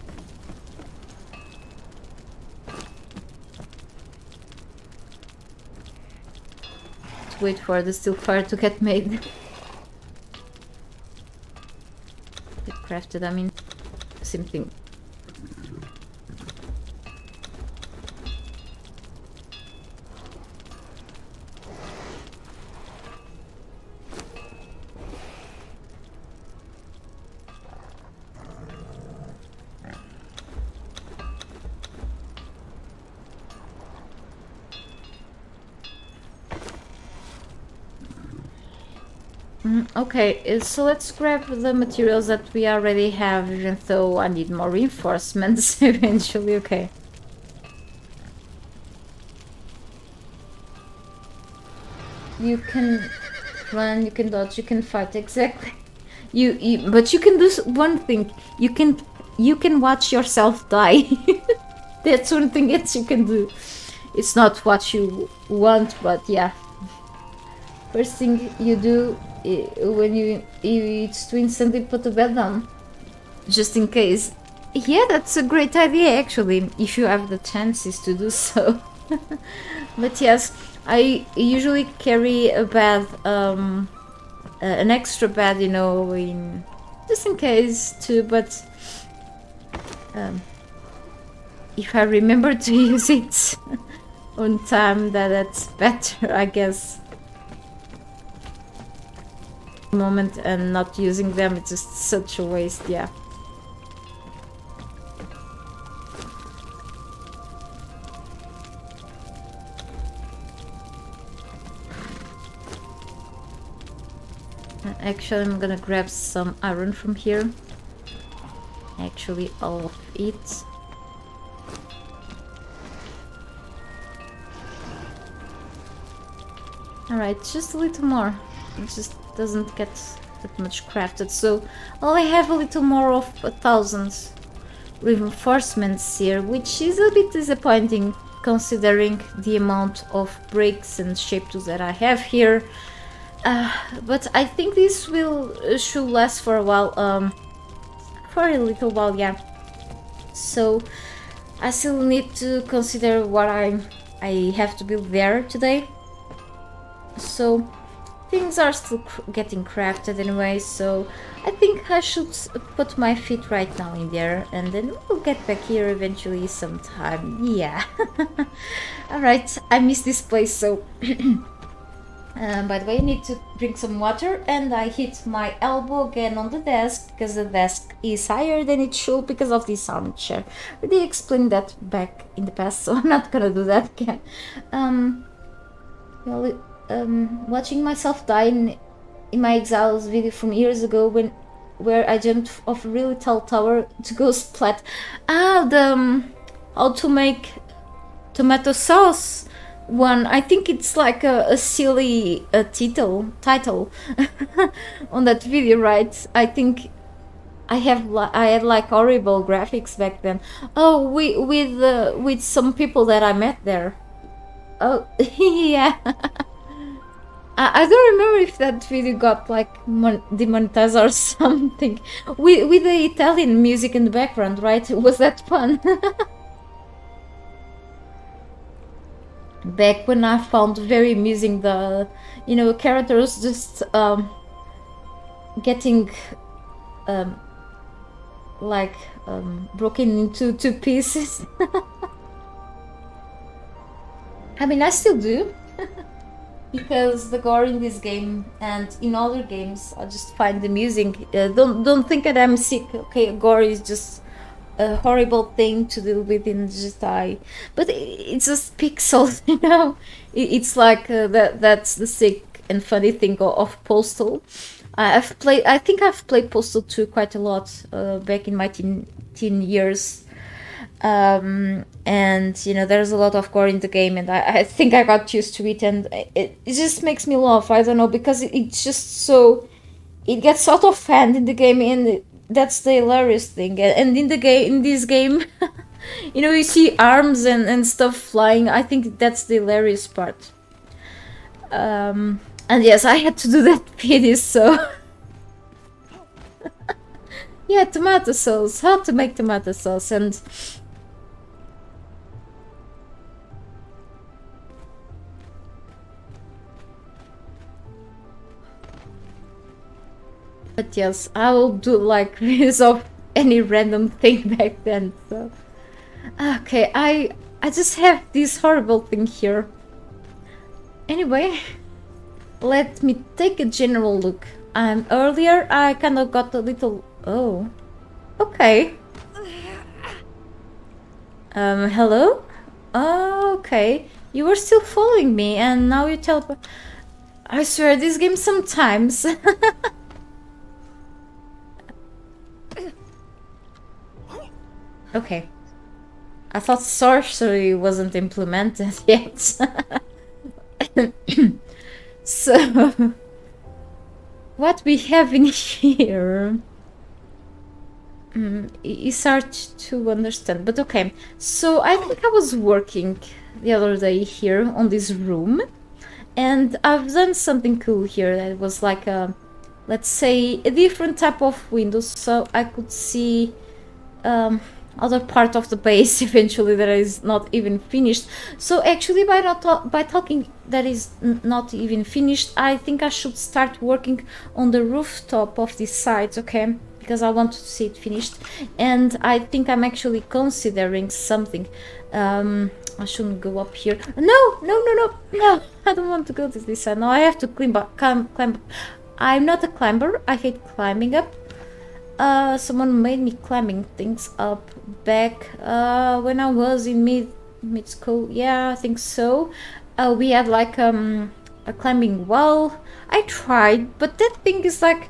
S1: To wait for the steel fire to get made. Get crafted, I mean, same thing. Okay, so let's grab the materials that we already have, even though I need more reinforcements eventually. Okay. You can run, you can dodge, you can fight, exactly. But you can do one thing. You can watch yourself die. That's one thing that you can do. It's not what you want, but yeah. First thing you do when it's to instantly put the bed down, just in case. Yeah, that's a great idea actually, if you have the chances to do so. But yes, I usually carry a bed, an extra bed, you know, in just in case too. But if I remember to use it on time, that's better, I guess. Moment and not using them, it's just such a waste. Yeah. Actually, I'm gonna grab some iron from here. Actually, all of it. Alright, just a little more. It just doesn't get that much crafted, so I'll have a little more of 1,000 reinforcements here, which is a bit disappointing considering the amount of bricks and shape tools that I have here. But I think this should last for a while, for a little while, yeah. So I still need to consider what I have to build there today. So things are still getting crafted anyway, so I think I should put my feet right now in there, and then we'll get back here eventually sometime. Yeah. Alright, I miss this place, so... by the way, I need to drink some water, and I hit my elbow again on the desk, because the desk is higher than it should because of this armchair. I did explain that back in the past, so I'm not gonna do that again. Well, watching myself die in my Exiles video from years ago, where I jumped off a really tall tower to go splat. The how to make tomato sauce one. I think it's like a silly title on that video, right? I think I had like horrible graphics back then. Oh, with some people that I met there. Oh, yeah. I don't remember if that video got like demonetized or something. With the Italian music in the background, right? Was that fun? Back when I found very amusing the, characters just getting broken into two pieces. I mean, I still do. Because the gore in this game and in other games, I just find amusing. Don't think that I'm sick. Okay, gore is just a horrible thing to deal with in GTI, but it's just pixels, you know. It's like that's the sick and funny thing of Postal. I've played. I think I've played Postal 2 quite a lot back in my teen years. And you know, there's a lot of gore in the game, and I think I got used to it, and it just makes me laugh. I don't know, because it's just so, it gets out of hand in the game, and that's the hilarious thing. And in the game, in this game, you know, you see arms and stuff flying. I think that's the hilarious part. And yes, I had to do that video, so yeah, tomato sauce, how to make tomato sauce. And but yes, I will do like videos of any random thing back then. So okay, I just have this horrible thing here. Anyway, let me take a general look. Earlier I kind of got a little... Oh, okay. Hello? Oh, okay. You were still following me, and now you teleport. I swear, this game sometimes... Okay. I thought sorcery wasn't implemented yet. So... what we have in here... it's hard to understand, but okay. So I think I was working the other day here on this room, and I've done something cool here that was like a, let's say, a different type of window, so I could see other part of the base eventually that is not even finished. So actually, by talking that is not even finished, I think I should start working on the rooftop of this site, okay? Because I want to see it finished, and I think I'm actually considering something. I shouldn't go up here. No! I don't want to go to this side. No, I have to climb up. I'm not a climber. I hate climbing up. Someone made me climbing things up back when I was in mid school. Yeah, I think so. We had like a climbing wall. I tried, but that thing is like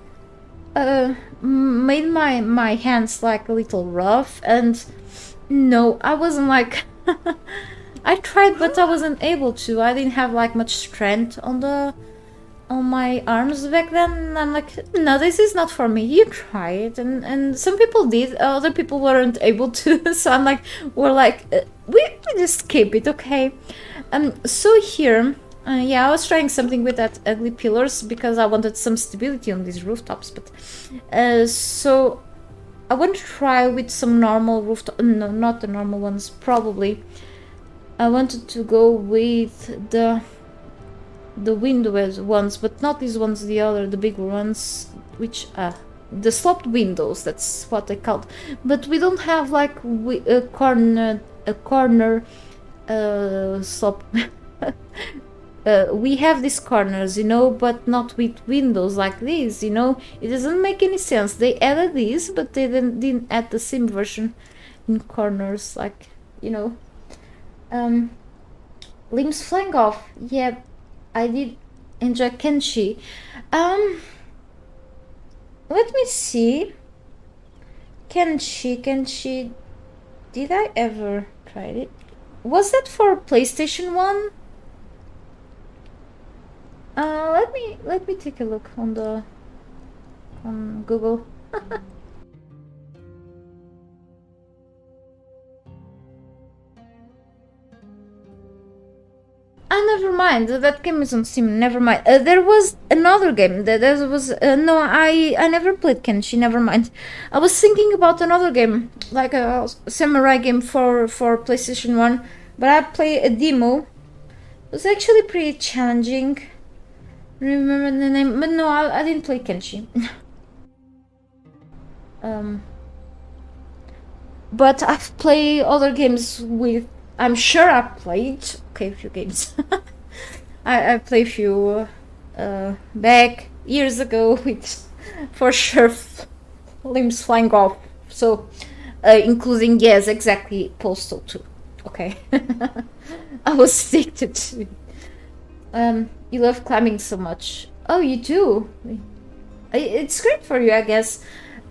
S1: made my hands like a little rough, and no, I wasn't like I tried, but I wasn't able to. I didn't have like much strength on my arms back then. I'm like, no, this is not for me. You try it, and some people did, other people weren't able to. So I'm like, we're like, we just skip it, okay? So here, yeah, I was trying something with that ugly pillars because I wanted some stability on these rooftops, but so I want to try with some normal rooftop. No, not the normal ones, probably. I wanted to go with the windows ones, but not these ones, the bigger ones, which the sloped windows, that's what they called. But we don't have like a corner slop. We have these corners, you know, but not with windows like these, you know. It doesn't make any sense. They added these, but they didn't add the same version in corners, like, you know. Limbs flying off. Yeah, I did enjoy Kenshi. Let me see. Kenshi. Did I ever try it? Was that for PlayStation 1? Let me take a look on Google. Never mind. That game is on Steam. Never mind. There was another game. There was no. I never played Kenshi. Never mind. I was thinking about another game, like a samurai game for PlayStation 1, but I played a demo. It was actually pretty challenging. Remember the name, but no, I didn't play Kenshi. But I've played other games with. I'm sure I played okay, a few games. I play a few back years ago with for sure limbs flying off. So including, yes, exactly, Postal 2. Okay. I was addicted to it. You love climbing so much. Oh, you do? It's great for you, I guess.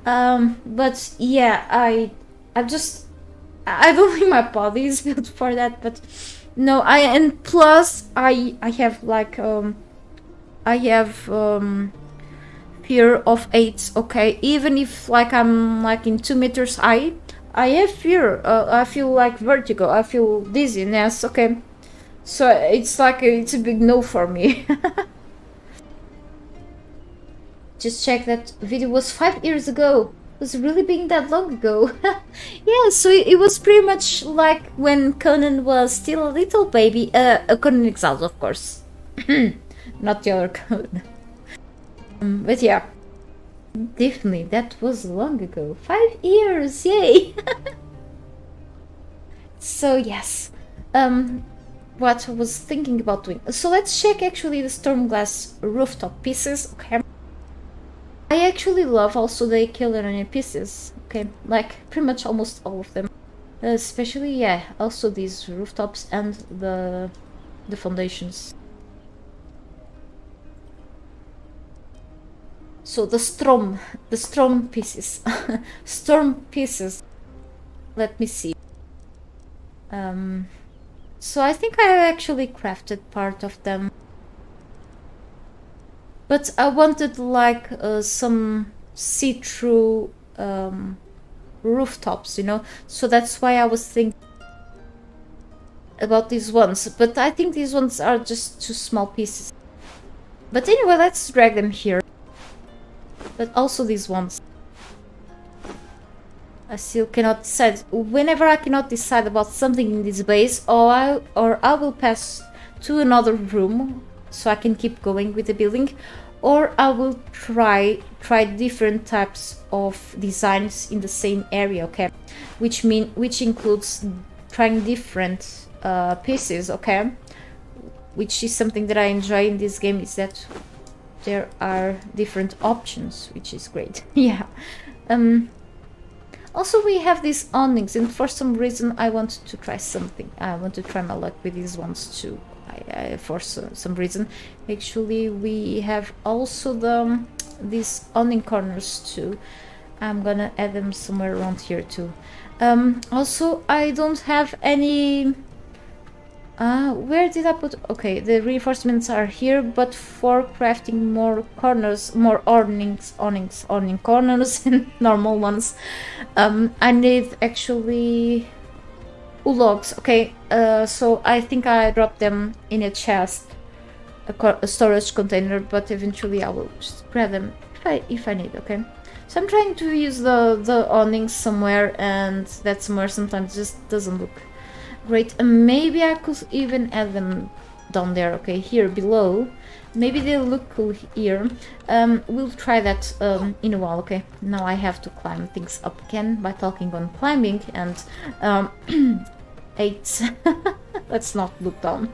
S1: But yeah, I don't think my body is built for that, but no, and plus I have like I have fear of heights, okay? Even if like I'm like in 2 meters high, I have fear. I feel like vertigo, I feel dizziness, okay? So it's like it's a big no for me. Just check, that video was 5 years ago. It was really being that long ago. Yeah, so it was pretty much like when Conan was still a little baby. Conan Exiles, of course. Not the other Conan. But yeah, definitely, that was long ago. 5 years, yay! So yes, what I was thinking about doing. So let's check actually the Stormglass rooftop pieces, okay? I actually love also the Killer pieces, okay? Like pretty much almost all of them. Especially, yeah, also these rooftops and the foundations. So the storm pieces. Storm pieces. Let me see. So I think I actually crafted part of them. But I wanted like some see-through rooftops, you know? So that's why I was thinking about these ones. But I think these ones are just too small pieces. But anyway, let's drag them here. But also these ones. I still cannot decide. Whenever I cannot decide about something in this base, or I will pass to another room so I can keep going with the building, or I will try different types of designs in the same area, okay? Which includes trying different pieces, okay? Which is something that I enjoy in this game, is that there are different options, which is great. Yeah. Also, we have these awnings, and for some reason I wanted to try something. I want to try my luck with these ones too. For some reason, actually, we have also these awning corners too. I'm gonna add them somewhere around here too. Also, I don't have any. Where did I put? Okay, the reinforcements are here, but for crafting more corners, more awning corners and normal ones, I need actually logs. Okay, so I think I dropped them in a chest, a storage container, but eventually I will just grab them if I need. Okay, so I'm trying to use the awnings somewhere, and that somewhere sometimes just doesn't look great. Maybe I could even add them down there, okay, here below. Maybe they'll look cool here. We'll try that in a while, okay? Now I have to climb things up again by talking on climbing and 8. Let's not look down.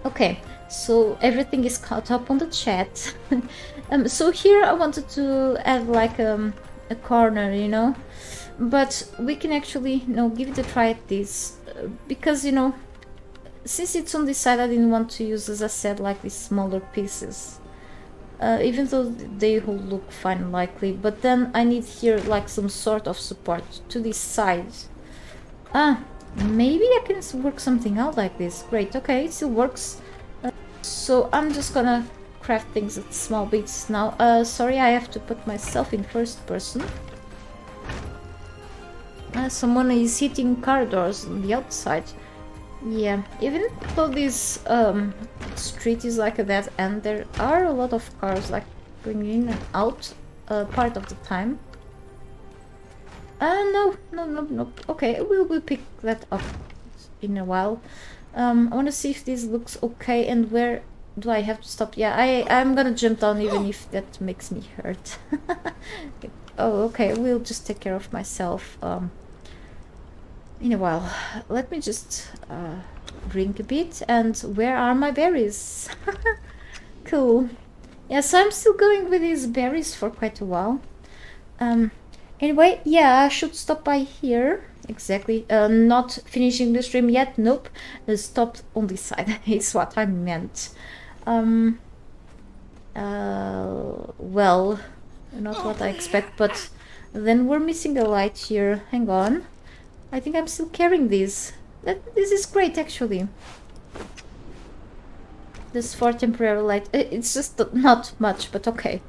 S1: Okay, so everything is caught up on the chat. So here I wanted to add like a corner, you know? But we can actually, give it a try at this, because, since it's on this side, I didn't want to use, as I said, like these smaller pieces. Even though they will look fine, likely. But then I need here, like, some sort of support to this side. Maybe I can work something out like this. Great, okay, it still works. So I'm just gonna craft things at small bits now. Sorry, I have to put myself in first person. Someone is hitting car doors on the outside. Yeah, even though this street is like a dead end, there are a lot of cars like going in and out part of the time. No. Okay, we'll pick that up in a while. I want to see if this looks okay, and where do I have to stop? Yeah, I'm gonna jump down even if that makes me hurt. Oh, okay, we'll just take care of myself. in a while. Let me just drink a bit. And where are my berries? Cool. Yeah, so I'm still going with these berries for quite a while. Anyway, yeah, I should stop by here. Exactly. Not finishing the stream yet. Nope. Stopped on this side is what I meant. Well, not what I expect, but then we're missing a light here. Hang on. I think I'm still carrying this. This is great, actually. This for temporary light. It's just not much, but okay.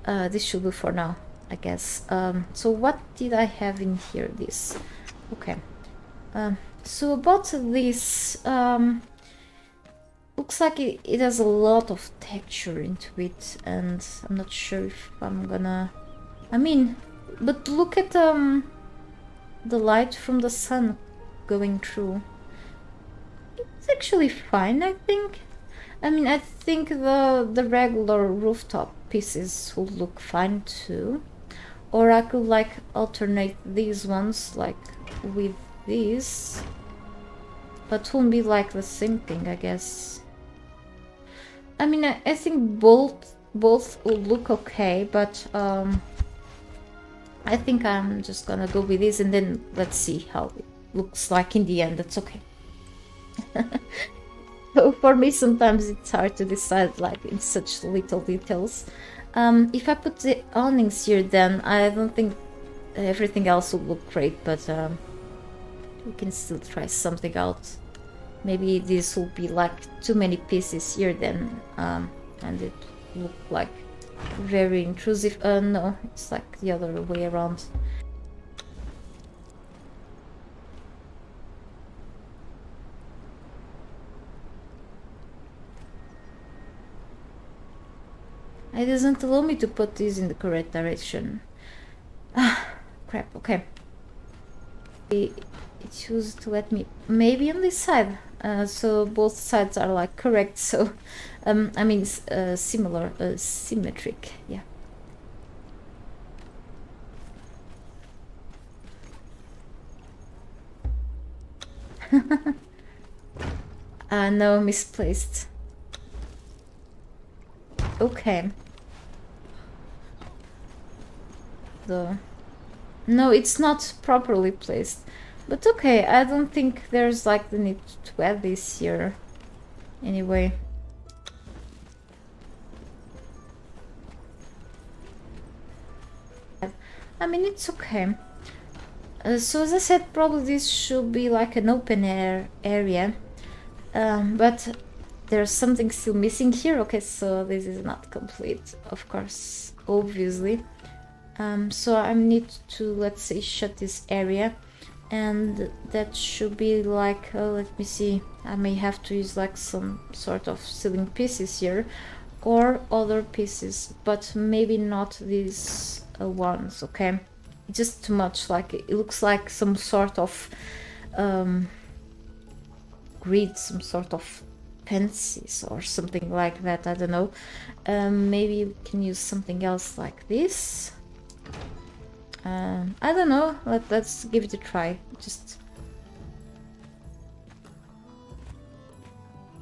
S1: This should do for now, I guess. So what did I have in here? This. Okay. So about this, looks like it has a lot of texture into it, and I'm not sure if I'm gonna... I mean, but look at the light from the sun going through. It's actually fine, I think. I mean, I think the regular rooftop pieces would look fine too. Or I could like alternate these ones like with these. But won't be like the same thing, I guess. I mean, I think both will look okay, but I think I'm just gonna go with this and then let's see how it looks like in the end. That's okay. So for me, sometimes it's hard to decide like in such little details. If I put the awnings here, then I don't think everything else will look great, but we can still try something out. Maybe this will be like too many pieces here then, and it look like very intrusive. No, it's like the other way around. It doesn't allow me to put this in the correct direction. Ah, crap, okay. It chose to let me... Maybe on this side. So both sides are like correct, so... I mean, similar, symmetric, yeah. No, misplaced. Okay. No, it's not properly placed. But okay, I don't think there's like the need to add this here. Anyway. I mean, it's okay. So as I said, probably this should be like an open air area. But there's something still missing here. Okay, so this is not complete, of course, obviously. So I need to, let's say, shut this area, and that should be like, let me see, I may have to use like some sort of ceiling pieces here or other pieces, but maybe not these ones. Okay, just too much, like it looks like some sort of grid, some sort of fences or something like that. I don't know. Maybe we can use something else like this. I don't know. Let's give it a try. Just,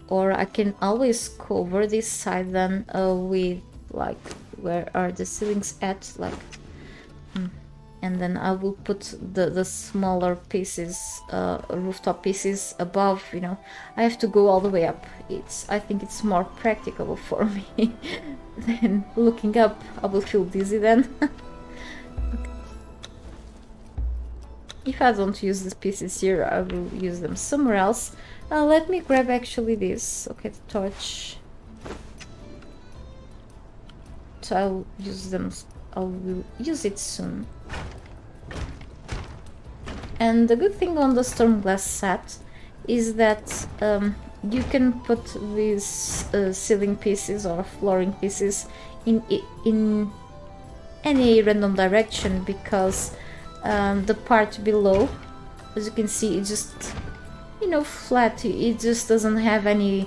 S1: or I can always cover this side then with like, where are the ceilings at? Like, and then I will put the smaller pieces, rooftop pieces above. You know, I have to go all the way up. I think it's more practical for me than looking up. I will feel dizzy then. If I don't use these pieces here, I will use them somewhere else. Let me grab actually this. Okay, the torch. So I'll use them. I will use it soon. And the good thing on the Stormglass set is that you can put these ceiling pieces or flooring pieces in any random direction, because the part below, as you can see, it just, you know, flat. It just doesn't have any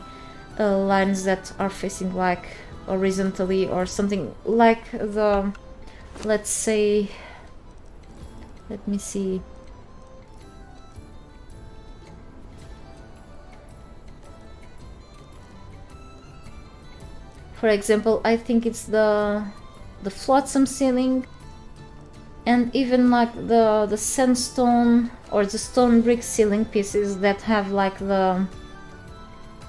S1: lines that are facing like horizontally or something like the, let's say, let me see, For example, I think it's the flotsam ceiling, and even like the sandstone or the stone brick ceiling pieces that have like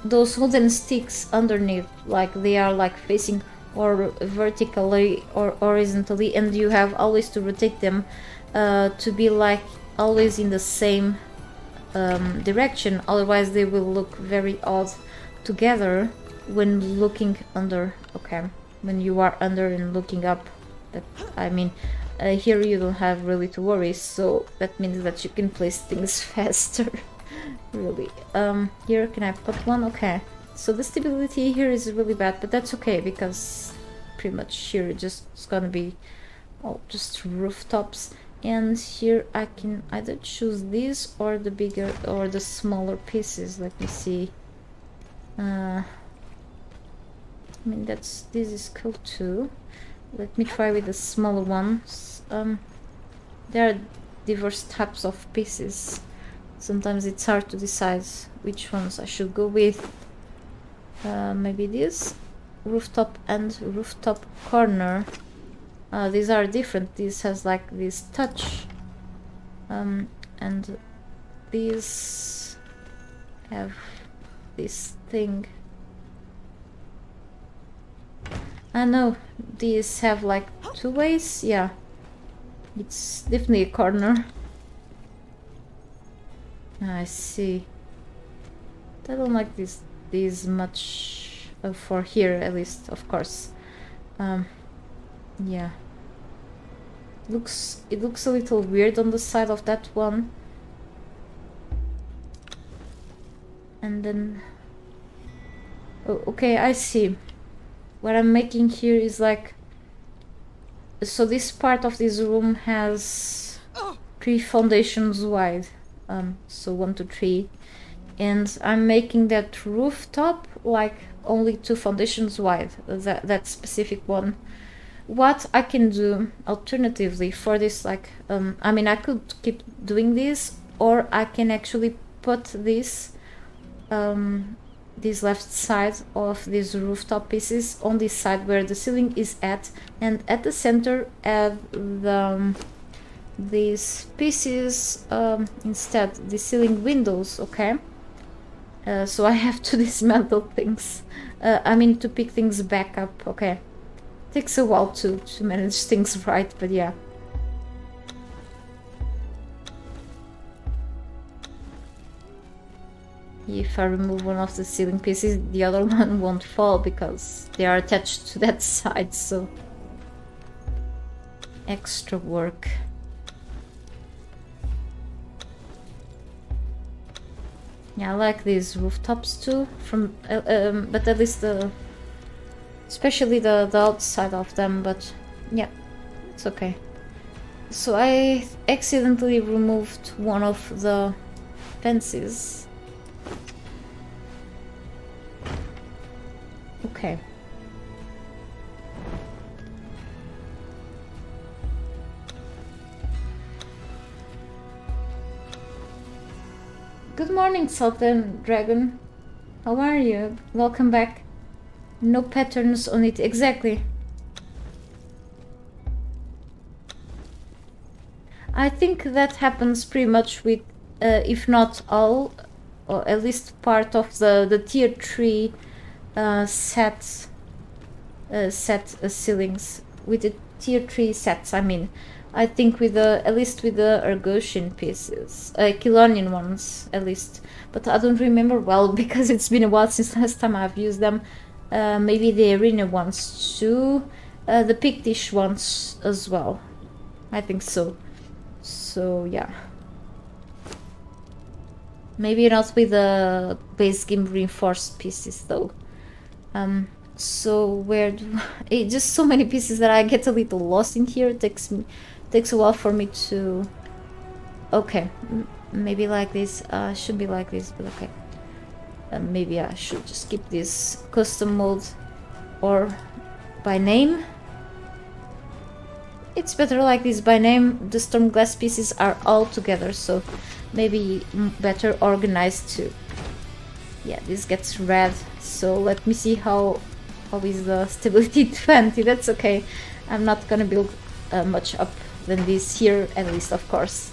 S1: those wooden sticks underneath, like they are like facing or vertically or horizontally, and you have always to rotate them to be like always in the same direction, otherwise they will look very odd together when looking under. Okay, when you are under and looking up, that I mean, here you don't have really to worry, so that means that you can place things faster. Really. Here, can I put one? Okay, so the stability here is really bad, but that's okay because pretty much here it's gonna be just rooftops. And here I can either choose these or the bigger or the smaller pieces. Let me see. I mean, this is cool too. Let me try with the smaller ones. There are diverse types of pieces. Sometimes it's hard to decide which ones I should go with. Maybe this rooftop and rooftop corner. These are different. This has like this touch, and these have this thing. I know these have like two ways. Yeah, it's definitely a corner. I see. I don't like these much for here, at least, of course. Yeah. It looks a little weird on the side of that one. And then... Oh, okay, I see. What I'm making here is like... So this part of this room has 3 foundations wide. So 1, 2, 3. And I'm making that rooftop like only 2 foundations wide. That specific one. What I can do alternatively for this, like, I mean, I could keep doing this, or I can actually put this left side of these rooftop pieces on this side where the ceiling is at, and at the center add these pieces instead, the ceiling windows. Okay, so I have to dismantle things. I mean, to pick things back up. Okay. Takes a while to manage things right, but yeah. If I remove one of the ceiling pieces, the other one won't fall because they are attached to that side, so... Extra work. Yeah, I like these rooftops too, but at least especially the outside of them, but yeah, it's okay. So I accidentally removed one of the fences. Okay. Good morning, Southern Dragon. How are you? Welcome back. No patterns on it, exactly. I think that happens pretty much with, if not all, or at least part of the tier 3 set ceilings. With the tier 3 sets, I mean. I think with at least with the Argosian pieces, Kilonian ones at least. But I don't remember well because it's been a while since last time I've used them. Maybe the arena ones too, the Pictish ones as well. I think so. So yeah. Maybe not with the base game reinforced pieces though. So where do just so many pieces that I get a little lost in here. It takes a while for me to... Okay, maybe like this. Should be like this, but okay. Maybe I should just keep this custom mode or by name. It's better like this by name. The Stormglass pieces are all together, so maybe better organized too. Yeah, this gets red, so let me see how Always the stability 20, that's okay. I'm not gonna build much up than this here, at least, of course.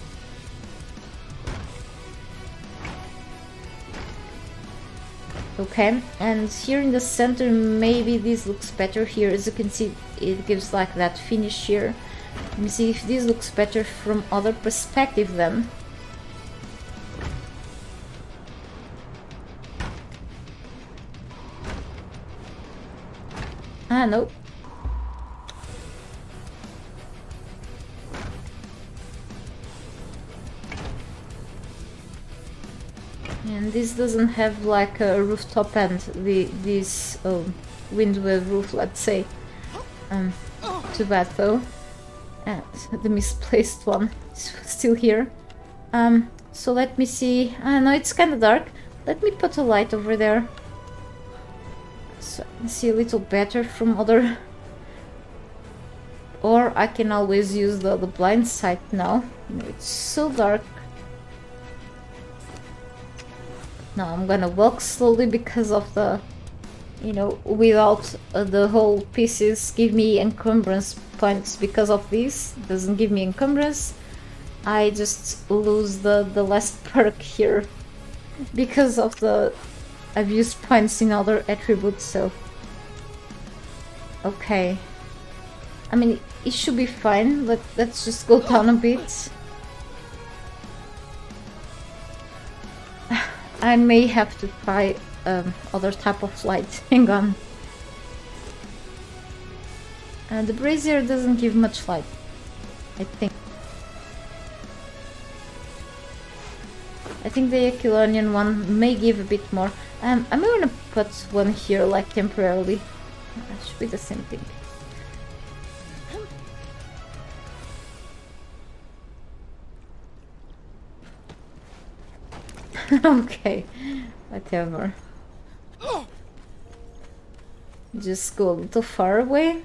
S1: Okay, and here in the center, maybe this looks better here. As you can see, it gives like that finish here. Let me see if this looks better from other perspective then. No. And this doesn't have like a rooftop end, this window roof, let's say. Too bad though. And the misplaced one is still here. So let me see. No, it's kind of dark. Let me put a light over there, so I can see a little better from other. Or I can always use the blind sight now. It's so dark. Now I'm gonna walk slowly because of the, you know, without the whole pieces give me encumbrance points. Because of this, it doesn't give me encumbrance. I just lose the last perk here because of the abuse points in other attributes. So okay, I mean, it should be fine. Let's just go down a bit. I may have to try other type of light. Hang on. The brazier doesn't give much light, I think. I think the Aquilonian one may give a bit more. I'm gonna put one here, like temporarily. That should be the same thing. Okay, whatever. Just go a little far away.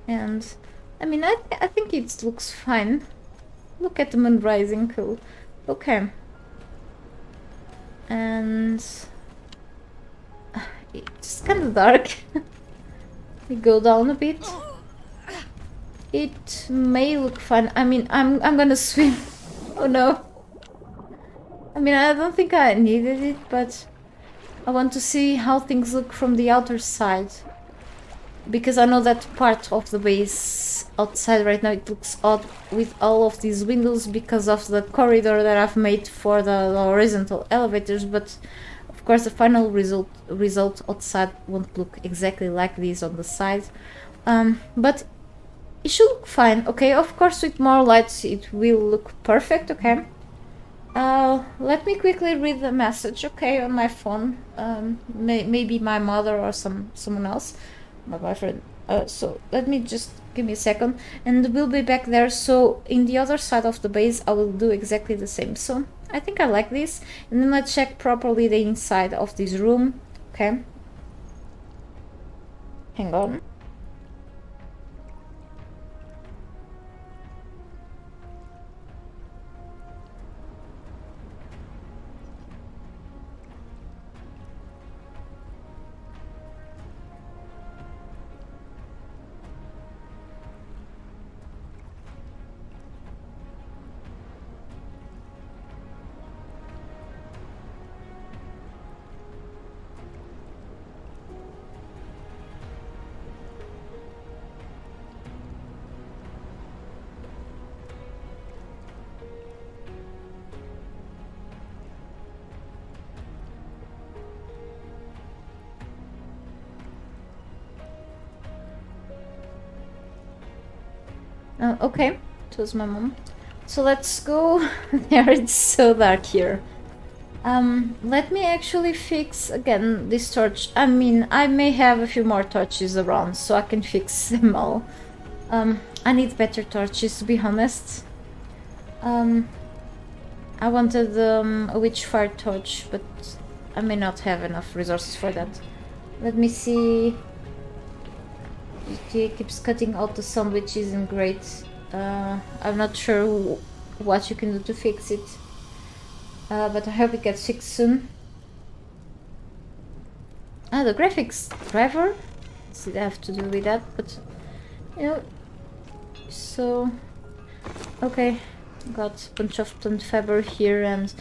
S1: And I mean, I think it looks fine. Look at the moon rising, cool. Okay. And it's kind of dark. We go down a bit. It may look fine. I mean, I'm gonna swim. Oh no. I mean, I don't think I needed it, but I want to see how things look from the outer side. Because I know that part of the base outside right now, it looks odd with all of these windows because of the corridor that I've made for the horizontal elevators, but of course the final result outside won't look exactly like this on the side. But it should look fine, okay? Of course with more lights it will look perfect, okay? Let me quickly read the message, okay, on my phone. Maybe my mother or someone else. My boyfriend. So let me just give me a second and we'll be back there. So in the other side of the base I will do exactly the same. So I think I like this, and then let's check properly the inside of this room. Okay, hang on. Okay, it was my mom. So let's go there. It's so dark here. Let me actually fix again this torch. I mean, I may have a few more torches around, so I can fix them all. I need better torches, to be honest. I wanted a witchfire torch, but I may not have enough resources for that. Let me see. It keeps cutting out the sound, which isn't great. I'm not sure what you can do to fix it, but I hope it gets fixed soon. Ah, the graphics driver. Does it have to do with that? But you know, so okay, got a bunch of plant fiber here and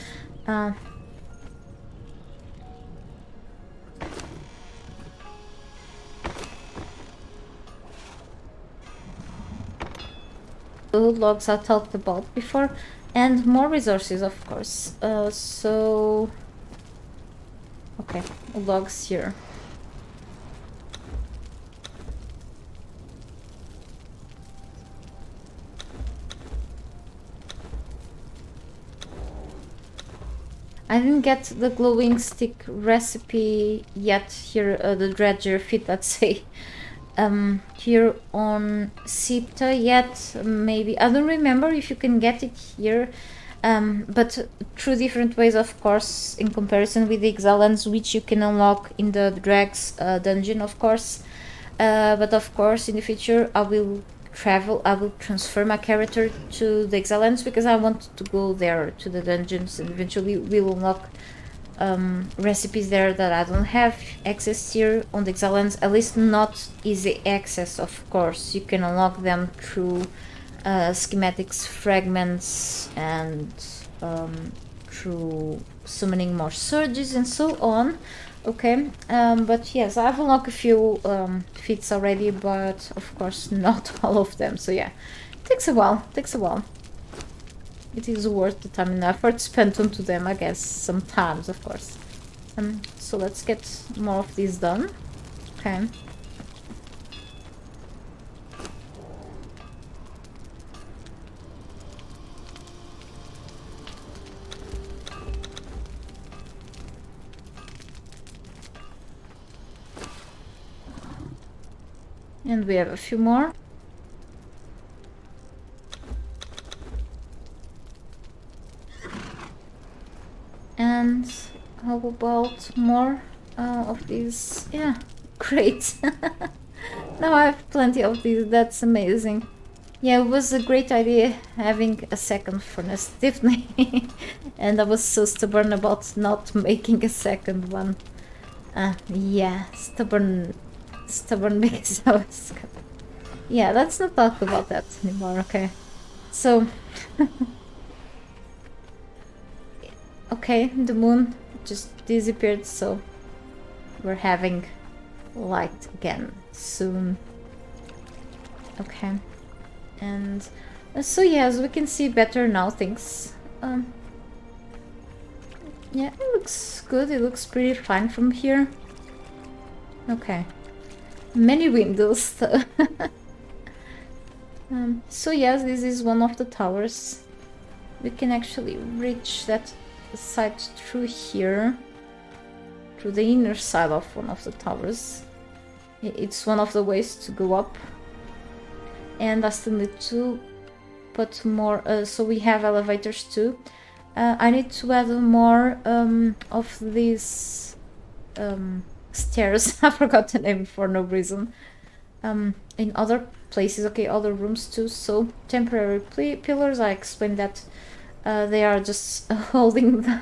S1: the logs I talked about before, and more resources, of course. So okay, logs here. I didn't get the glowing stick recipe yet here, the dredger fit, let's say, here on Sipta yet. Maybe, I don't remember if you can get it here, but through different ways, of course, in comparison with the Exilens, which you can unlock in the Drags dungeon, of course. But of course, in the future, I will transfer my character to the Exilens because I want to go there to the dungeons, and eventually we'll unlock recipes there that I don't have access here on the Exilens, at least not easy access, of course. You can unlock them through schematics fragments and through summoning more surges and so on. Okay, but yes, I've unlocked a few feats already, but of course not all of them. So yeah, takes a while. It is worth the time and effort spent onto them, I guess, sometimes, of course. So let's get more of these done. Okay. And we have a few more. And how about more of these? Yeah, great. Now I have plenty of these, that's amazing. Yeah, it was a great idea having a second furnace, definitely. And I was so stubborn about not making a second one. Yeah, stubborn because I was... Yeah, let's not talk about that anymore, okay? So... okay, the moon just disappeared, so we're having light again soon. Okay, and so yeah, as we can see better now, things yeah, it looks good, it looks pretty fine from here. Okay, many windows. So yes, this is one of the towers. We can actually reach that side through here, through the inner side of one of the towers. It's one of the ways to go up, and I still need to put more, so we have elevators too. I need to add more of these stairs. I forgot the name for no reason. In other places, okay, other rooms too. So temporary pillars, I explained that they are just holding the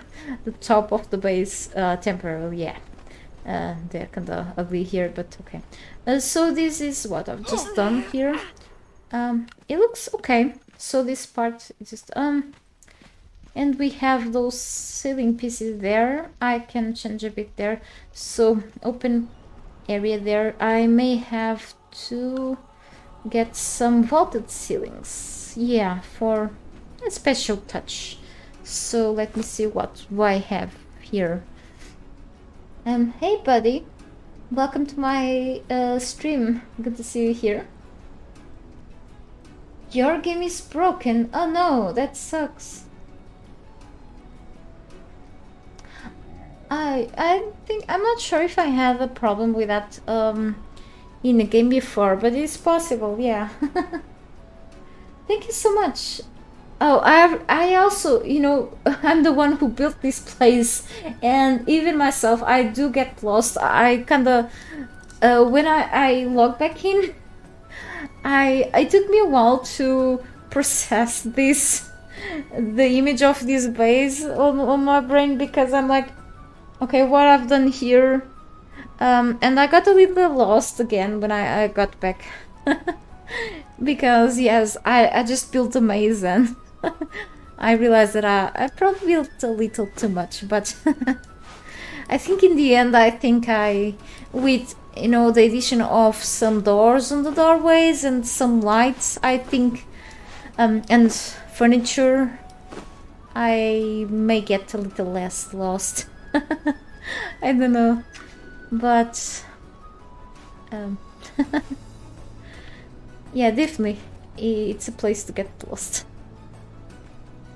S1: top of the base temporarily. Yeah, they're kind of ugly here, but okay. So this is what I've just done here. It looks okay. So this part is just and we have those ceiling pieces there. I can change a bit there. So open area there. I may have to get some vaulted ceilings. Yeah, for a special touch. So let me see what I have here. Hey buddy, welcome to my stream. Good to see you here. Your game is broken. Oh no, that sucks. I think I'm not sure if I had a problem with that in the game before, but it's possible. Yeah. Thank you so much. Oh, I also, you know, I'm the one who built this place, and even myself, I do get lost. I kind of when I log back in, it took me a while to process this, the image of this base on my brain, because I'm like, okay, what I've done here, And I got a little lost again when I got back. Because, yes, I just built a maze and I realized that I probably built a little too much, but I think in the end, with, you know, the addition of some doors on the doorways and some lights, I think, and furniture, I may get a little less lost. I don't know, but yeah, definitely, it's a place to get lost.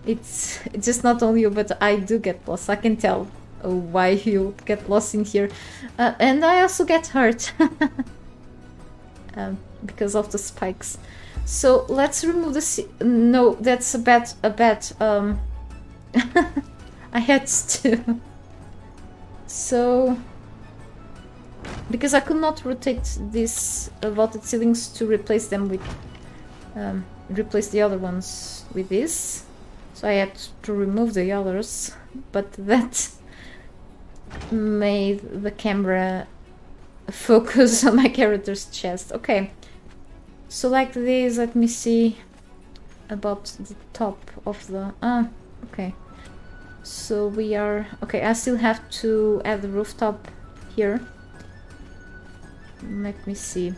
S1: It's just not only you, but I do get lost. I can tell why you get lost in here, and I also get hurt because of the spikes. So let's remove the no, that's a bad I had to. So because I could not rotate these vaulted ceilings to replace them with replace the other ones with this, so I had to remove the others, but that made the camera focus on my character's chest. Okay, so like this, let me see about the top of the okay, so we are okay. I still have to add the rooftop here. Let me see.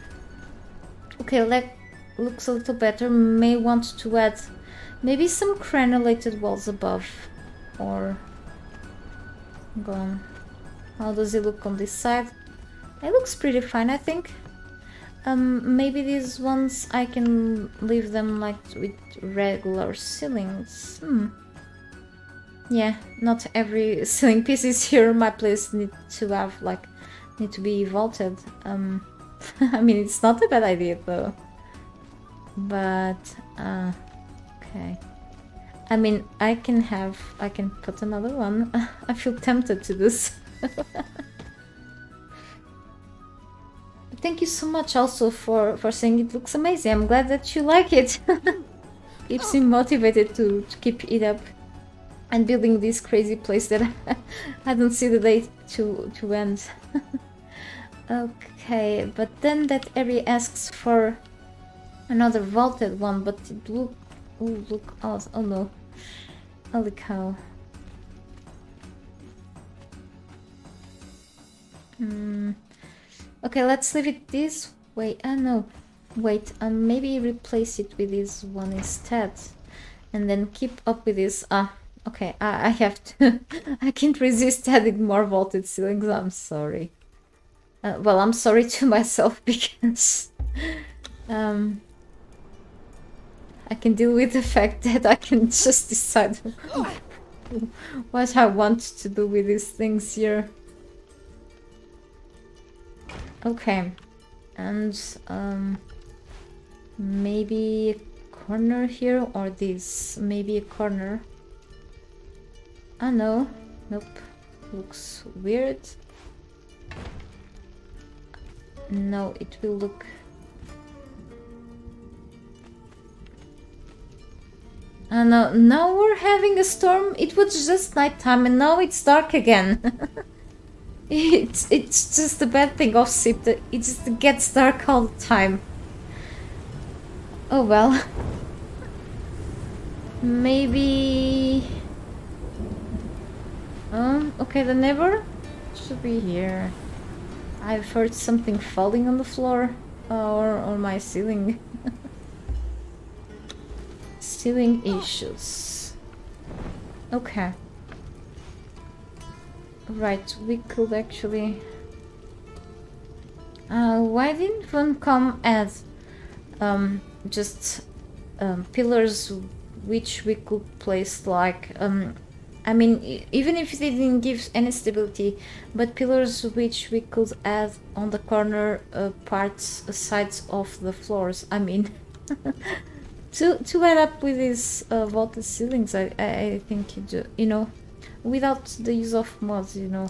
S1: Okay, looks a little better. May want to add maybe some granulated walls above, or go on. How does it look on this side? It looks pretty fine, I think. Maybe these ones I can leave them like with regular ceilings. Yeah, not every ceiling piece is here in my place need to be vaulted. I mean, it's not a bad idea though. But okay. I mean, I can put another one. I feel tempted to do this. Thank you so much also for saying it looks amazing. I'm glad that you like it. Keeps me motivated to keep it up and building this crazy place that I don't see the day to end. Okay, but then that area asks for another vaulted one, but it look oh no, holy cow. Okay, let's leave it this way. No, wait, maybe replace it with this one instead, and then keep up with this. Okay, I have to. I can't resist adding more vaulted ceilings. I'm sorry. Well, I'm sorry to myself because I can deal with the fact that I can just decide what I want to do with these things here. Okay, and maybe a corner here, or this, maybe a corner. No, nope, looks weird. No, it will look... no, now we're having a storm. It was just nighttime and now it's dark again. It's just the bad thing of SIP, that it just gets dark all the time. Oh well. Maybe... okay, the neighbor should be here. I've heard something falling on the floor or on my ceiling. Ceiling issues. Okay. Right, we could actually... why didn't one come as just pillars which we could place like... I mean, even if they didn't give any stability, but pillars which we could add on the corner parts, sides of the floors. I mean, to add up with these vaulted ceilings, I think you know, without the use of mods, you know.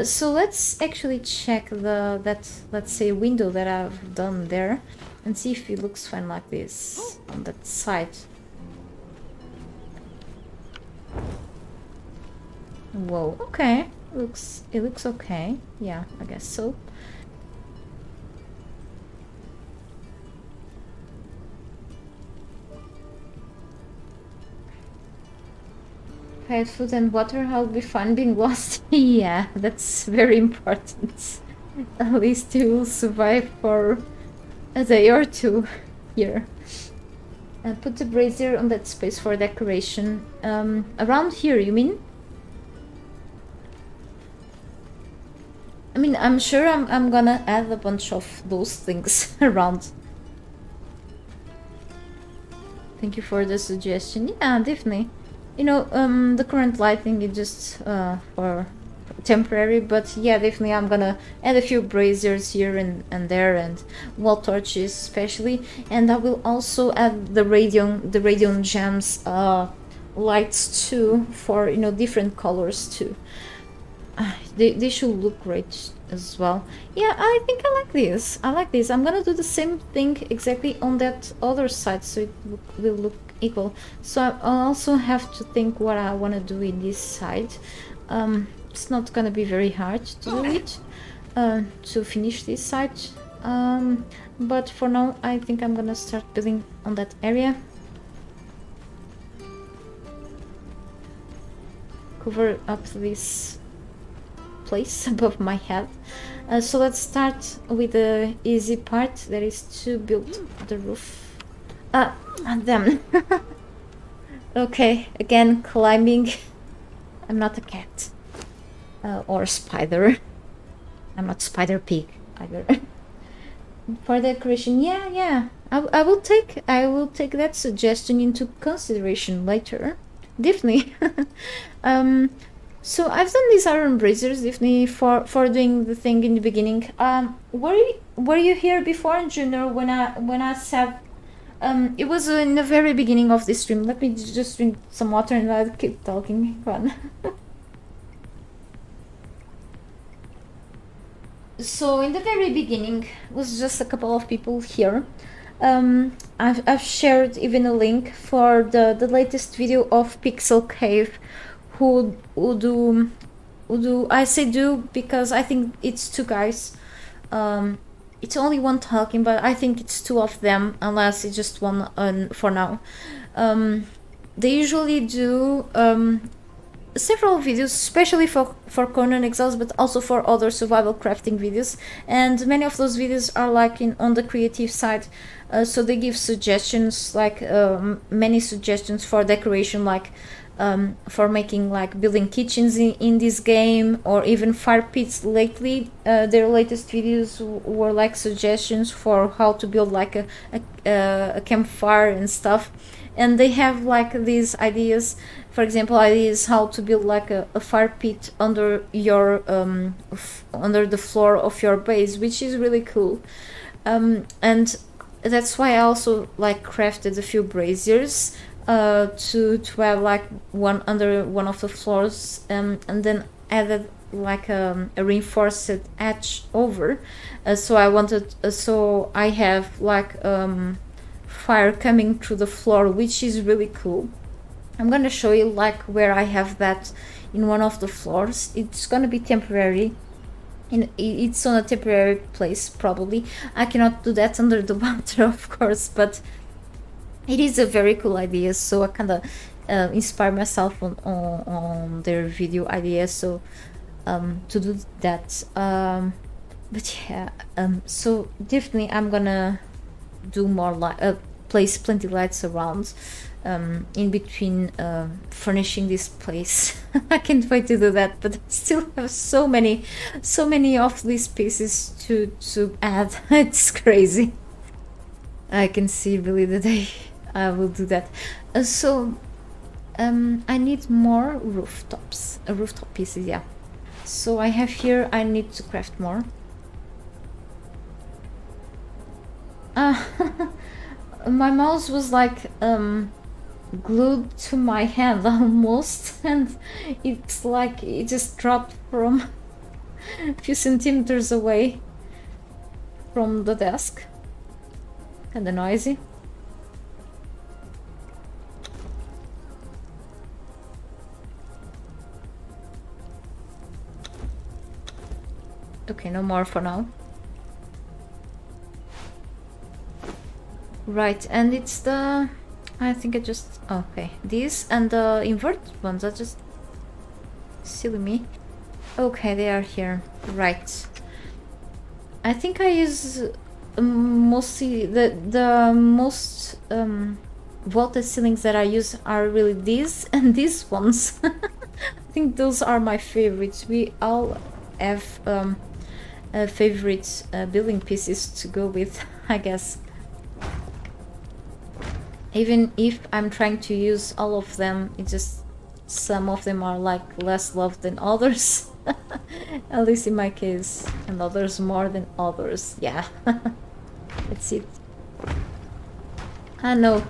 S1: So let's actually check that let's say window that I've done there, and see if it looks fine like this on that side. Whoa, okay, it looks okay. Yeah, I guess so. if I had food and water, I'll be fine being lost. Yeah, that's very important. At least you will survive for a day or two here. Put the brazier on that space for decoration. Around here, you mean? I mean, I'm sure I'm gonna add a bunch of those things around. Thank you for the suggestion. Yeah, definitely. You know, the current lighting is just for temporary, but yeah, definitely I'm gonna add a few braziers here and there, and wall torches especially, and I will also add the radion gems lights too, for, you know, different colors too. They should look great as well. Yeah, I think I like this. I like this. I'm gonna do the same thing exactly on that other side, so it will look equal. So I also have to think what I want to do in this side. It's not gonna be very hard to do it, to finish this side. But for now, I think I'm gonna start building on that area. Cover up this place above my head. So let's start with the easy part, that is to build the roof. Damn. Okay, again, climbing. I'm not a cat. Or a spider. I'm not Spider Pig either. For decoration, yeah. I will take that suggestion into consideration later. Definitely. So I've done these iron braziers definitely for doing the thing in the beginning. Were you here before, Junior, when I said it was in the very beginning of this stream? Let me just drink some water and I'll keep talking. Go on. So in the very beginning was just a couple of people here. I've shared even a link for the latest video of Pixel Cave, who do I say do because I think it's two guys. It's only one talking, but I think it's two of them, unless it's just one for now. They usually do several videos, especially for Conan Exiles, but also for other survival crafting videos, and many of those videos are like on the creative side, so they give suggestions, like many suggestions for decoration, like for making, like, building kitchens in this game, or even fire pits. Lately their latest videos were like suggestions for how to build like a campfire and stuff, and they have like these ideas. For example, ideas how to build like a fire pit under your under the floor of your base, which is really cool. And that's why I also like crafted a few braziers to have like one under one of the floors, and then added like a reinforced edge over. So I have like fire coming through the floor, which is really cool. I'm gonna show you like where I have that in one of the floors. It's gonna be temporary, and it's on a temporary place probably. I cannot do that under the water, of course, but it is a very cool idea, so I kind of inspire myself on their video ideas, so to do that. But yeah, so definitely I'm gonna do more place plenty lights around in between furnishing this place. I can't wait to do that, but I still have so many of these pieces to add. It's crazy. I can see really the day I will do that. So I need more rooftop pieces. Yeah, so I have here, I need to craft more. My mouse was like glued to my hand almost, and it's like it just dropped from a few centimeters away from the desk. Kinda noisy. Okay, no more for now. Right, and it's the I think I just... Okay, these and the inverted ones are just silly me. Okay, they are here. Right. I think I use mostly the most vaulted ceilings that I use are really these and these ones. I think those are my favorites. We all have favorite building pieces to go with, I guess. Even if I'm trying to use all of them, it's just some of them are like less loved than others. At least in my case, and others more than others. Yeah. That's it. I know.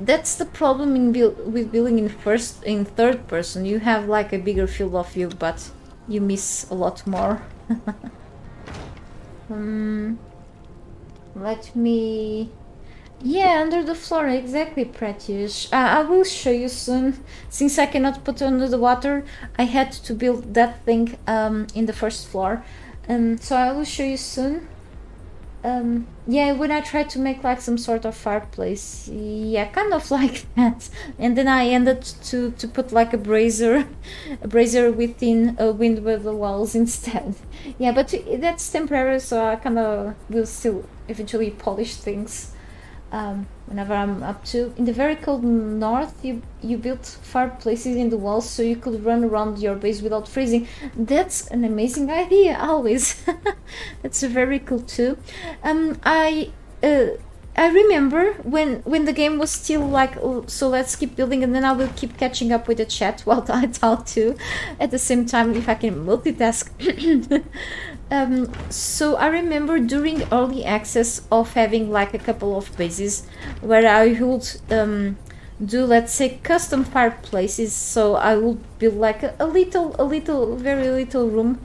S1: That's the problem with building in third person. You have like a bigger field of view, but you miss a lot more. Let me... Yeah, under the floor, exactly, Pratyush. I will show you soon. Since I cannot put under the water, I had to build that thing in the first floor. So I will show you soon. Yeah, when I tried to make like some sort of fireplace, yeah, kind of like that, and then I ended to put like a brazier within a window with the walls instead. Yeah, but that's temporary, so I kind of will still eventually polish things whenever I'm up to. In the very cold north, you built fireplaces in the walls so you could run around your base without freezing. That's an amazing idea, always. That's very cool too. I remember when the game was still like, oh, so let's keep building, and then I will keep catching up with the chat while I talk too at the same time if I can multitask. So I remember during early access of having like a couple of bases where I would do, let's say, custom fireplaces. So I would build like a little, very little room,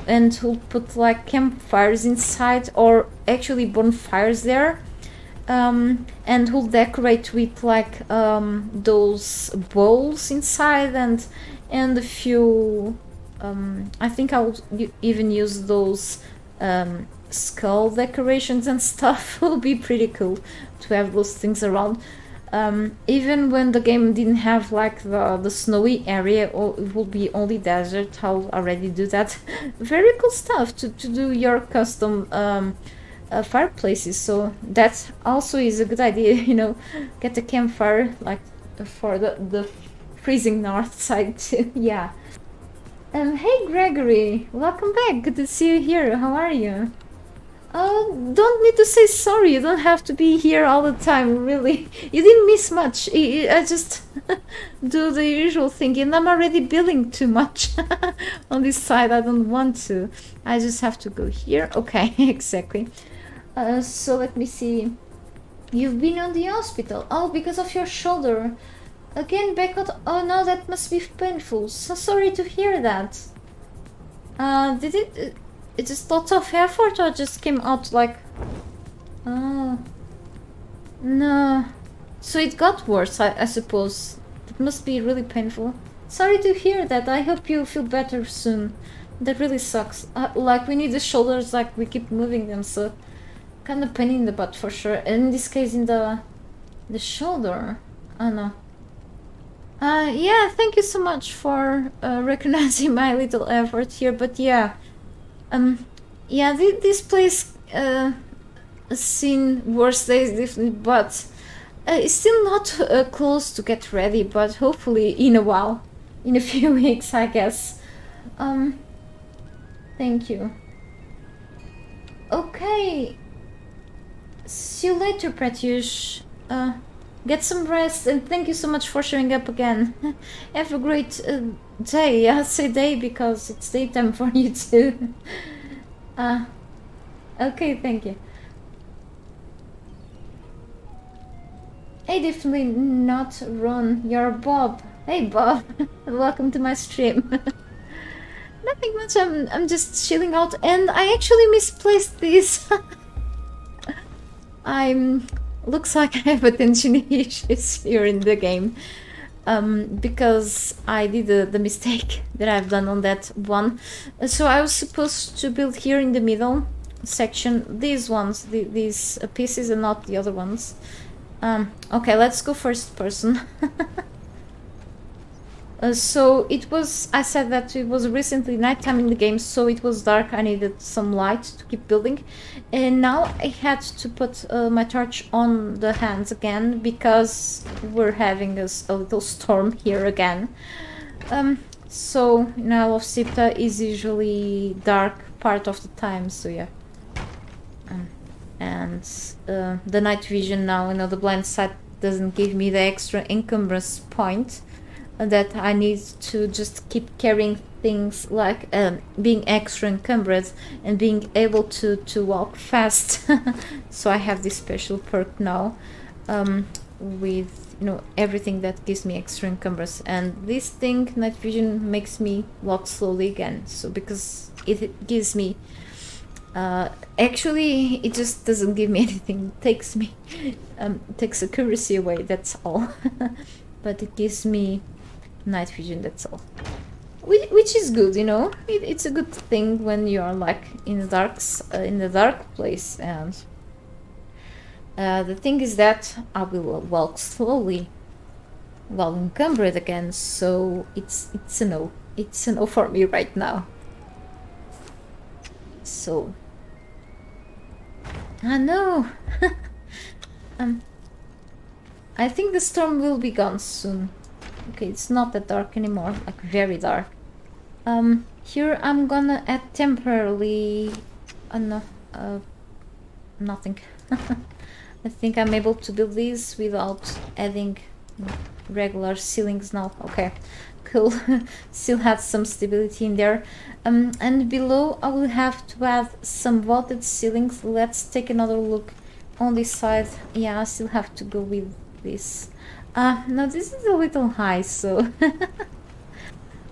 S1: and would put like campfires inside, or actually bonfires there, and will decorate with like those bowls inside, and a few. I think I would even use those skull decorations and stuff. It would be pretty cool to have those things around. Even when the game didn't have like the snowy area, or it will be only desert, I'll already do that. Very cool stuff to do your custom fireplaces. So that also is a good idea, you know, get a campfire like for the freezing north side too. Yeah. Hey Gregory, welcome back. Good to see you here. How are you? Don't need to say sorry. You don't have to be here all the time, really. You didn't miss much. I just do the usual thing, and I'm already building too much on this side. I don't want to. I just have to go here. Okay, exactly. So let me see. You've been on the hospital. Oh, because of your shoulder. Again, back out. Oh no, that must be painful. So sorry to hear that. Did it just lots of effort, or just came out like... Oh... No... So it got worse, I suppose. It must be really painful. Sorry to hear that. I hope you feel better soon. That really sucks. Like, we need the shoulders, like, we keep moving them, so... Kind of pain in the butt for sure. And in this case, in the shoulder. Oh no. Yeah, thank you so much for recognizing my little effort here, but yeah. Yeah, this place seen worse days definitely, but it's still not close to get ready, but hopefully in a while. In a few weeks, I guess. Thank you. Okay. See you later, Pratyush. Get some rest, and thank you so much for showing up again. Have a great day. I'll say day because it's daytime for you too. Okay, thank you. Hey, definitely not Ron. You're Bob. Hey, Bob. Welcome to my stream. Nothing much. I'm just chilling out, and I actually misplaced this. Looks like I have attention issues here in the game, because I did the mistake that I've done on that one. So I was supposed to build here in the middle section these ones, these pieces, and not the other ones. Okay, let's go first person. So it was, I said that it was recently nighttime in the game, so it was dark. I needed some light to keep building, and now I had to put my torch on the hands again because we're having a little storm here again. So Isle of Sipta is usually dark part of the time, so yeah. And the night vision now, you know, the blind sight doesn't give me the extra encumbrance point that I need to just keep carrying things, like being extra encumbered and being able to walk fast. So I have this special perk now, with, you know, everything that gives me extra encumbrance, and this thing, night vision, makes me walk slowly again. So because it gives me actually it just doesn't give me anything, it takes me takes accuracy away, that's all. But it gives me night vision, that's all, which is good, you know. It's a good thing when you are like in the dark place. And the thing is that I will walk slowly while encumbered again, so it's a no. It's a no for me right now. So I know. I think the storm will be gone soon. Okay, it's not that dark anymore, like very dark. Here I'm gonna add temporarily nothing. I think I'm able to build these without adding regular ceilings now. Okay, cool. Still have some stability in there. And below I will have to add some vaulted ceilings. Let's take another look on this side. Yeah, I still have to go with this. Now this is a little high, so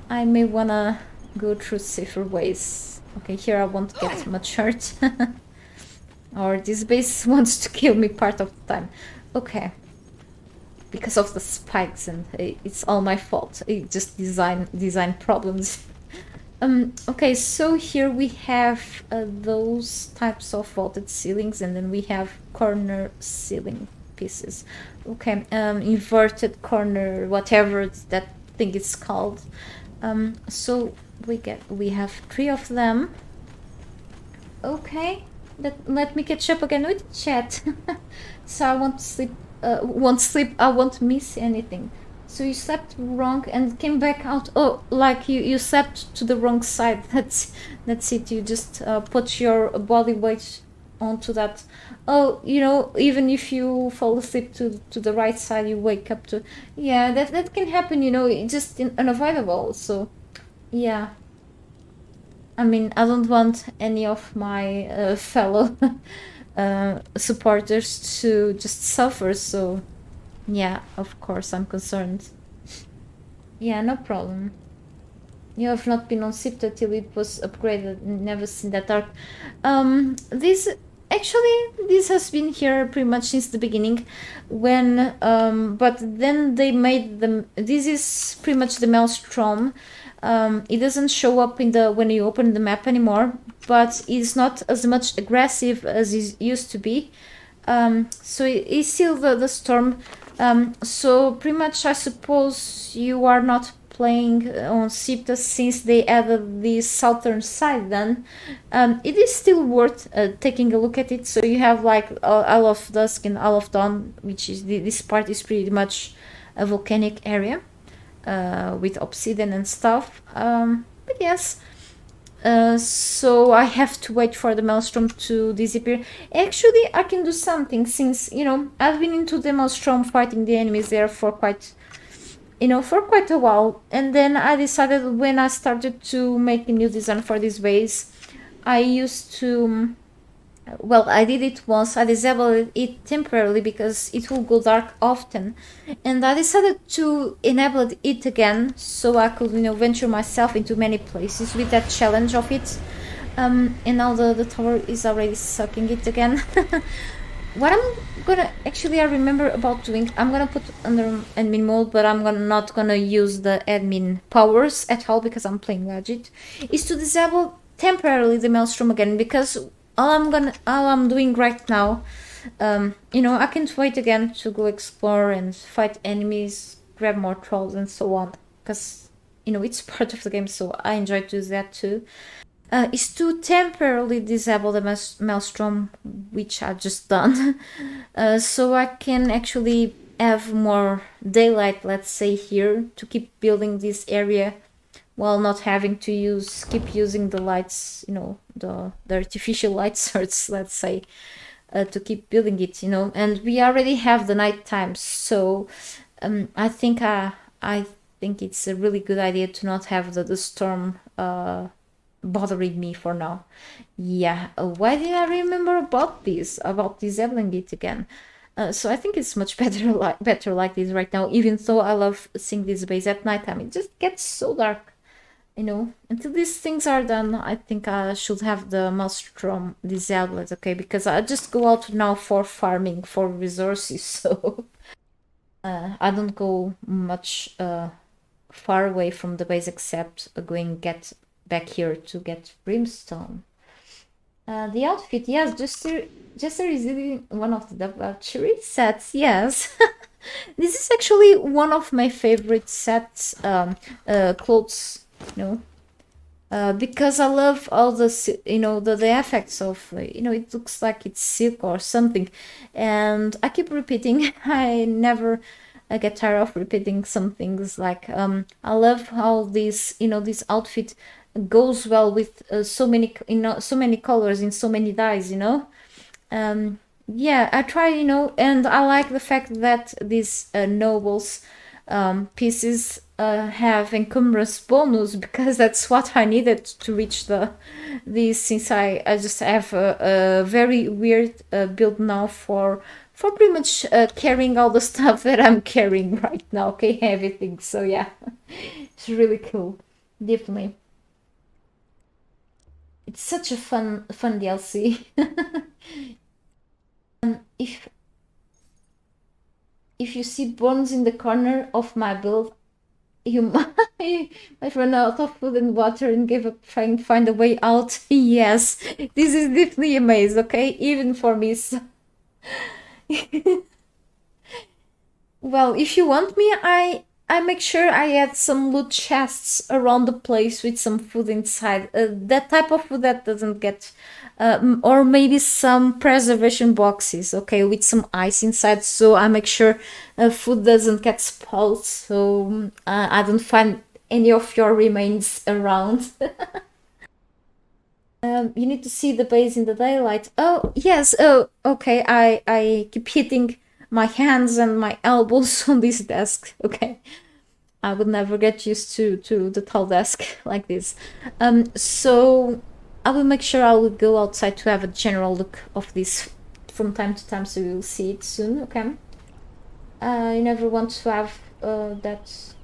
S1: I may wanna go through safer ways. Okay, here I won't get much hurt. Or this base wants to kill me part of the time. Okay. Because of the spikes, and it's all my fault. It just design problems. Okay, so here we have those types of vaulted ceilings, and then we have corner ceiling pieces. Okay, inverted corner, whatever that thing is called. So we have 3 of them. Okay, let me catch up again with chat. So I won't sleep. I won't miss anything. So you slept wrong and came back out. Oh, like you slept to the wrong side. That's it. You just put your body weight onto that. Oh, you know, even if you fall asleep to the right side, you wake up to. Yeah, that can happen. You know, it's just unavoidable. So, yeah. I mean, I don't want any of my fellow supporters to just suffer, so yeah, of course I'm concerned. Yeah, no problem. You have not been on Sipta till it was upgraded, never seen that dark. This has been here pretty much since the beginning, when but then they made them. This is pretty much the Maelstrom. It doesn't show up in the when you open the map anymore, but it's not as much aggressive as it used to be. So it's still the storm. So pretty much I suppose you are not playing on Sipta since they added the southern side. Then it is still worth taking a look at it. So you have like Isle of Dusk and Isle of Dawn, which is this part is pretty much a volcanic area. With obsidian and stuff, but yes, so I have to wait for the Maelstrom to disappear. Actually, I can do something, since, you know, I've been into the Maelstrom fighting the enemies there for quite a while, and then I decided, when I started to make a new design for this base, I used to, well, I did it once. I disabled it temporarily because it will go dark often, and I decided to enable it again so I could, you know, venture myself into many places with that challenge of it. And now the tower is already sucking it again. What I'm gonna actually, I remember about doing, I'm gonna put under admin mode, but not gonna use the admin powers at all because I'm playing Legit, is to disable temporarily the Maelstrom again, because all I'm doing right now You know, I can't wait again to go explore and fight enemies, grab more trolls and so on, because you know it's part of the game, so I enjoy to do that too. Is to temporarily disable the maelstrom, which I've just done, so I can actually have more daylight, let's say here, to keep building this area while not having to keep using the lights, you know, the artificial light source, let's say, to keep building it, you know. And we already have the night time, so I think it's a really good idea to not have the storm bothering me for now. Yeah, why did I remember about disabling it again? So I think it's much better like this right now, even though I love seeing this base at nighttime. It just gets so dark, you know. Until these things are done, I think I should have the maelstrom disabled, okay? Because I just go out now for farming, for resources, so I don't go much far away from the base except going get back here to get brimstone. The outfit, yes, Jester is really one of the debauchery sets, yes. This is actually one of my favorite sets, clothes, you know, because I love all the, you know, the effects of, you know, it looks like it's silk or something, and I keep repeating. I never get tired of repeating some things. Like I love how this, you know, this outfit goes well with so many, you know, so many colors in so many dyes, you know. Yeah, I try, you know, and I like the fact that these nobles pieces have encumbrance bonus, because that's what I needed to reach these, since I just have a very weird build now for pretty much carrying all the stuff that I'm carrying right now, okay, everything. So yeah, it's really cool, definitely. It's such a fun DLC. If you see bones in the corner of my build, you might run out of food and water and give up trying to find a way out. Yes, this is definitely a maze, okay? Even for me. So well, if you want me, I make sure I add some loot chests around the place with some food inside. That type of food that doesn't get, or maybe some preservation boxes, okay, with some ice inside. So I make sure food doesn't get spoiled. So I don't find any of your remains around. You need to see the base in the daylight. Oh yes. Oh, okay. I keep hitting my hands and my elbows on this desk. Okay, I would never get used to the tall desk like this. So I will make sure I will go outside to have a general look of this from time to time, so you'll see it soon. Okay. You never want to have that.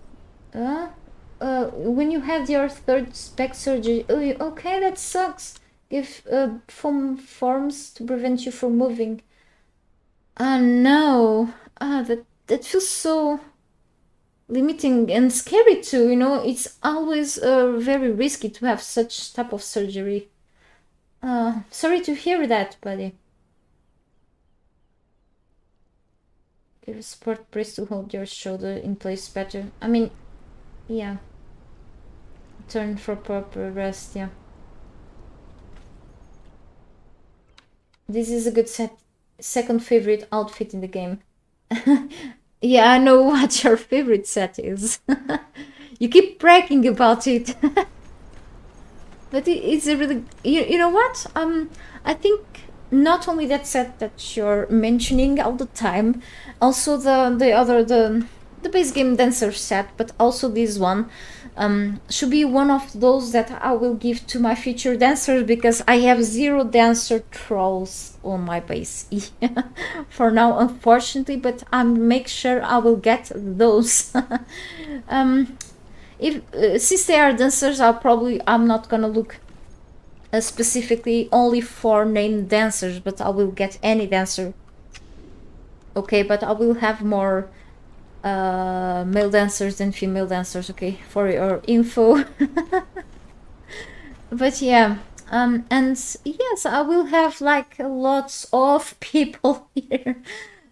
S1: When you had your third spec surgery. Oh, okay, that sucks. Give foam forms to prevent you from moving. No. That feels so limiting and scary too, you know. It's always very risky to have such type of surgery. Sorry to hear that, buddy. Give a support brace to hold your shoulder in place better. I mean, yeah. Turn for proper rest, yeah. This is a good second favorite outfit in the game. Yeah, I know what your favorite set is. You keep bragging about it. But it's a really, you know what? I think not only that set that you're mentioning all the time, also the base game dancer set, but also this one should be one of those that I will give to my future dancers, because I have 0 dancer trolls on my base for now, unfortunately, but I make sure I will get those. If since they are dancers, I'm not gonna look specifically only for named dancers, but I will get any dancer. Okay, but I will have more male dancers than female dancers, okay, for your info. But yeah, And yes, I will have like lots of people here.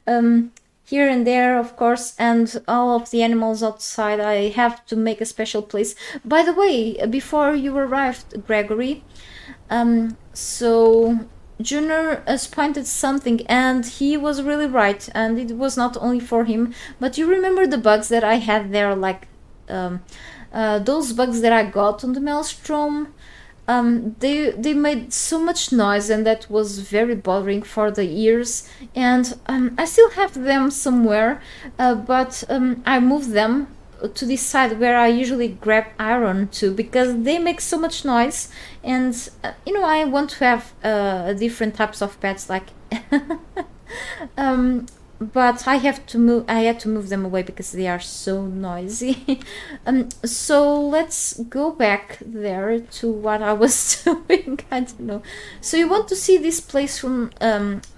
S1: Um, here and there, of course, and all of the animals outside. I have to make a special place. By the way, before you arrived, Gregory, so Junior has pointed something, and he was really right, and it was not only for him, but you remember the bugs that I had there, like those bugs that I got on the Maelstrom. They made so much noise, and that was very bothering for the ears. And I still have them somewhere, but I moved them to this side where I usually grab iron to, because they make so much noise. And you know, I want to have different types of pets, like but I have to move. I had to move them away because they are so noisy. So let's go back there to what I was doing. I don't know. So you want to see this place from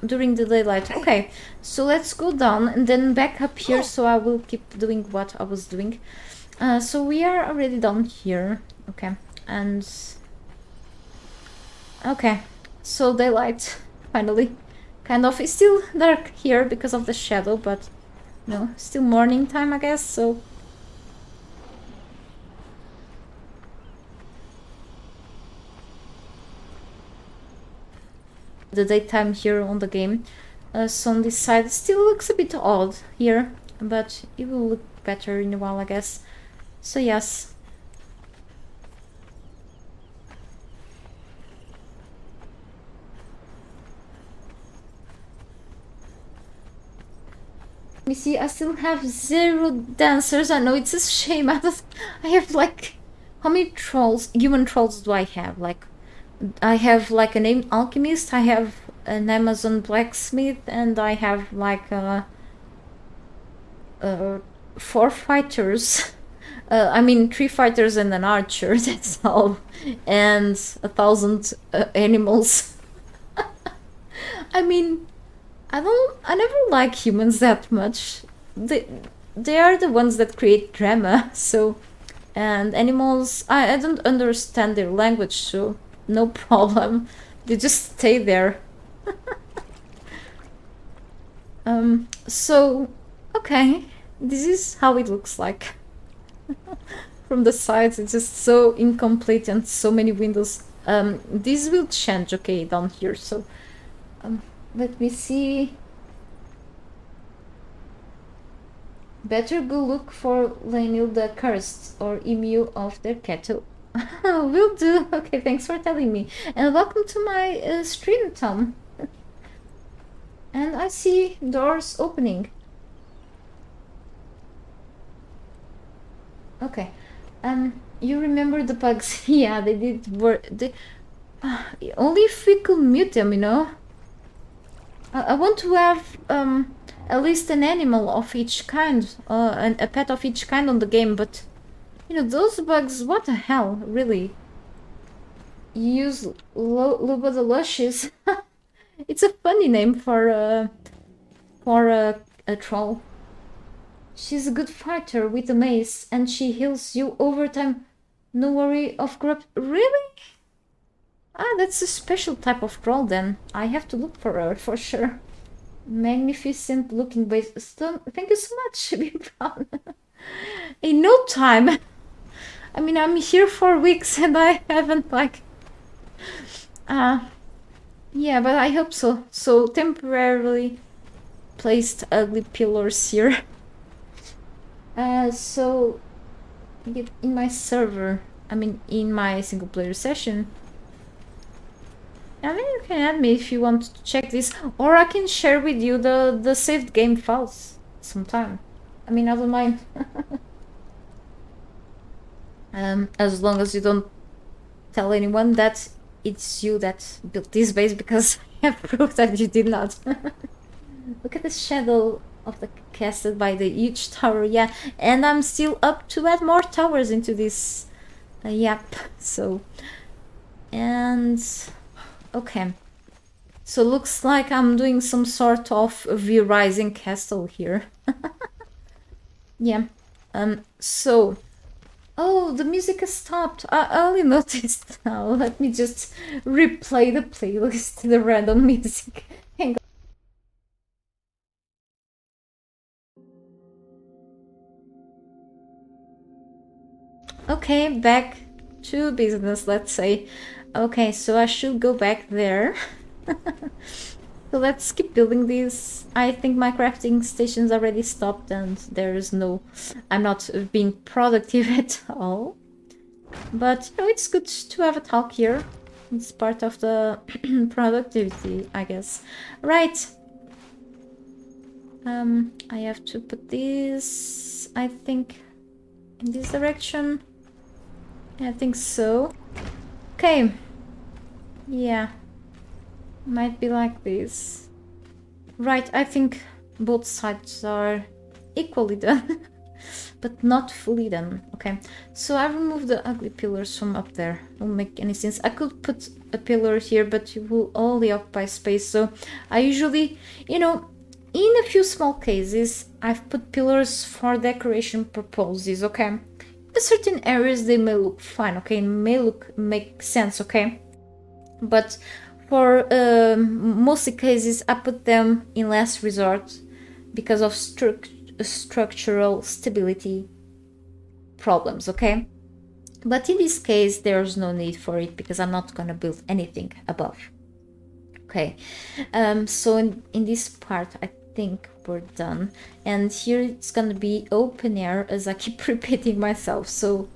S1: during the daylight? Okay. So let's go down and then back up here. So I will keep doing what I was doing. So we are already down here. Okay. And okay. So daylight finally. Kind of. It's still dark here because of the shadow, but no, still morning time, I guess. So the daytime here on the game. So on this side, it still looks a bit odd here, but it will look better in a while, I guess. So yes. Let me see, I still have 0 dancers. I know it's a shame. I have like, how many trolls, human trolls do I have? Like, I have like an alchemist, I have an Amazon blacksmith, and I have like 4 fighters. I mean 3 fighters and an archer, that's all. And 1,000 animals. I mean, I never like humans that much. They are the ones that create drama. So, and animals, I don't understand their language, so no problem. They just stay there. So okay, this is how it looks like. From the sides, it's just so incomplete and so many windows. This will change, okay, down here. So let me see. Better go look for Lanil the Cursed or Emu of the Kettle. Will do. Okay, thanks for telling me. And welcome to my stream, Tom. And I see doors opening. Okay. You remember the bugs? Yeah, they did work. Only if we could mute them, you know. I want to have at least an animal of each kind, and a pet of each kind on the game, but you know, those bugs, what the hell, really? You use Luba the Luscious. It's a funny name for a troll. She's a good fighter with a mace, and she heals you over time. No worry of corrupt. Really? Ah, that's a special type of troll then. I have to look for her for sure. Magnificent looking base. Thank you so much, Bimpan. In no time. I mean, I'm here for weeks and I haven't like... yeah, but I hope so. So, temporarily placed ugly pillars here. So, in my server, I mean, in my single player session, I mean, you can add me if you want to check this, or I can share with you the saved game files sometime. I mean, I don't mind. As long as you don't tell anyone that it's you that built this base, because I have proof that you did not. Look at the shadow of the casted by the huge tower. Yeah, and I'm still up to add more towers into this. Yep. So, and okay. So looks like I'm doing some sort of V-Rising castle here. Yeah. So Oh, the music has stopped. I only noticed now. Let me just replay the playlist, the random music. Hang on. Okay, back to business, let's say. Okay, so I should go back there. So let's keep building these. I think my crafting station's already stopped and there's no... I'm not being productive at all. But, you know, it's good to have a talk here. It's part of the productivity, I guess. Right. I have to put this, I think, in this direction. I think so. Okay. Yeah. Might be like this. Right, I think both sides are equally done. But not fully done. Okay, so I removed the ugly pillars from up there. Won't make any sense. I could put a pillar here, but it will only occupy space. So I usually, you know, in a few small cases, I've put pillars for decoration purposes. Okay, in certain areas they may look fine. Okay, make sense. Okay, but for mostly cases, I put them in last resort because of structural stability problems, okay? But in this case, there's no need for it because I'm not gonna build anything above. Okay, so in this part, I think we're done. And here it's gonna be open air, as I keep repeating myself. So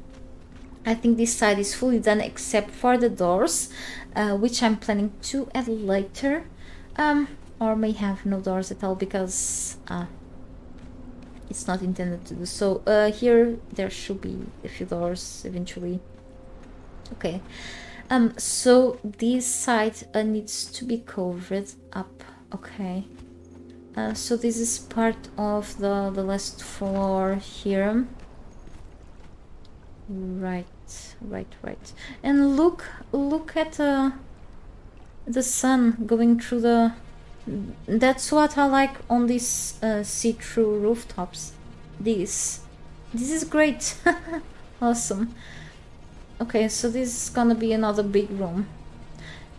S1: I think this side is fully done except for the doors, which I'm planning to add later. Or may have no doors at all because it's not intended to do so. Here there should be a few doors eventually. Okay, so this side needs to be covered up. Okay, so this is part of the last floor here. Right. And look at the sun going through the... That's what I like on these see-through rooftops. This is great. Awesome. Okay, so this is gonna be another big room.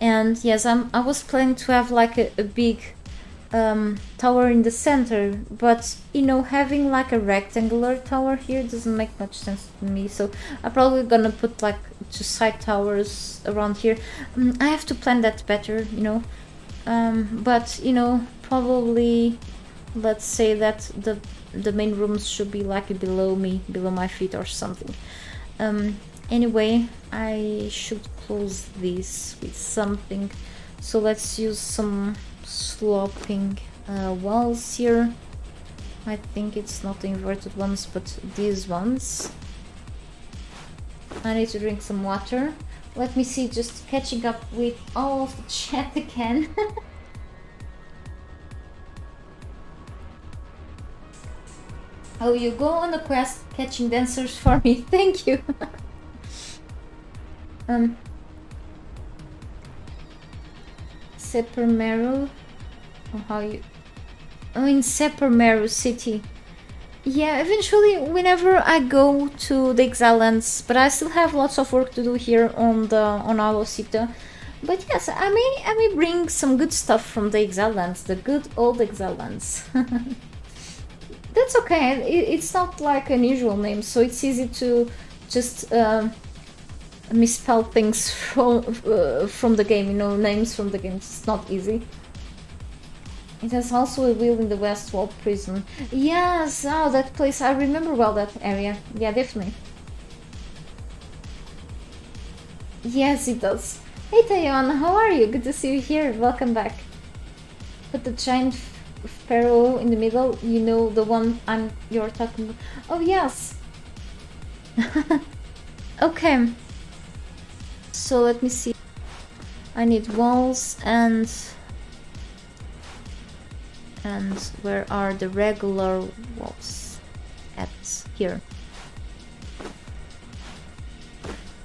S1: And yes, I was planning to have like a big tower in the center, but you know, having like a rectangular tower here doesn't make much sense to me, so I'm probably gonna put like 2 side towers around here. I have to plan that better, you know, but you know, probably let's say that the main rooms should be like below my feet or something. Anyway, I should close this with something, so let's use some sloping walls here. I think it's not the inverted ones, but these ones. I need to drink some water. Let me see, just catching up with all of the chat again. Oh, you go on a quest catching dancers for me. Thank you. Sepermeru. How you... Oh, in Sepermeru city. Yeah, eventually, whenever I go to the Exile Lands, but I still have lots of work to do here on Alocita. But yes, I may bring some good stuff from the Exile Lands, the good old Exile Lands. That's okay. It's not like an usual name, so it's easy to just misspell things from the game. You know, names from the game. It's not easy. It has also a wheel in the West Wall prison. Yes, oh, that place. I remember well that area. Yeah, definitely. Yes, it does. Hey Tayon, how are you? Good to see you here. Welcome back. Put the giant pharaoh in the middle. You know the one you're talking about. Oh yes. Okay. So let me see. I need walls and where are the regular walls? At here.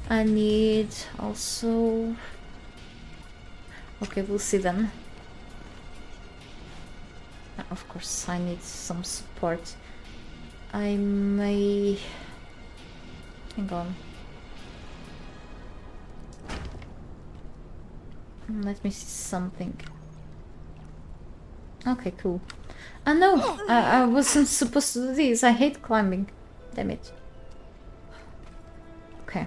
S1: I need also... Okay, we'll see then. Of course, I need some support. I may... Hang on. Let me see something. Okay, cool. No, I wasn't supposed to do this. I hate climbing. Damn it. Okay.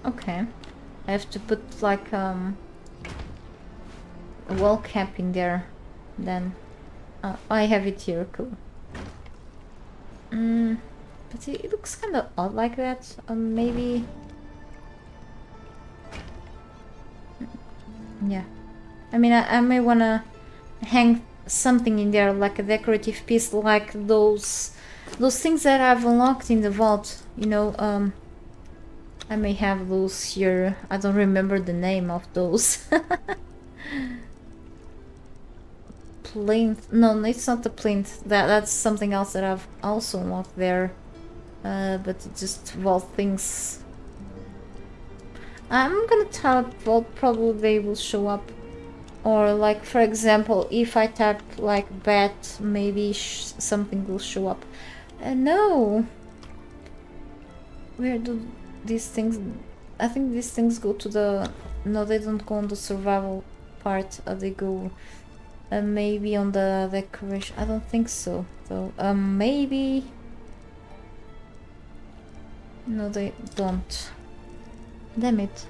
S1: Okay. I have to put like a wall cap in there. Then I have it here. Cool. But it looks kind of odd like that. Maybe. Yeah. I mean, I may wanna hang something in there, like a decorative piece, like those things that I've unlocked in the vault. You know, I may have those here. I don't remember the name of those. Plinth? No, it's not the plinth. That's something else that I've also unlocked there. But just vault things. I'm gonna type vault, probably they will show up. Or like, for example, if I type like bat, maybe something will show up. No! Where do these things... I think these things go to the... No, they don't go on the survival part. They go maybe on the decoration. I don't think so, though. Maybe... No, they don't. Damn it.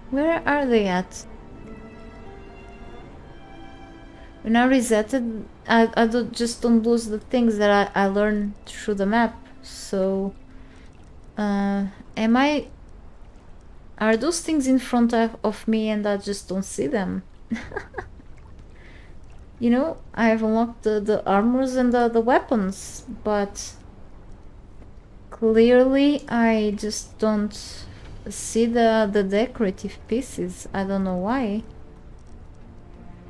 S1: Where are they at? When I resetted, I just don't lose the things that I learned through the map. So, am I... Are those things in front of me and I just don't see them? You know, I have unlocked the armors and the weapons, but clearly I just don't see the decorative pieces. I don't know why.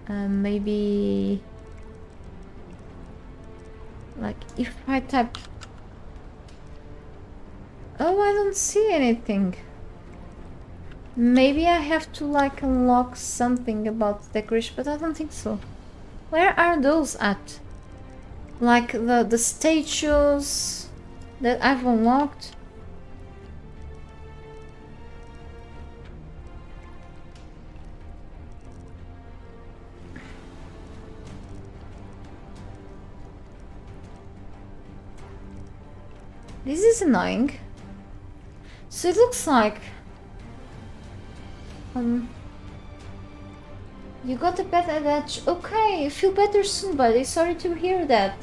S1: Maybe like if I type... Oh, I don't see anything. Maybe I have to like unlock something about decoration, but I don't think so. Where are those at? Like the statues that I've unlocked? This is annoying. So it looks like you got a pet attach. Okay, feel better soon, buddy. Sorry to hear that.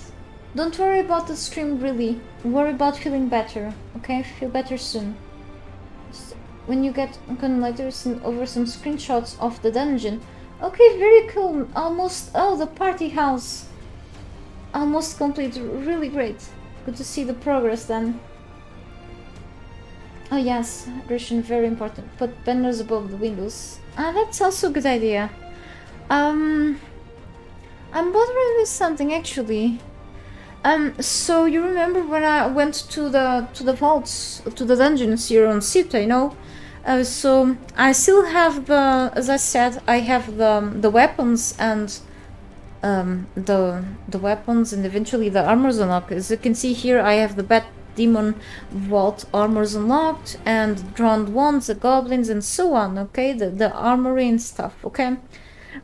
S1: Don't worry about the stream, really. Worry about feeling better. Okay, feel better soon. When you get, I'm gonna later send over some screenshots of the dungeon. Okay, very cool. Almost, oh, the party house. Almost complete. Really great. Good to see the progress then. Oh yes, hydration, very important. Put banners above the windows. Ah, that's also a good idea. I'm bothering with something actually. So you remember when I went to the vaults, to the dungeons here on Sita, you know? So I still have the, as I said, I have the weapons and the weapons and eventually the armors unlocked. As you can see here, I have the Bat Demon Vault armors unlocked and drowned ones, the goblins and so on, okay? The armory and stuff, okay?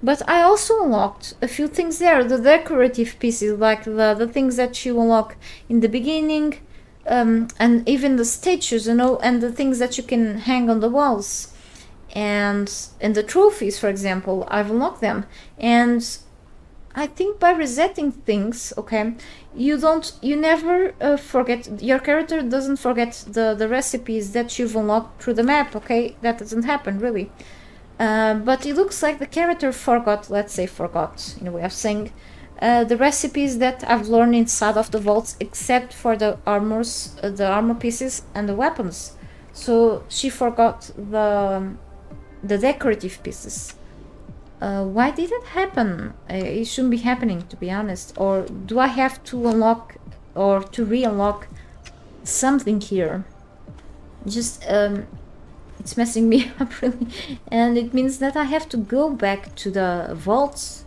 S1: But I also unlocked a few things there, the decorative pieces, like the things that you unlock in the beginning, and even the statues, you know, and the things that you can hang on the walls. And the trophies, for example, I've unlocked them. And I think by resetting things, okay, you never forget, your character doesn't forget the recipes that you've unlocked through the map, okay? That doesn't happen, really. But it looks like the character forgot, let's say forgot, in a way of saying, the recipes that I've learned inside of the vaults, except for the armors, the armor pieces and the weapons. So she forgot the decorative pieces. Why did it happen? It shouldn't be happening, to be honest. Or do I have to unlock or to re-unlock something here? Just it's messing me up really, and it means that I have to go back to the vaults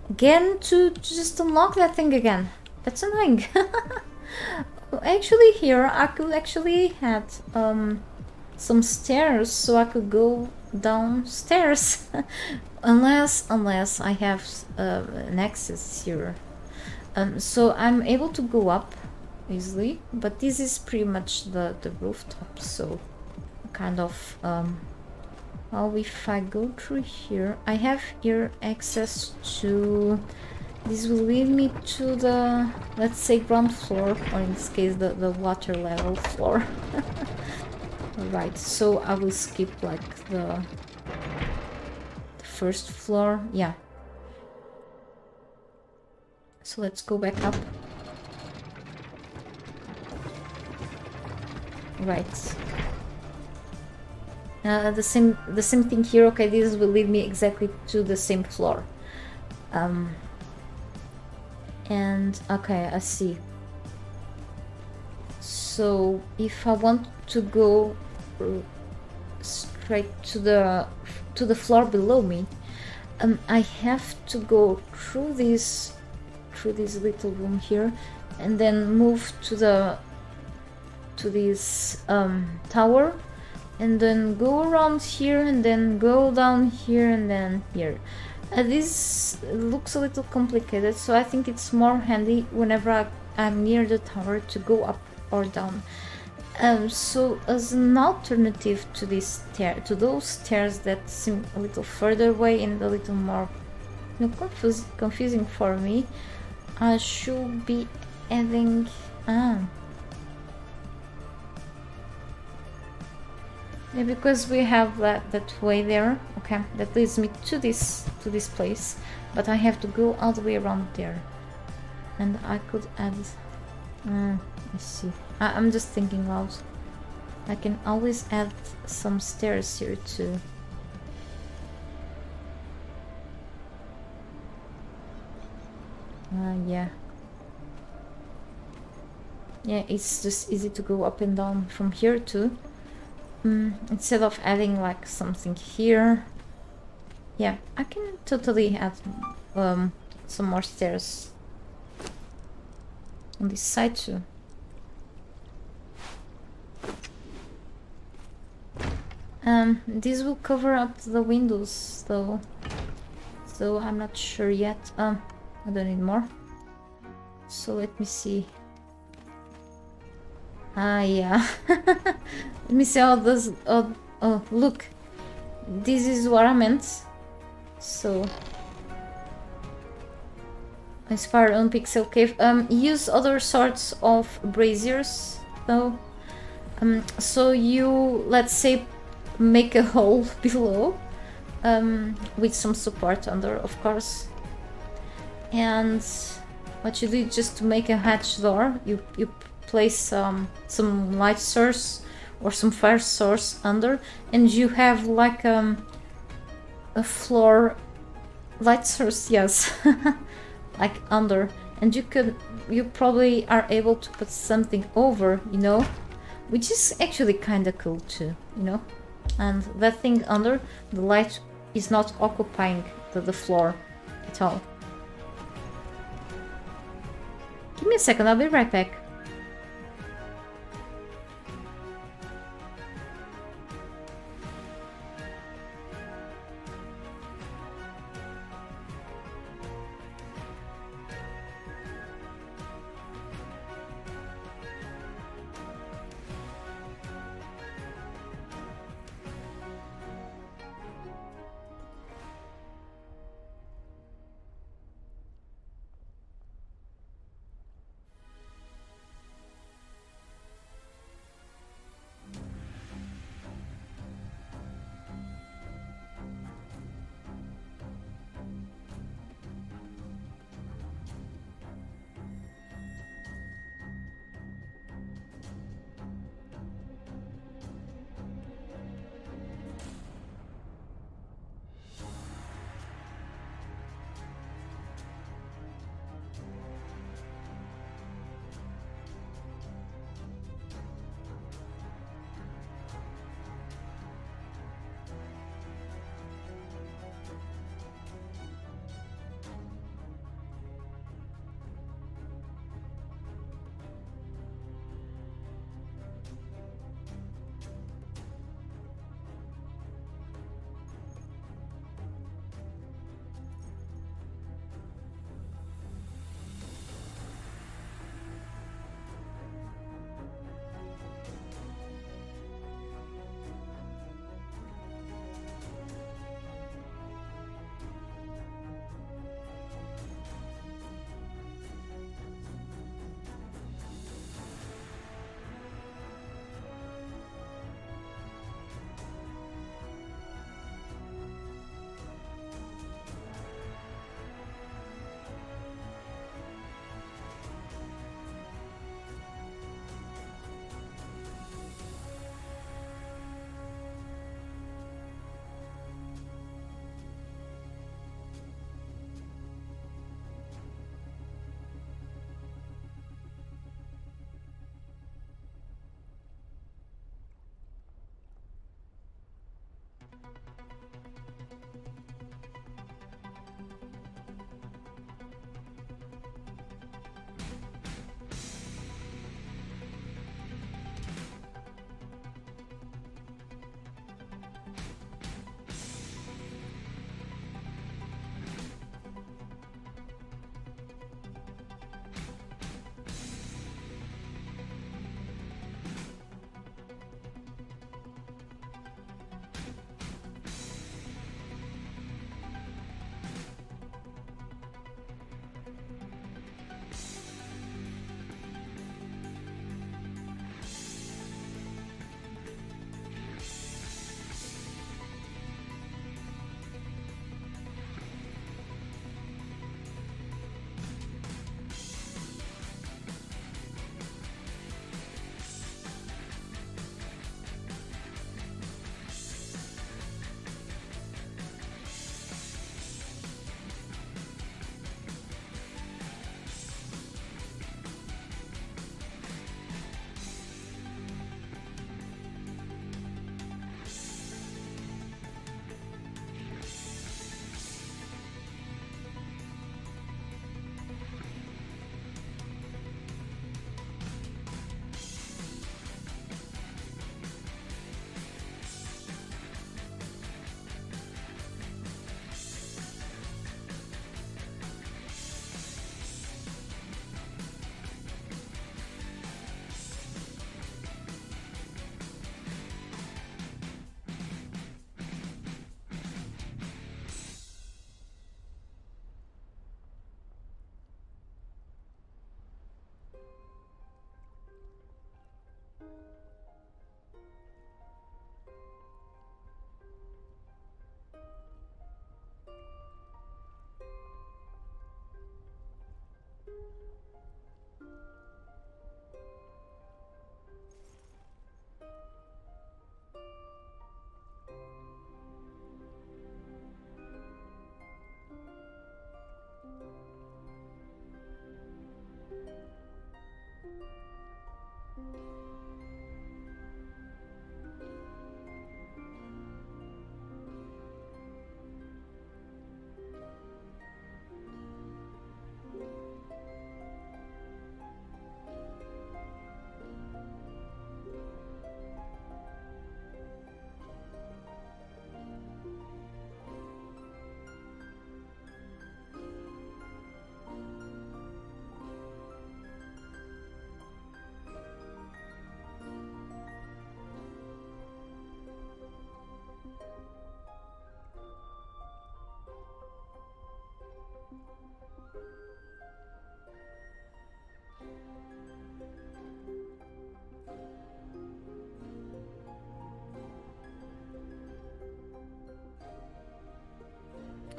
S1: again to just unlock that thing again. That's annoying. Actually, here I could actually had some stairs, so I could go downstairs. unless I have an access here. So I'm able to go up easily, but this is pretty much the rooftop, so kind of well, if I go through here, I have here access to, this will lead me to the, let's say, ground floor, or in this case the water level floor. Right, so I will skip like the first floor. Yeah, so let's go back up. Right. The same thing here. Okay, this will lead me exactly to the same floor. And okay, I see. So if I want to go straight to the floor below me, I have to go through this little room here, and then move to this tower, and then go around here, and then go down here, and then here. This looks a little complicated, so I think it's more handy whenever I'm near the tower to go up or down. So as an alternative to to those stairs that seem a little further away and a little more confusing for me, I should be adding yeah, because we have that way there. Okay, that leads me to this place, but I have to go all the way around there, and I could add. Let's see. I'm just thinking loud. I can always add some stairs here too. Yeah. Yeah, it's just easy to go up and down from here too. Instead of adding like something here. Yeah, I can totally add some more stairs on this side too. This will cover up the windows though, so I'm not sure yet. I don't need more, so let me see. Yeah. Let me see how this. Oh, look, this is what I meant. So inspired on Pixel Cave. Use other sorts of braziers though. So you, let's say, make a hole below, with some support under, of course. And what you do just to make a hatch door, you place some light source or some fire source under, and you have like a floor light source, yes, like under, and you probably are able to put something over, you know, which is actually kind of cool too, you know. And that thing under, the light is not occupying the floor at all. Give me a second, I'll be right back.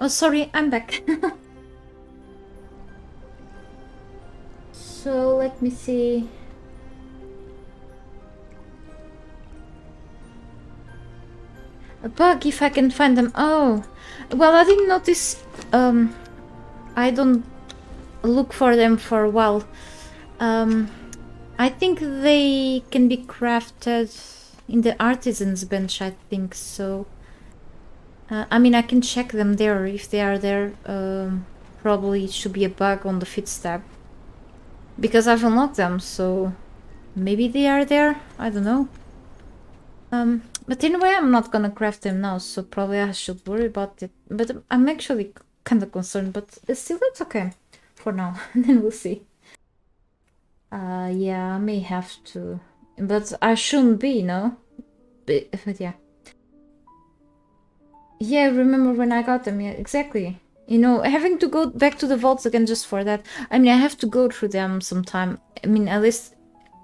S1: Oh, sorry, I'm back. So let me see. A bug, if I can find them. Oh, well, I didn't notice. I don't look for them for a while. I think they can be crafted in the artisan's bench, I think so. I mean, I can check them there if they are there. Probably it should be a bug on the fit tab. Because I've unlocked them, so maybe they are there. I don't know. But anyway, I'm not gonna craft them now, so probably I should worry about it. But I'm actually kind of concerned, but still it's okay for now. And then we'll see. Yeah, I may have to, but I shouldn't be, no? But yeah. Yeah, remember when I got them? Yeah, exactly. You know, having to go back to the vaults again just for that. I mean, I have to go through them sometime. I mean, at least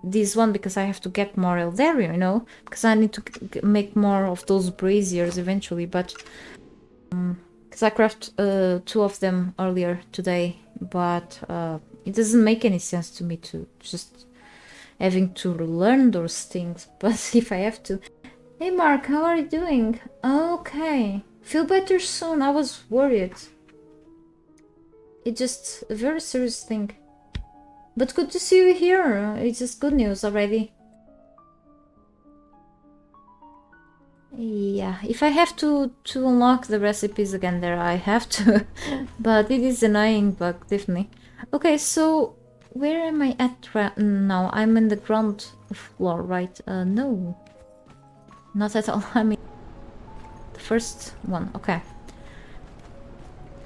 S1: this one, because I have to get more Eldario, you know? Because I need to make more of those braziers eventually, but... Because I crafted 2 of them earlier today, but it doesn't make any sense to me to just having to learn those things. But if I have to... Hey Mark, how are you doing? Okay. Feel better soon, I was worried. It's just a very serious thing. But good to see you here. It's just good news already. Yeah, if I have to unlock the recipes again there, I have to. But it is annoying, but definitely. Okay, so where am I at right now? I'm in the ground floor, right? No. Not at all. I mean, the first one. Okay.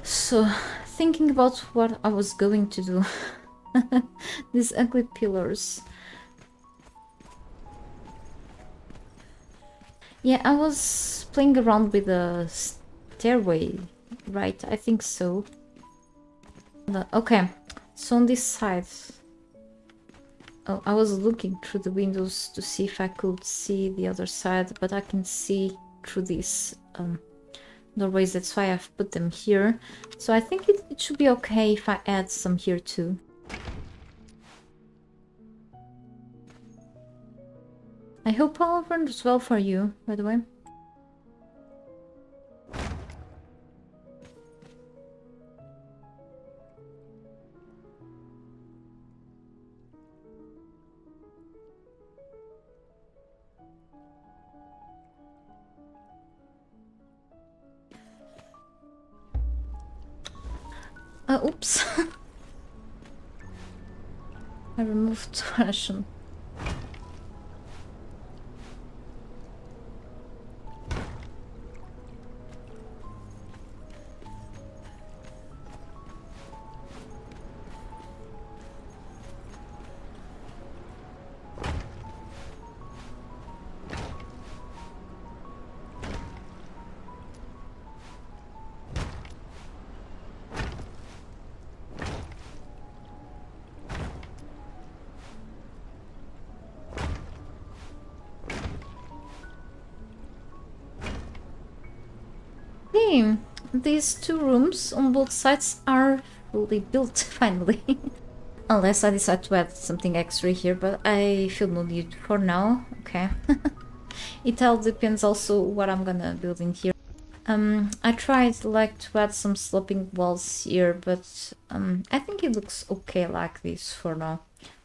S1: So, thinking about what I was going to do. These ugly pillars. Yeah, I was playing around with the stairway, right? I think so. Okay, so on this side... Oh, I was looking through the windows to see if I could see the other side, but I can see through these doorways, that's why I've put them here. So I think it should be okay if I add some here too. I hope all runs well for you, by the way. Oops. I removed ration. These 2 rooms on both sides are fully built, finally. Unless I decide to add something extra here, but I feel no need for now. Okay. It all depends also what I'm gonna build in here. I tried like to add some sloping walls here, but I think it looks okay like this for now.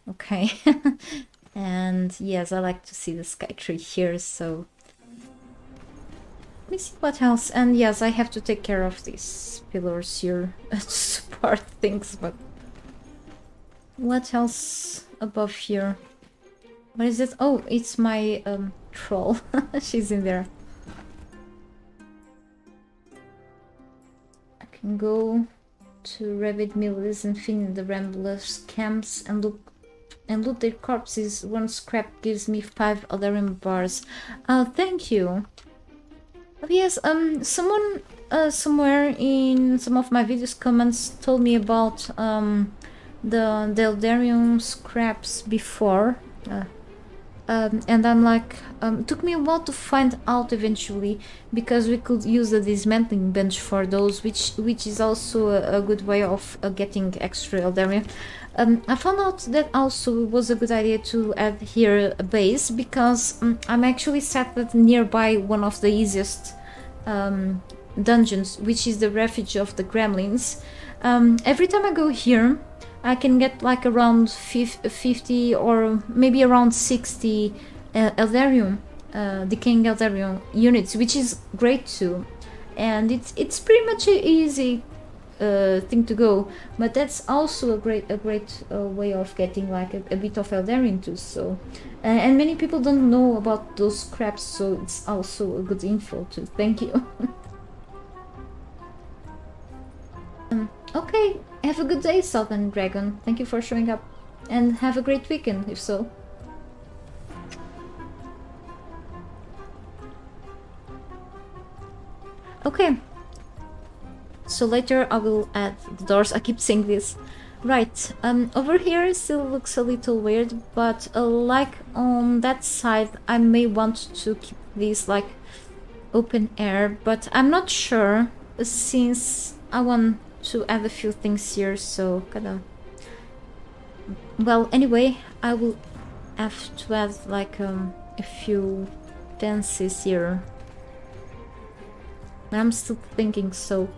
S1: Okay. And yes, I like to see the sky tree here, so... Let me see what else. And yes, I have to take care of these pillars here to support things, but... What else above here? What is it? Oh, it's my troll. She's in there. I can go to Rabbit Millers and find the Ramblers camps and loot their corpses. 1 scrap gives me 5 Aldarium bars. Oh, thank you. Oh, yes, someone somewhere in some of my videos comments told me about the Eldarium scraps before. And I'm like, it took me a while to find out eventually, because we could use a dismantling bench for those, which is also a good way of getting extra Eldaria. I found out that also was a good idea to add here a base, because I'm actually sat nearby one of the easiest dungeons, which is the refuge of the gremlins. Every time I go here, I can get like around 50 or maybe around 60 Eldarium, decaying Eldarium units, which is great too. And it's pretty much an easy thing to go, but that's also a great way of getting like a bit of Eldarium too. So, and many people don't know about those scraps, so it's also a good info too. Thank you. Okay, have a good day, Southern Dragon. Thank you for showing up, and have a great weekend, if so. Okay, so later I will add the doors. I keep saying this. Right, over here still looks a little weird, but like on that side I may want to keep this like open air, but I'm not sure, since I want to add a few things here, so kinda... Well, anyway, I will have to add like a few dances here. I'm still thinking, so...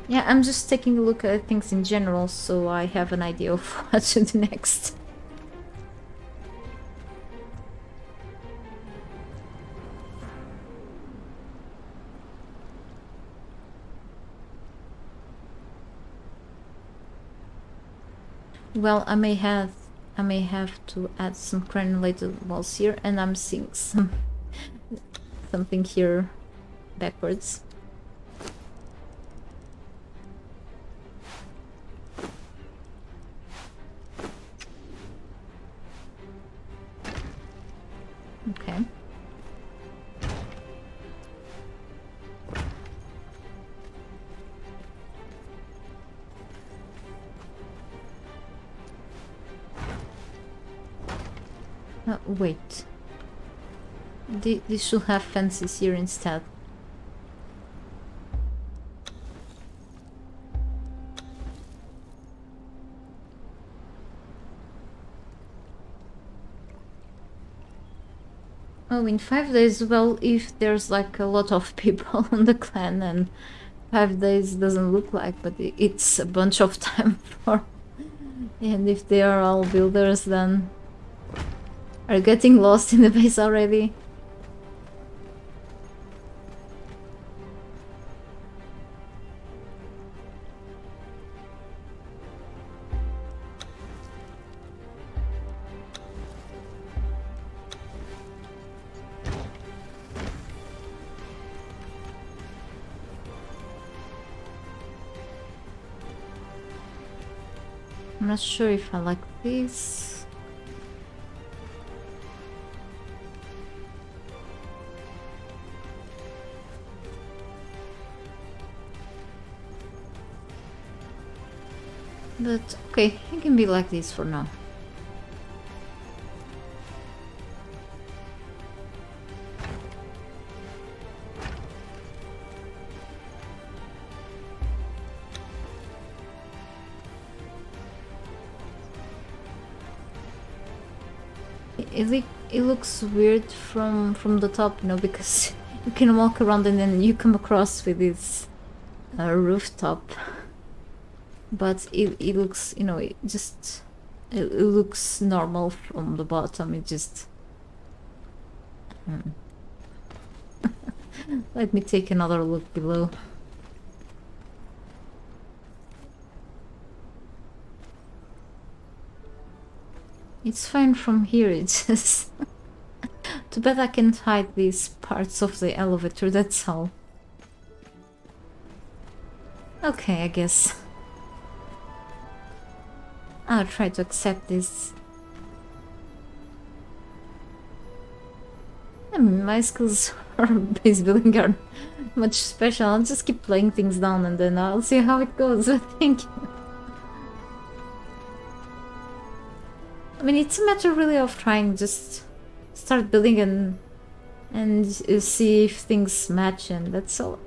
S1: Yeah, I'm just taking a look at things in general, so I have an idea of what to do next. Well, I may have to add some granulated walls here, and I'm seeing something here backwards. Okay. Wait. This should have fences here instead. Oh, in 5 days, well, if there's like a lot of people on the clan, and 5 days doesn't look like, but it's a bunch of time for... And if they are all builders, then... Are getting lost in the base already? I'm not sure if I like this. But okay, it can be like this for now. It looks weird from the top, you know, because you can walk around and then you come across with this rooftop. But it looks, you know, it looks normal from the bottom. It just... Let me take another look below. It's fine from here, it's just... Too bad I can't hide these parts of the elevator, that's all. Okay, I guess I'll try to accept this. I mean, my skills for base building are much special. I'll just keep laying things down and then I'll see how it goes. Thank you. I mean, it's a matter really of trying, just start building and see if things match, and that's all.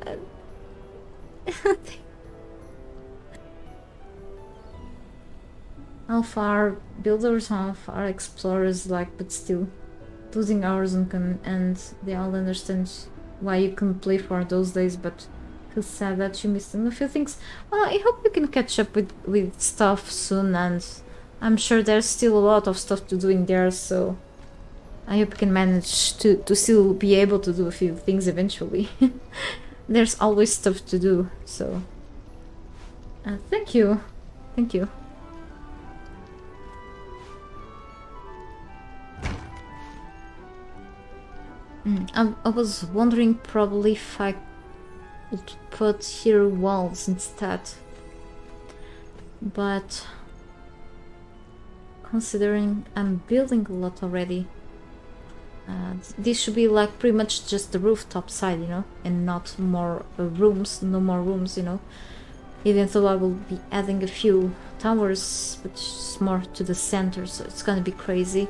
S1: Half are builders, half are explorers, like, but still losing hours and they all understand why you couldn't play for those days, but feel sad that you missed a few things. Well, I hope you can catch up with stuff soon, and I'm sure there's still a lot of stuff to do in there, so I hope you can manage to still be able to do a few things eventually. There's always stuff to do, so thank you. Thank you. I was wondering probably if I could put here walls instead, but considering I'm building a lot already, this should be like pretty much just the rooftop side, you know, and not more rooms, no more rooms, you know, even though I will be adding a few towers, but it's more to the center, so it's gonna be crazy.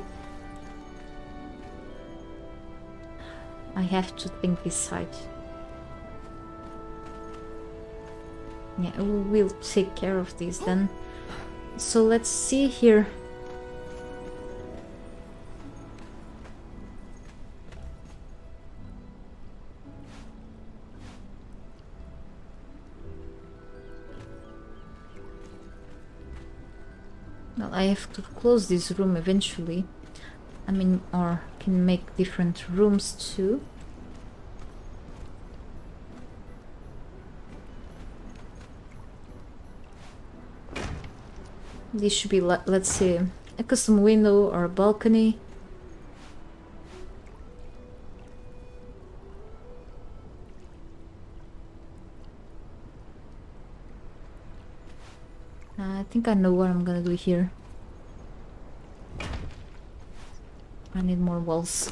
S1: I have to think this side. Yeah, we'll take care of this then. So let's see here. Well, I have to close this room eventually. I mean, or can make different rooms too. This should be, let's say, a custom window or a balcony. I think I know what I'm gonna do here. I need more walls.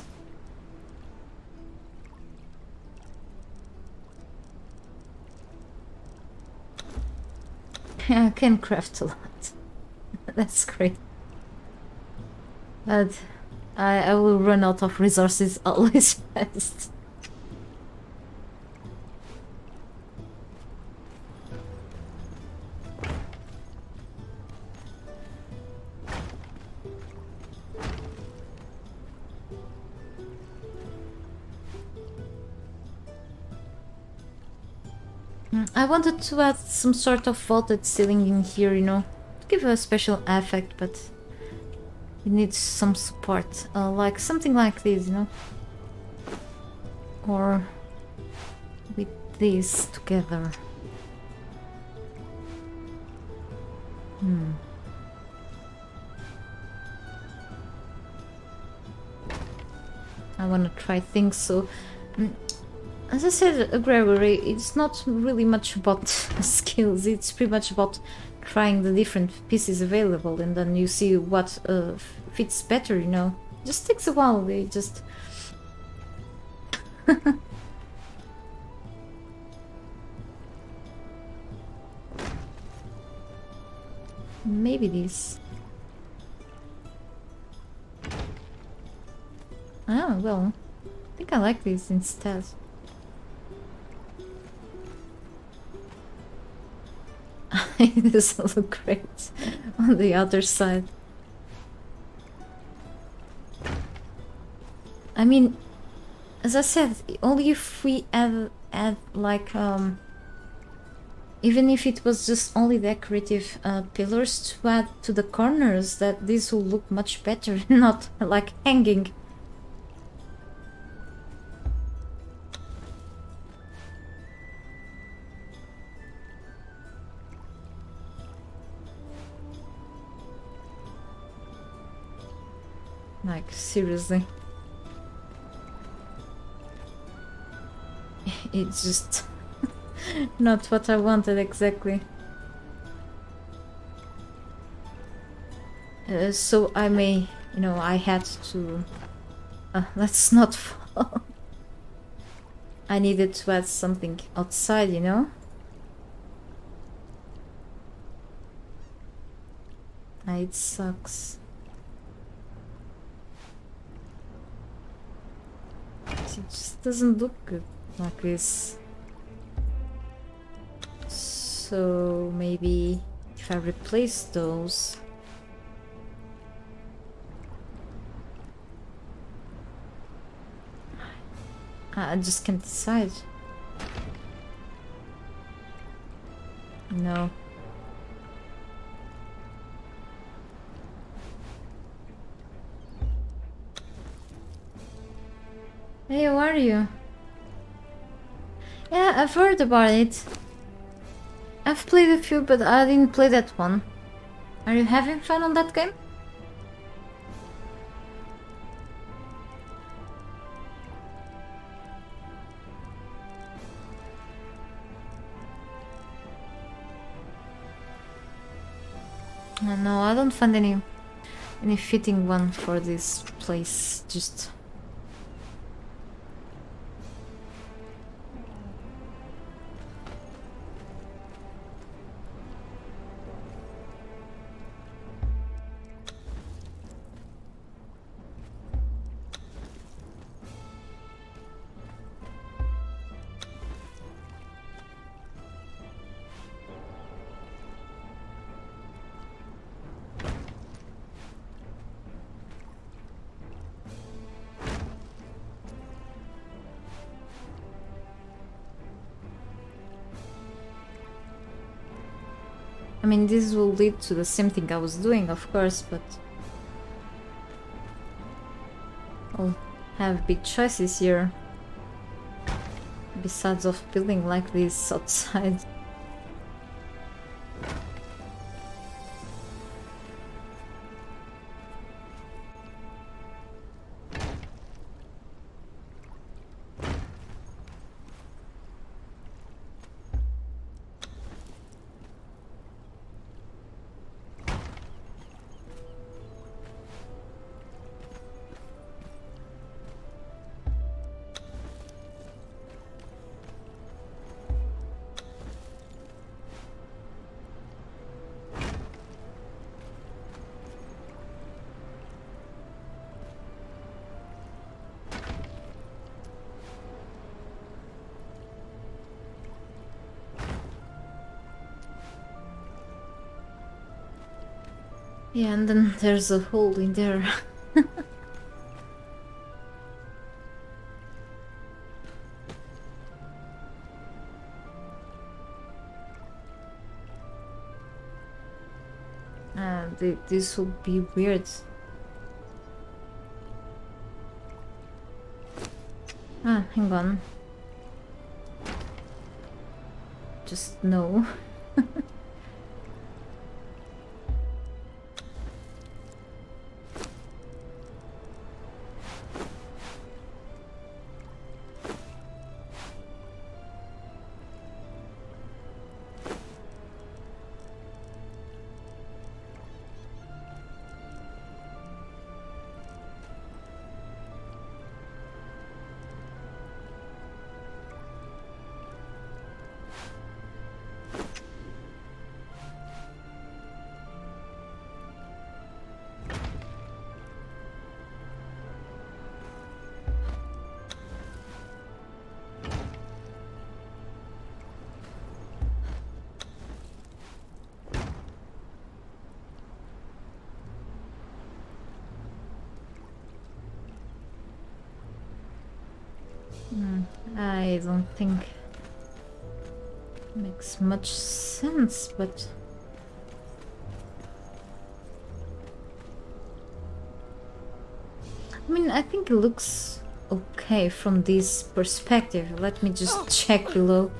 S1: I can craft a lot. That's great. But I will run out of resources always fast. I wanted to add some sort of vaulted ceiling in here, you know, to give a special effect, but it needs some support, like something like this, you know, or with these together. I want to try things, so as I said, Gregory, it's not really much about skills, it's pretty much about trying the different pieces available, and then you see what fits better, you know. Just takes a while, they just... Maybe this. Ah, well, I think I like this instead. It doesn't look great on the other side. I mean, as I said, only if we add like even if it was just only decorative pillars to add to the corners, that this will look much better, not like hanging. Like, seriously. It's just not what I wanted exactly. So I may, you know, I had to... let's not fall. I needed to add something outside, you know? It sucks. It just doesn't look good like this. So maybe if I replace those... I just can't decide. No. Hey, how are you? Yeah, I've heard about it. I've played a few, but I didn't play that one. Are you having fun on that game? No, I don't find any fitting one for this place. Just... I mean, this will lead to the same thing I was doing, of course, but... I'll have big choices here. Besides of building like this outside. Yeah, and then there's a hole in there. This will be weird. Hang on. Just no. I don't think makes much sense, but I mean, I think it looks okay from this perspective. Let me just check below.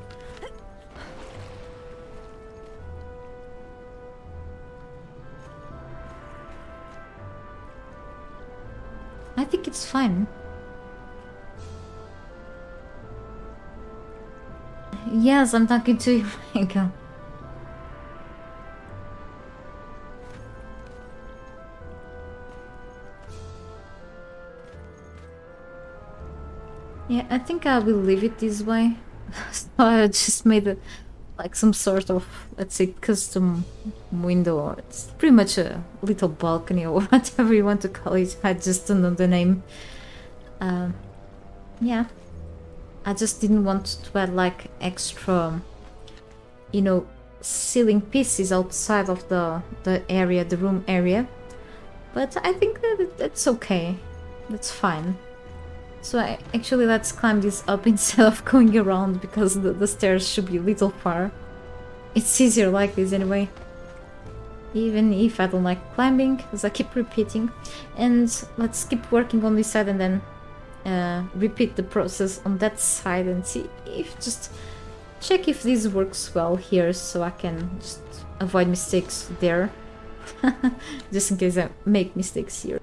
S1: I think it's fine. Yes, I'm talking to you, Michael. Yeah, I think I will leave it this way. So I just made it like some sort of, let's say, custom window. It's pretty much a little balcony or whatever you want to call it. I just don't know the name. Yeah, I just didn't want to add like extra, you know, ceiling pieces outside of the area, the room area. But I think that that's okay. That's fine. So actually let's climb this up instead of going around, because the stairs should be a little far. It's easier like this anyway. Even if I don't like climbing, as I keep repeating. And let's keep working on this side and then repeat the process on that side and see if just check if this works well here, so I can just avoid mistakes there. Just in case I make mistakes here.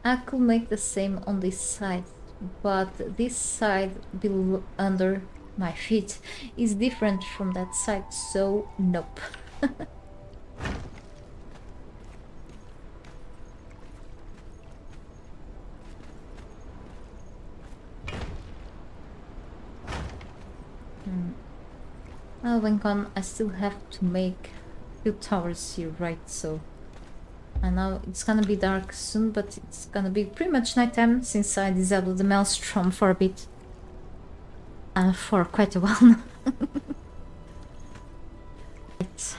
S1: I could make the same on this side, but this side below under my feet is different from that side, so nope. Oh, Wincon, I still have to make few towers here, right? So I know it's gonna be dark soon, but it's gonna be pretty much nighttime since I disabled the maelstrom for a bit. For quite a while now. Right.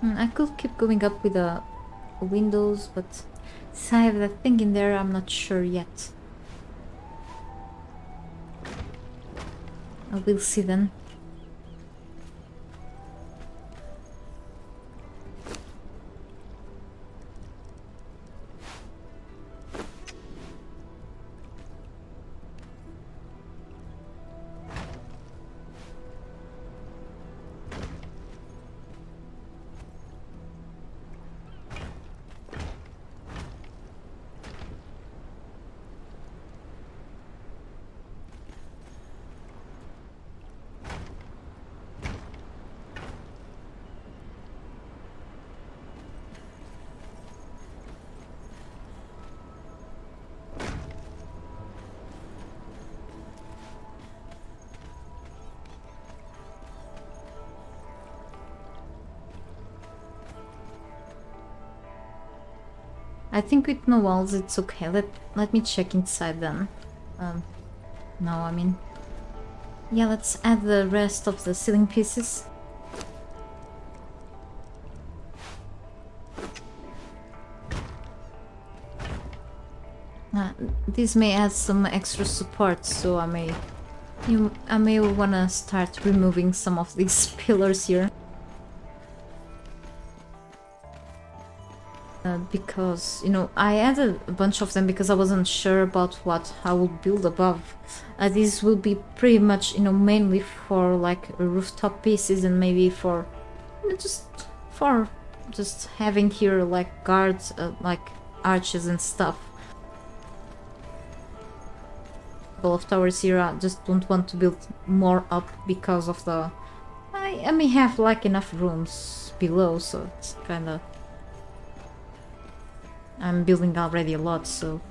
S1: I could keep going up with the windows, but since I have that thing in there, I'm not sure yet. I will see then. I think with no walls it's okay. Let me check inside then. No, I mean... Yeah, let's add the rest of the ceiling pieces. This may add some extra support, so I may wanna start removing some of these pillars here. Because, you know, I added a bunch of them because I wasn't sure about what I would build above. These will be pretty much, you know, mainly for like rooftop pieces and maybe for, you know, just having here like guards, like arches and stuff. A couple of towers here, I just don't want to build more up because of the... I may have like enough rooms below, so it's kinda... I'm building already a lot, so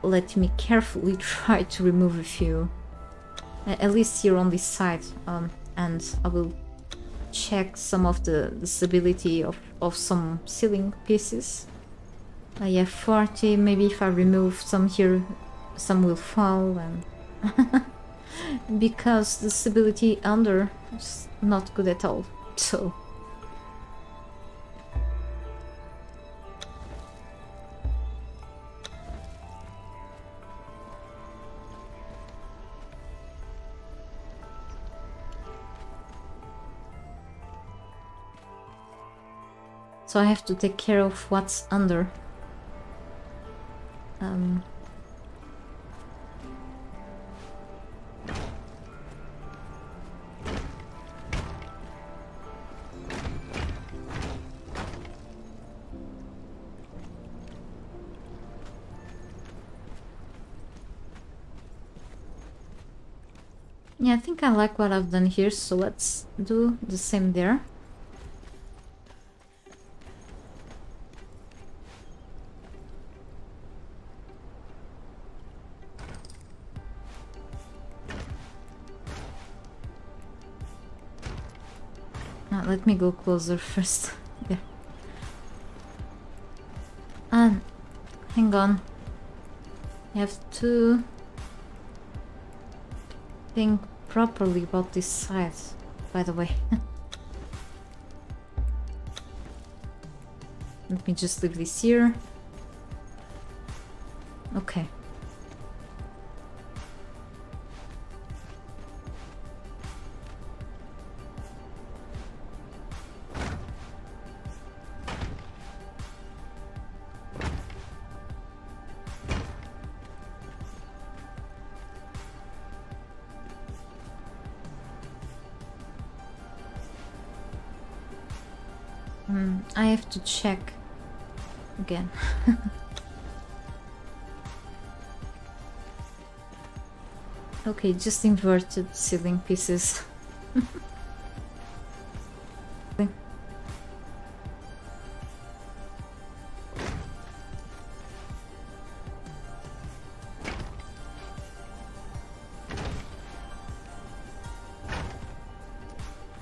S1: let me carefully try to remove a few, at least here on this side, and I will check some of the stability of some ceiling pieces. Yeah, 40, maybe if I remove some here, some will fall, and because the stability under is not good at all. So I have to take care of what's under. Yeah, I think I like what I've done here, so let's do the same there. Let me go closer first. There. Hang on. I have to think properly about this side, by the way. Let me just leave this here. Okay. I have to check again. Okay, just inverted ceiling pieces.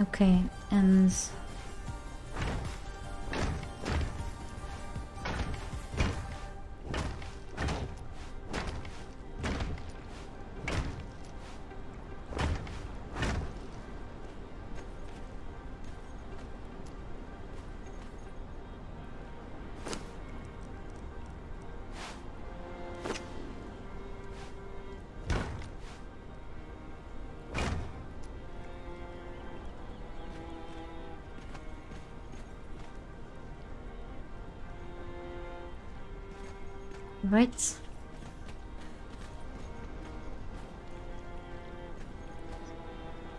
S1: Okay, and right.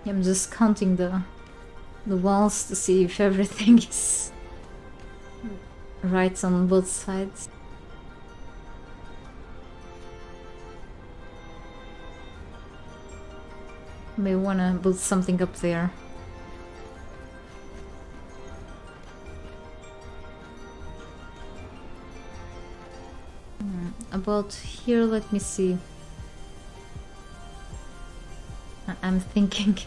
S1: I'm just counting the walls to see if everything is right on both sides. May wanna build something up there. About here, let me see. I'm thinking.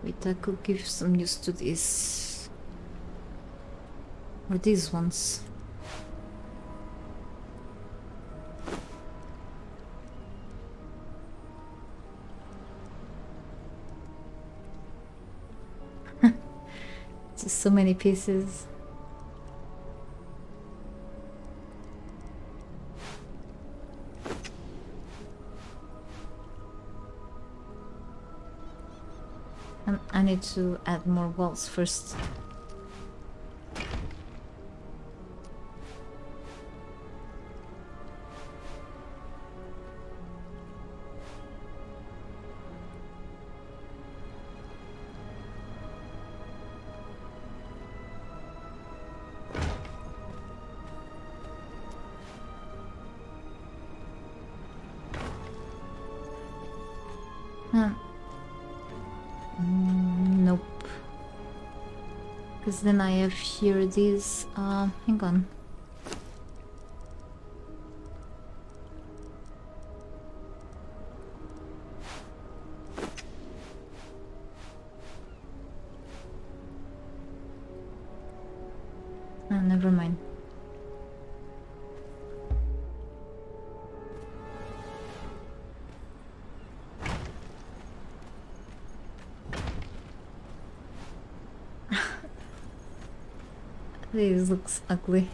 S1: Wait, I could give some use to this. Or these ones. Just so many pieces. need to add more walls first. Nope. Because then I have here these, hang on. Never mind. This looks ugly.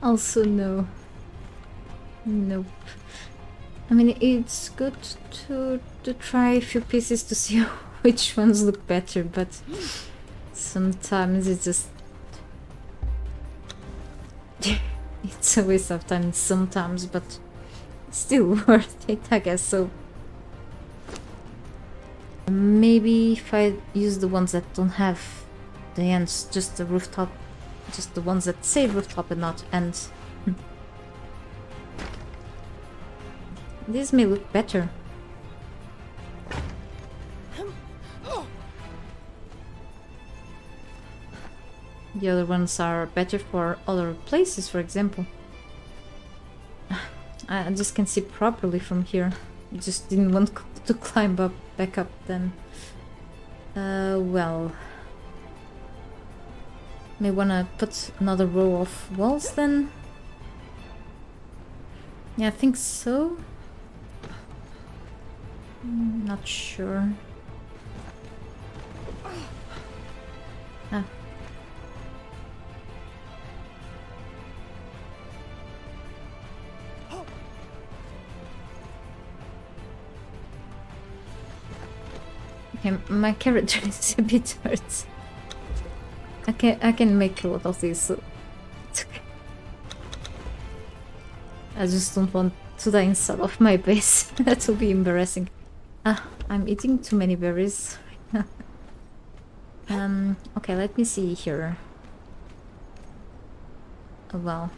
S1: Also no. Nope. I mean, it's good to try a few pieces to see which ones look better, but sometimes it's just... it's a waste of time sometimes, but still worth it, I guess. So maybe if I use the ones that don't have the ends, just the rooftop, just the ones that say rooftop and not ends. This may look better. The other ones are better for other places, for example. I just can see properly from here. I just didn't want to climb up, back up then. Well... may wanna put another row of walls then? Yeah, I think so. Not sure. Ah. Okay, my character is a bit hurt. I can make a lot of these, so it's okay. I just don't want to die inside of my base. That will be embarrassing. Ah, I'm eating too many berries. Okay, let me see here. Oh, well.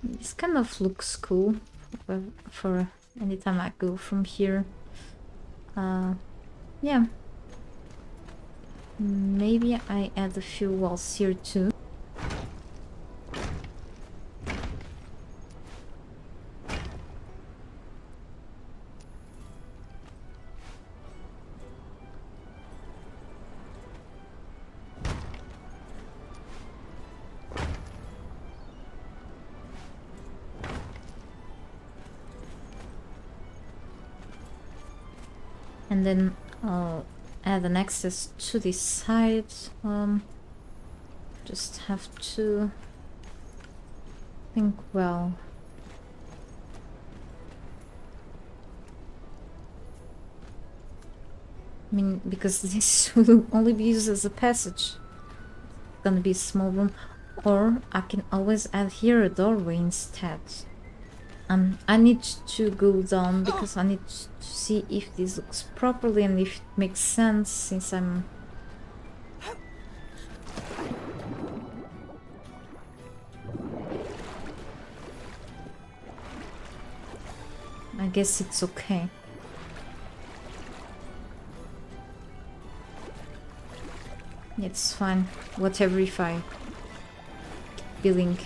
S1: This kind of looks cool for anytime I go from here. Yeah. Maybe I add a few walls here too. And then I'll add an access to this side. Just have to think well. I mean, because this will only be used as a passage. It's gonna be a small room. Or I can always add here a doorway instead. I need to go down because I need to see if this looks properly and if it makes sense, since I'm... I guess it's okay. It's fine. Whatever if I keep building.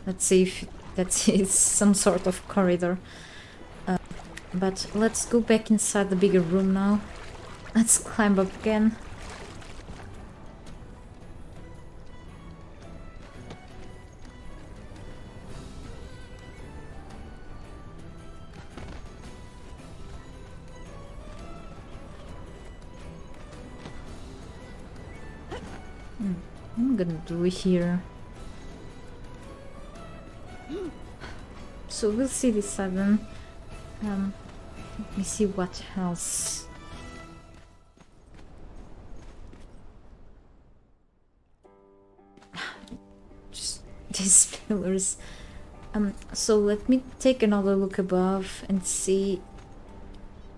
S1: Let's see if that is some sort of corridor. But let's go back inside the bigger room now. Let's climb up again. I'm gonna do it here. So we'll see this sudden. Let me see what else. Just these pillars. So let me take another look above and see.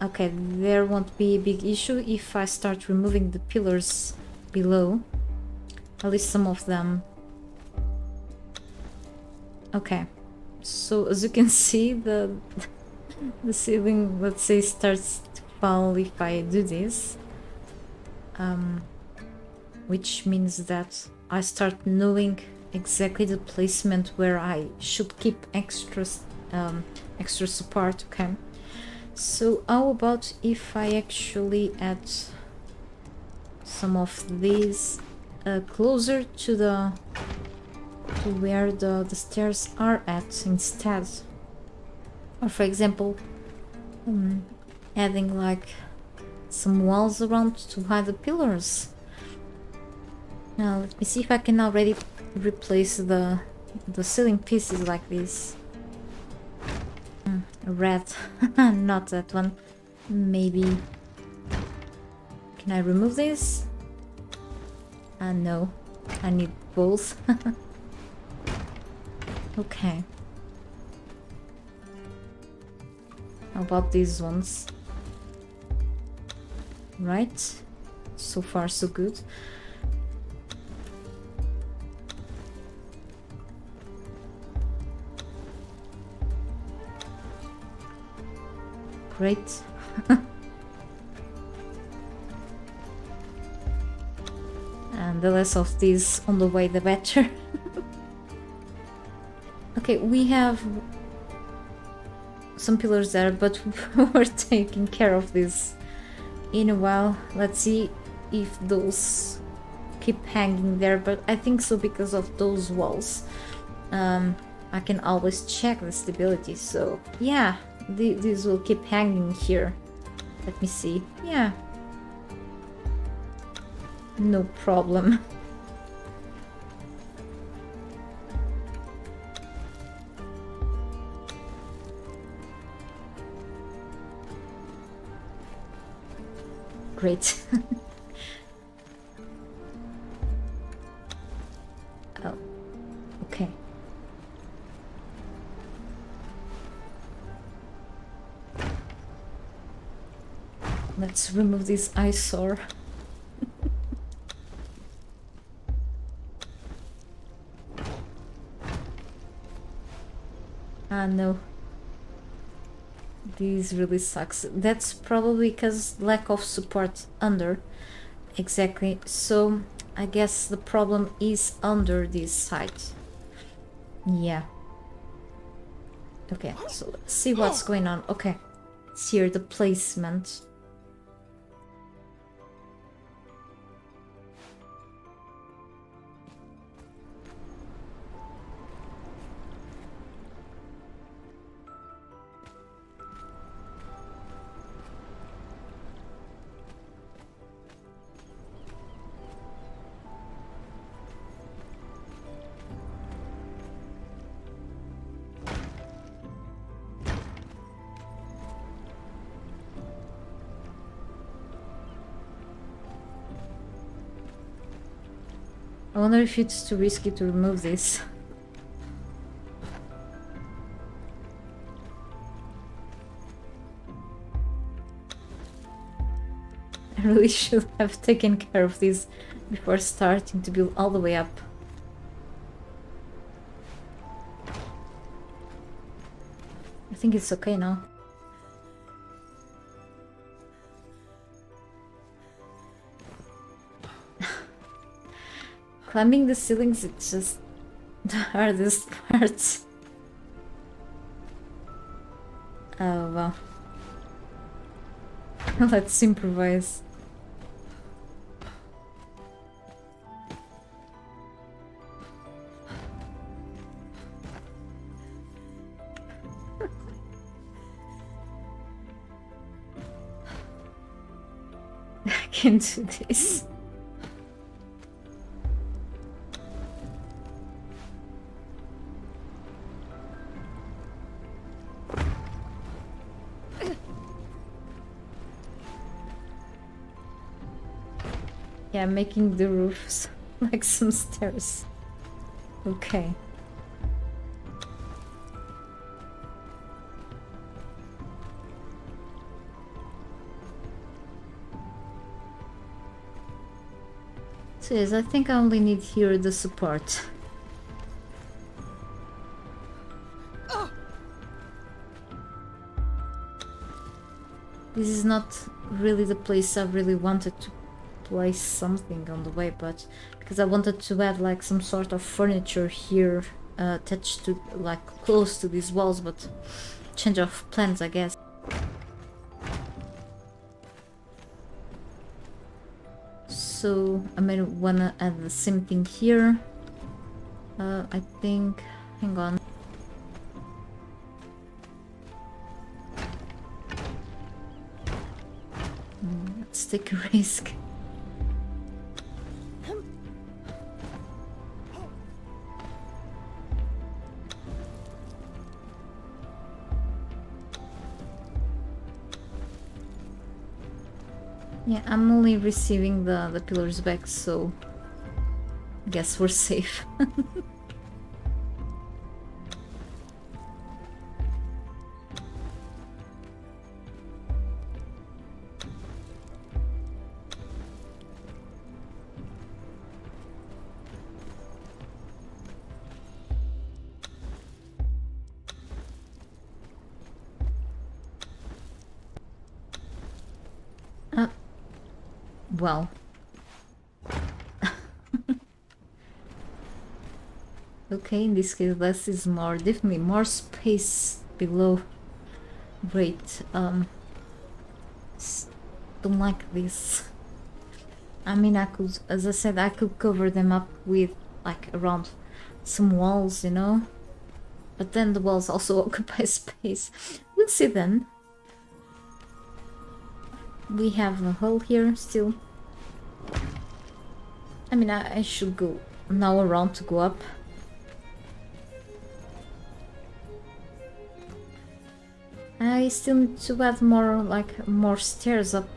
S1: Okay, there won't be a big issue if I start removing the pillars below. At least some of them. Okay, so as you can see, the ceiling, let's say, starts to fall if I do this. Which means that I start knowing exactly the placement where I should keep extra support. Okay, so how about if I actually add some of these closer to where the stairs are at instead? Or for example, adding like some walls around to hide the pillars. Now let me see if I can already replace the ceiling pieces like this. Red, not that one. Maybe. Can I remove this? No, I need both. Okay. How about these ones? Right. So far so good. Great. And the less of these on the way, the better. Okay, we have some pillars there, but we're taking care of this in a while. Let's see if those keep hanging there, but I think so because of those walls. I can always check the stability, so yeah, these will keep hanging here. Let me see. Yeah, no problem. Great. Oh, okay. Let's remove this eyesore. No. This really sucks. That's probably because lack of support under. Exactly. So I guess the problem is under this side. Yeah. Okay, so let's see what's going on. Okay, it's here, the placement. I wonder if it's too risky to remove this. I really should have taken care of this before starting to build all the way up. I think it's okay now. Climbing the ceilings, it's just the hardest part. Oh well. Let's improvise. I can do this. Yeah, making the roofs like some stairs. Okay. So yes, I think I only need here the support. This is not really the place I really wanted to place something on the way, but because I wanted to add like some sort of furniture here attached to, like, close to these walls, but change of plans, I guess. So I may wanna add the same thing here. I think, hang on. Let's take a risk. Yeah, I'm only receiving the pillars back, so I guess we're safe. Well. Okay, in this case less is more, definitely more space below. Great. Don't like this. I mean, I could, as I said, I could cover them up with like around some walls, you know? But then the walls also occupy space. We'll see then. We have a hole here still. I mean, I should go now around to go up. I still need to add more, like, more stairs up.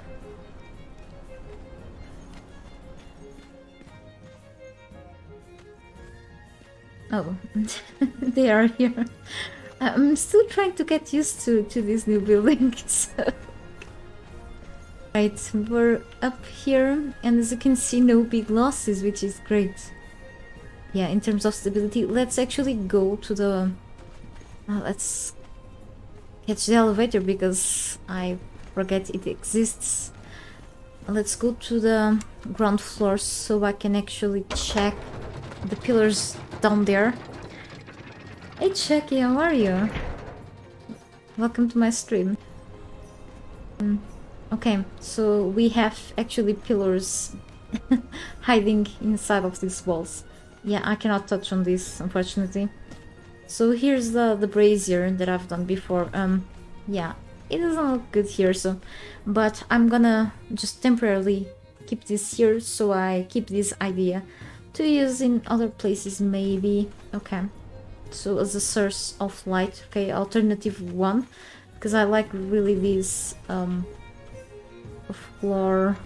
S1: Oh, they are here. I'm still trying to get used to this new building, so... Right, we're up here, and as you can see, no big losses, which is great. Yeah, in terms of stability, let's actually go to the... let's catch the elevator, because I forget it exists. Let's go to the ground floor, so I can actually check the pillars down there. Hey Chucky, how are you? Welcome to my stream. Okay, so we have actually pillars hiding inside of these walls. Yeah, I cannot touch on this, unfortunately. So here's the brazier that I've done before. Yeah, it doesn't look good here, so... But I'm gonna just temporarily keep this here, so I keep this idea to use in other places, maybe. Okay, so as a source of light. Okay, alternative 1, because I like really these... floor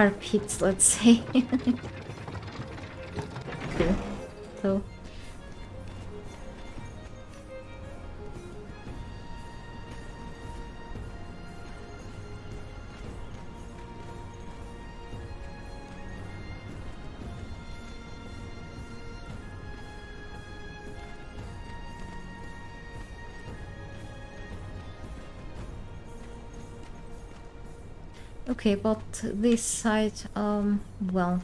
S1: fire pits, let's say. Cool. So. Okay, but this side, well...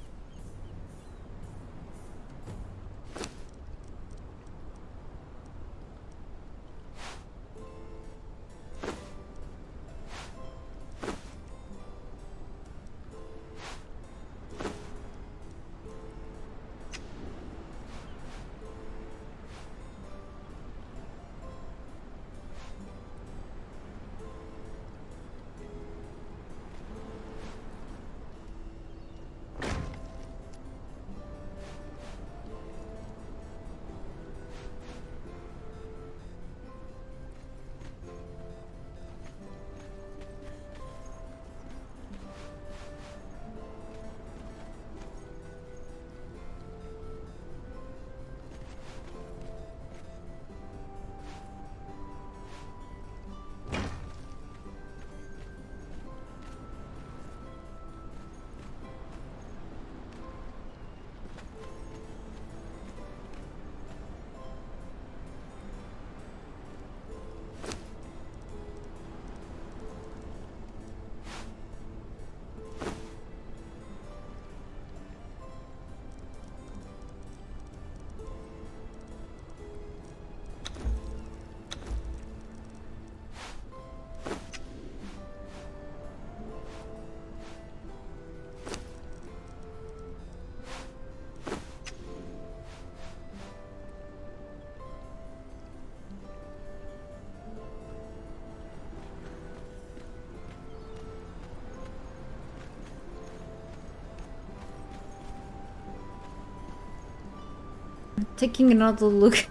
S1: Taking another look.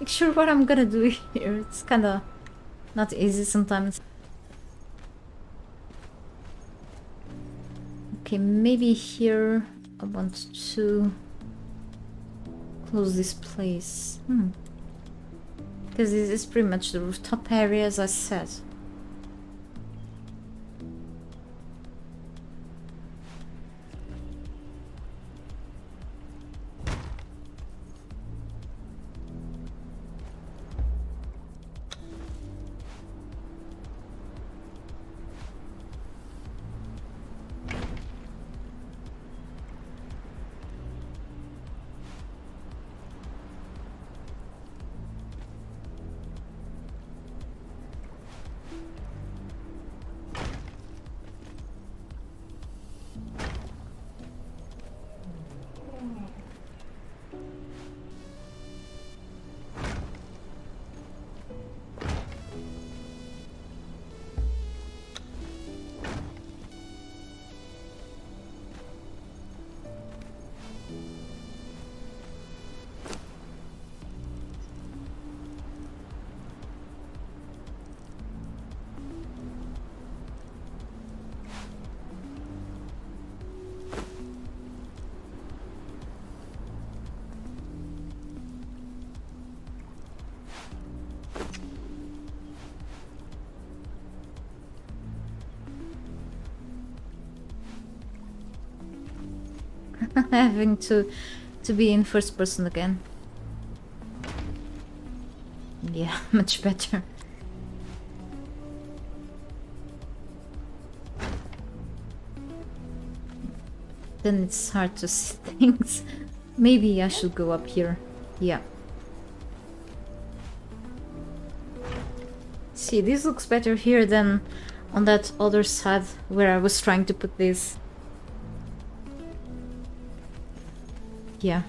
S1: Make sure what I'm gonna do here. It's kinda not easy sometimes. Okay, maybe here I want to close this place. Because this is pretty much the rooftop area, as I said. Having to be in first person again. Yeah, much better. Then it's hard to see things. Maybe I should go up here. Yeah. See, this looks better here than on that other side where I was trying to put this. Yeah.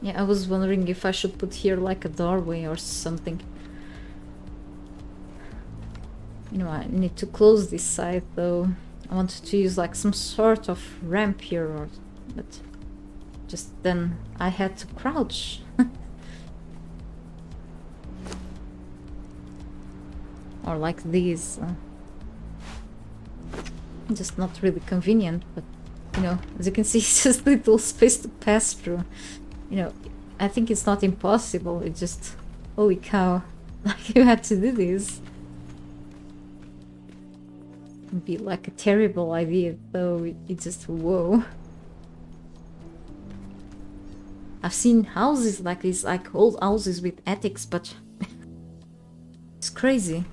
S1: Yeah, I was wondering if I should put here like a doorway or something. You know, I need to close this side though. I wanted to use like some sort of ramp here, or but just then I had to crouch. or like these. Just not really convenient, but you know, as you can see, it's just little space to pass through. You know, I think it's not impossible, it just, holy cow, like you had to do this. It'd be like a terrible idea, though. It just, whoa. I've seen houses like this, like old houses with attics, but it's crazy.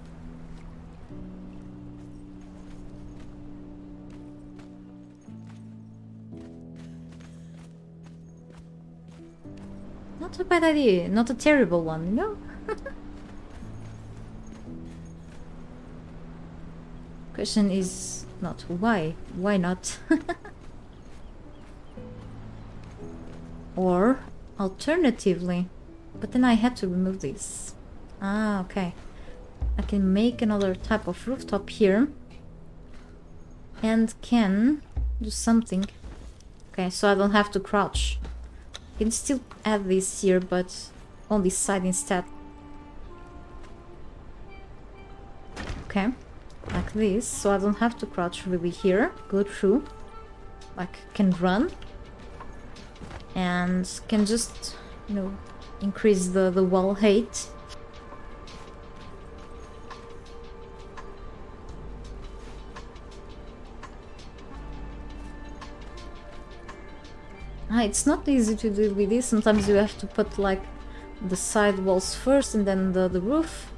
S1: Not a bad idea, not a terrible one, you know? Question is not why. Why not? Or alternatively, but then I had to remove this. Ah, okay. I can make another type of rooftop here and can do something. Okay, so I don't have to crouch. I can still add this here, but on this side instead. Okay, like this, so I don't have to crouch really here. Go through, like can run, and can just, you know, increase the wall height. It's not easy to do with this. Sometimes you have to put like the side walls first and then the roof.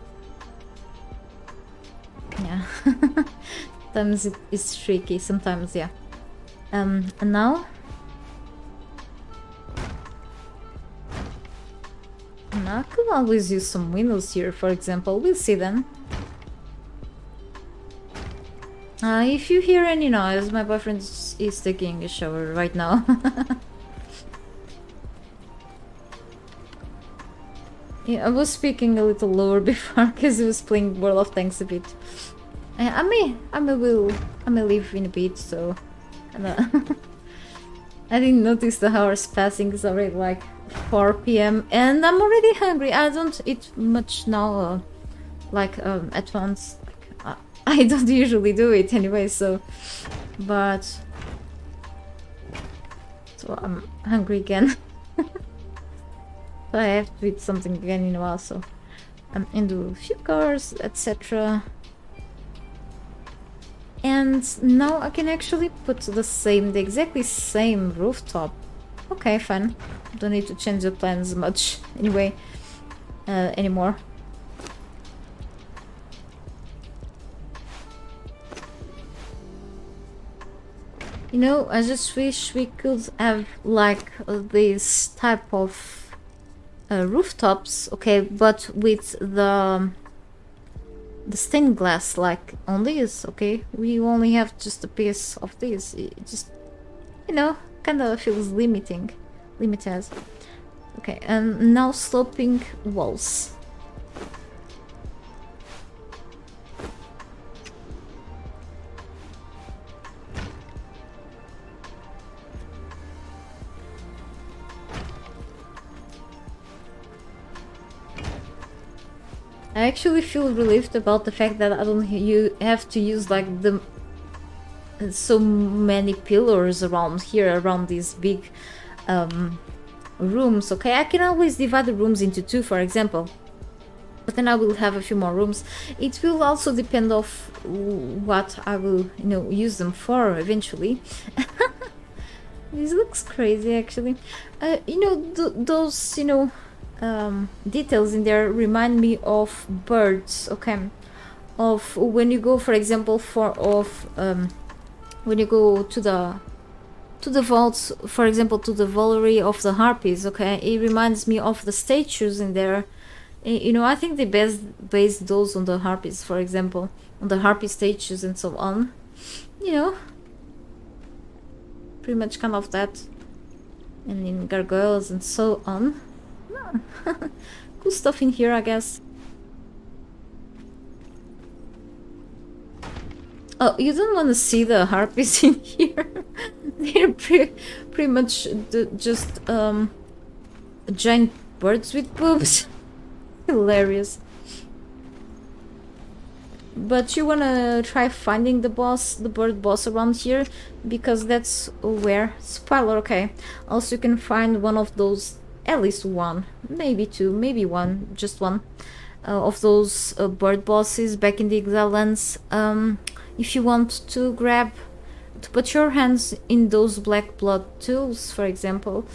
S1: Yeah. Sometimes it's tricky, sometimes, yeah. And now I could always use some windows here, for example. We'll see then. If you hear any noise, my boyfriend is taking a shower right now. Yeah, I was speaking a little lower before because he was playing World of Tanks a bit. I may leave in a bit, so I didn't notice the hours passing. It's already like 4 p.m. and I'm already hungry. I don't eat much now, at once. I don't usually do it anyway, so I'm hungry again. So I have to eat something again in a while, so I'm into a few cars, etc. And now I can actually put the exactly same rooftop. Okay, fine. Don't need to change the plans much anyway, anymore. You know, I just wish we could have like this type of rooftops, okay, but with the stained glass, like on this, okay. We only have just a piece of this. It just, you know, kind of feels limited. Okay, and now sloping walls. I actually feel relieved about the fact that I don't have to use like so many pillars around here, around these big rooms. Okay, I can always divide the rooms into two, for example, but then I will have a few more rooms. It will also depend of what I will, you know, use them for eventually. This looks crazy, actually. You know, those, you know, details in there remind me of birds, okay, of when you go, for example, when you go to the vaults, for example, to the Valerie of the Harpies, okay. It reminds me of the statues in there. You know, I think they based those on the Harpies, for example, on the Harpy statues and so on, you know, pretty much kind of that, and in gargoyles and so on. Cool stuff in here, I guess. Oh, you don't want to see the harpies in here. They're pretty much just giant birds with boobs. Hilarious. but you wanna try finding the boss, the bird boss around here, because that's where, spoiler, okay, also you can find one of those, at least one, maybe two, maybe one, just one, of those bird bosses back in the Exile lands. If you want to grab, to put your hands in those black blood tools, for example.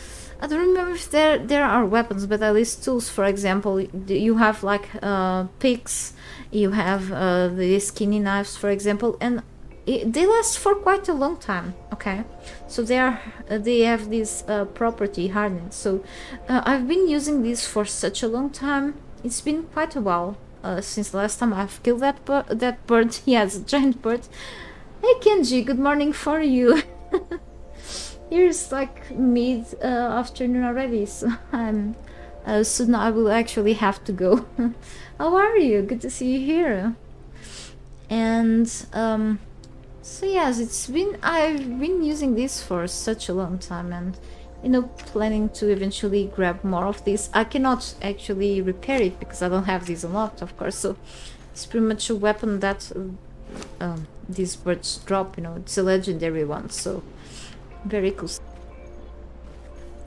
S1: I don't remember if there are weapons, but at least tools, for example. You have like picks, you have the skinny knives, for example, and they last for quite a long time. Okay, so they have this property hardened. So I've been using this for such a long time. It's been quite a while since the last time I've killed that bird. Yeah, it's a giant bird. Hey Kenji, good morning for you. Here's like mid afternoon already, so I'm soon I will actually have to go. How are you? Good to see you here. And so yes, I've been using this for such a long time, and you know, planning to eventually grab more of this. I cannot actually repair it because I don't have these unlocked, of course, so it's pretty much a weapon that these birds drop, you know, it's a legendary one, so very cool.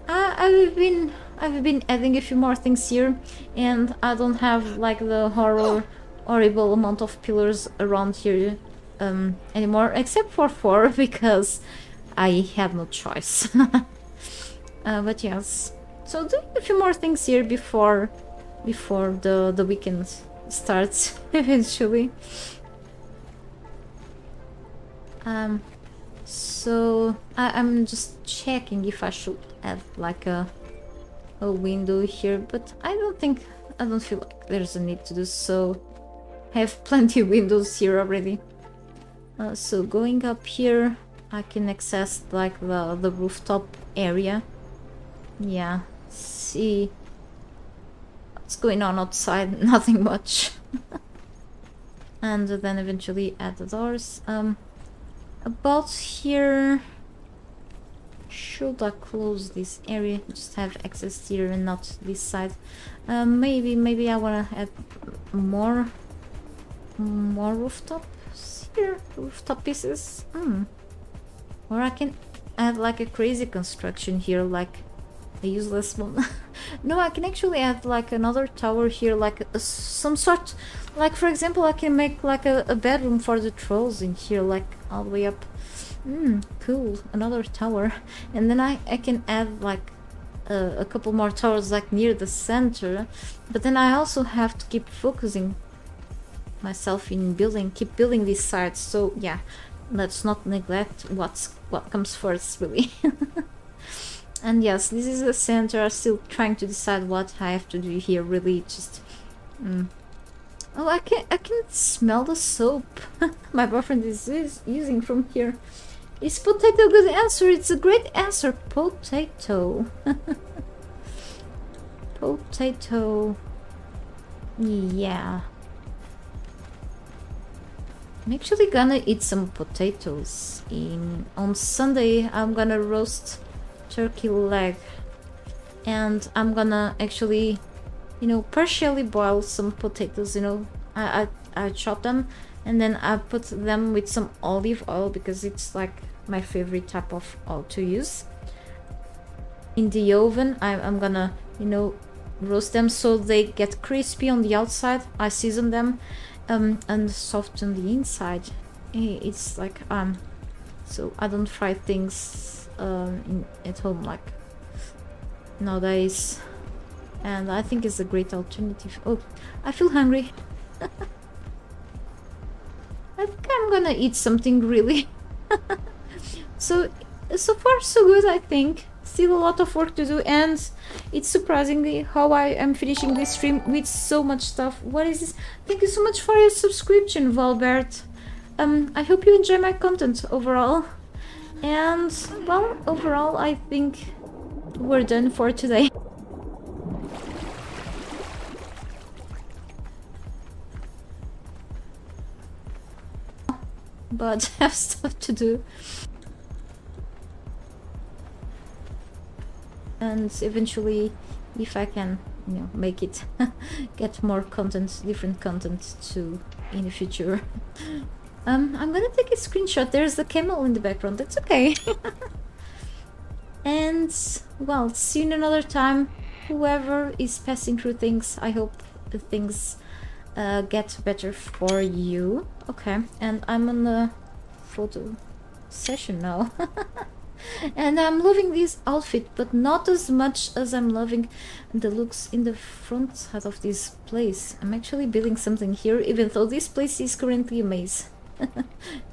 S1: I've been adding a few more things here, and I don't have like the horrible amount of pillars around here anymore, except for 4 because I have no choice. But yes, so doing a few more things here before the weekend starts eventually. So I'm just checking if I should add like a window here, but I don't feel like there's a need to do so. I have plenty of windows here already. So going up here, I can access like the rooftop area. Yeah, see what's going on outside. Nothing much. And then eventually add the doors. About here, should I close this area? Just have access here and not this side. Maybe I wanna add more rooftops here, rooftop pieces. Or I can add like a crazy construction here, like a useless one. No, I can actually add like another tower here, like some sort, like for example I can make like a bedroom for the trolls in here, like all the way up. Cool, another tower. And then I can add like a couple more towers like near the center, but then I also have to keep focusing myself in keep building these sides. So yeah, let's not neglect what comes first, really. And yes, this is the center. I'm still trying to decide what I have to do here, really. Just oh, I can smell the soap my boyfriend is using from here. Is potato a good answer? It's a great answer. Potato. Potato. Yeah, I'm actually gonna eat some potatoes on Sunday. I'm gonna roast turkey leg, and I'm gonna actually, you know, partially boil some potatoes. You know, I chop them and then I put them with some olive oil because it's like my favorite type of oil to use. In the oven, I'm gonna, you know, roast them so they get crispy on the outside. I season them and soften the inside. It's like so I don't fry things at home like nowadays, and I think it's a great alternative. Oh, I feel hungry. I think I'm gonna eat something, really. So far so good, I think. Still a lot of work to do, and it's surprisingly how I am finishing this stream with so much stuff. What is this? Thank you so much for your subscription, Valbert. I hope you enjoy my content overall. And well, overall I think we're done for today. But I have stuff to do. And eventually, if I can, you know, make it, get more content, different content to in the future. I'm gonna take a screenshot. There's the camel in the background. That's okay. And, well, see you in another time. Whoever is passing through things, I hope the things get better for you. Okay, and I'm on the photo session now. And I'm loving this outfit, but not as much as I'm loving the looks in the front side of this place. I'm actually building something here, even though this place is currently a maze.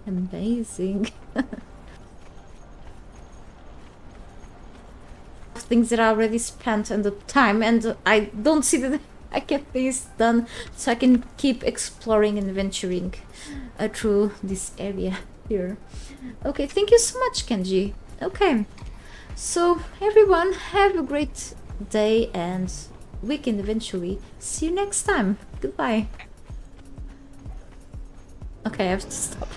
S1: Amazing. Things that I already spent and the time, and I don't see that I get this done, so I can keep exploring and venturing through this area here. Okay, thank you so much, Kenji. Okay, so everyone, have a great day and weekend eventually. See you next time. Goodbye. Okay, I have to stop.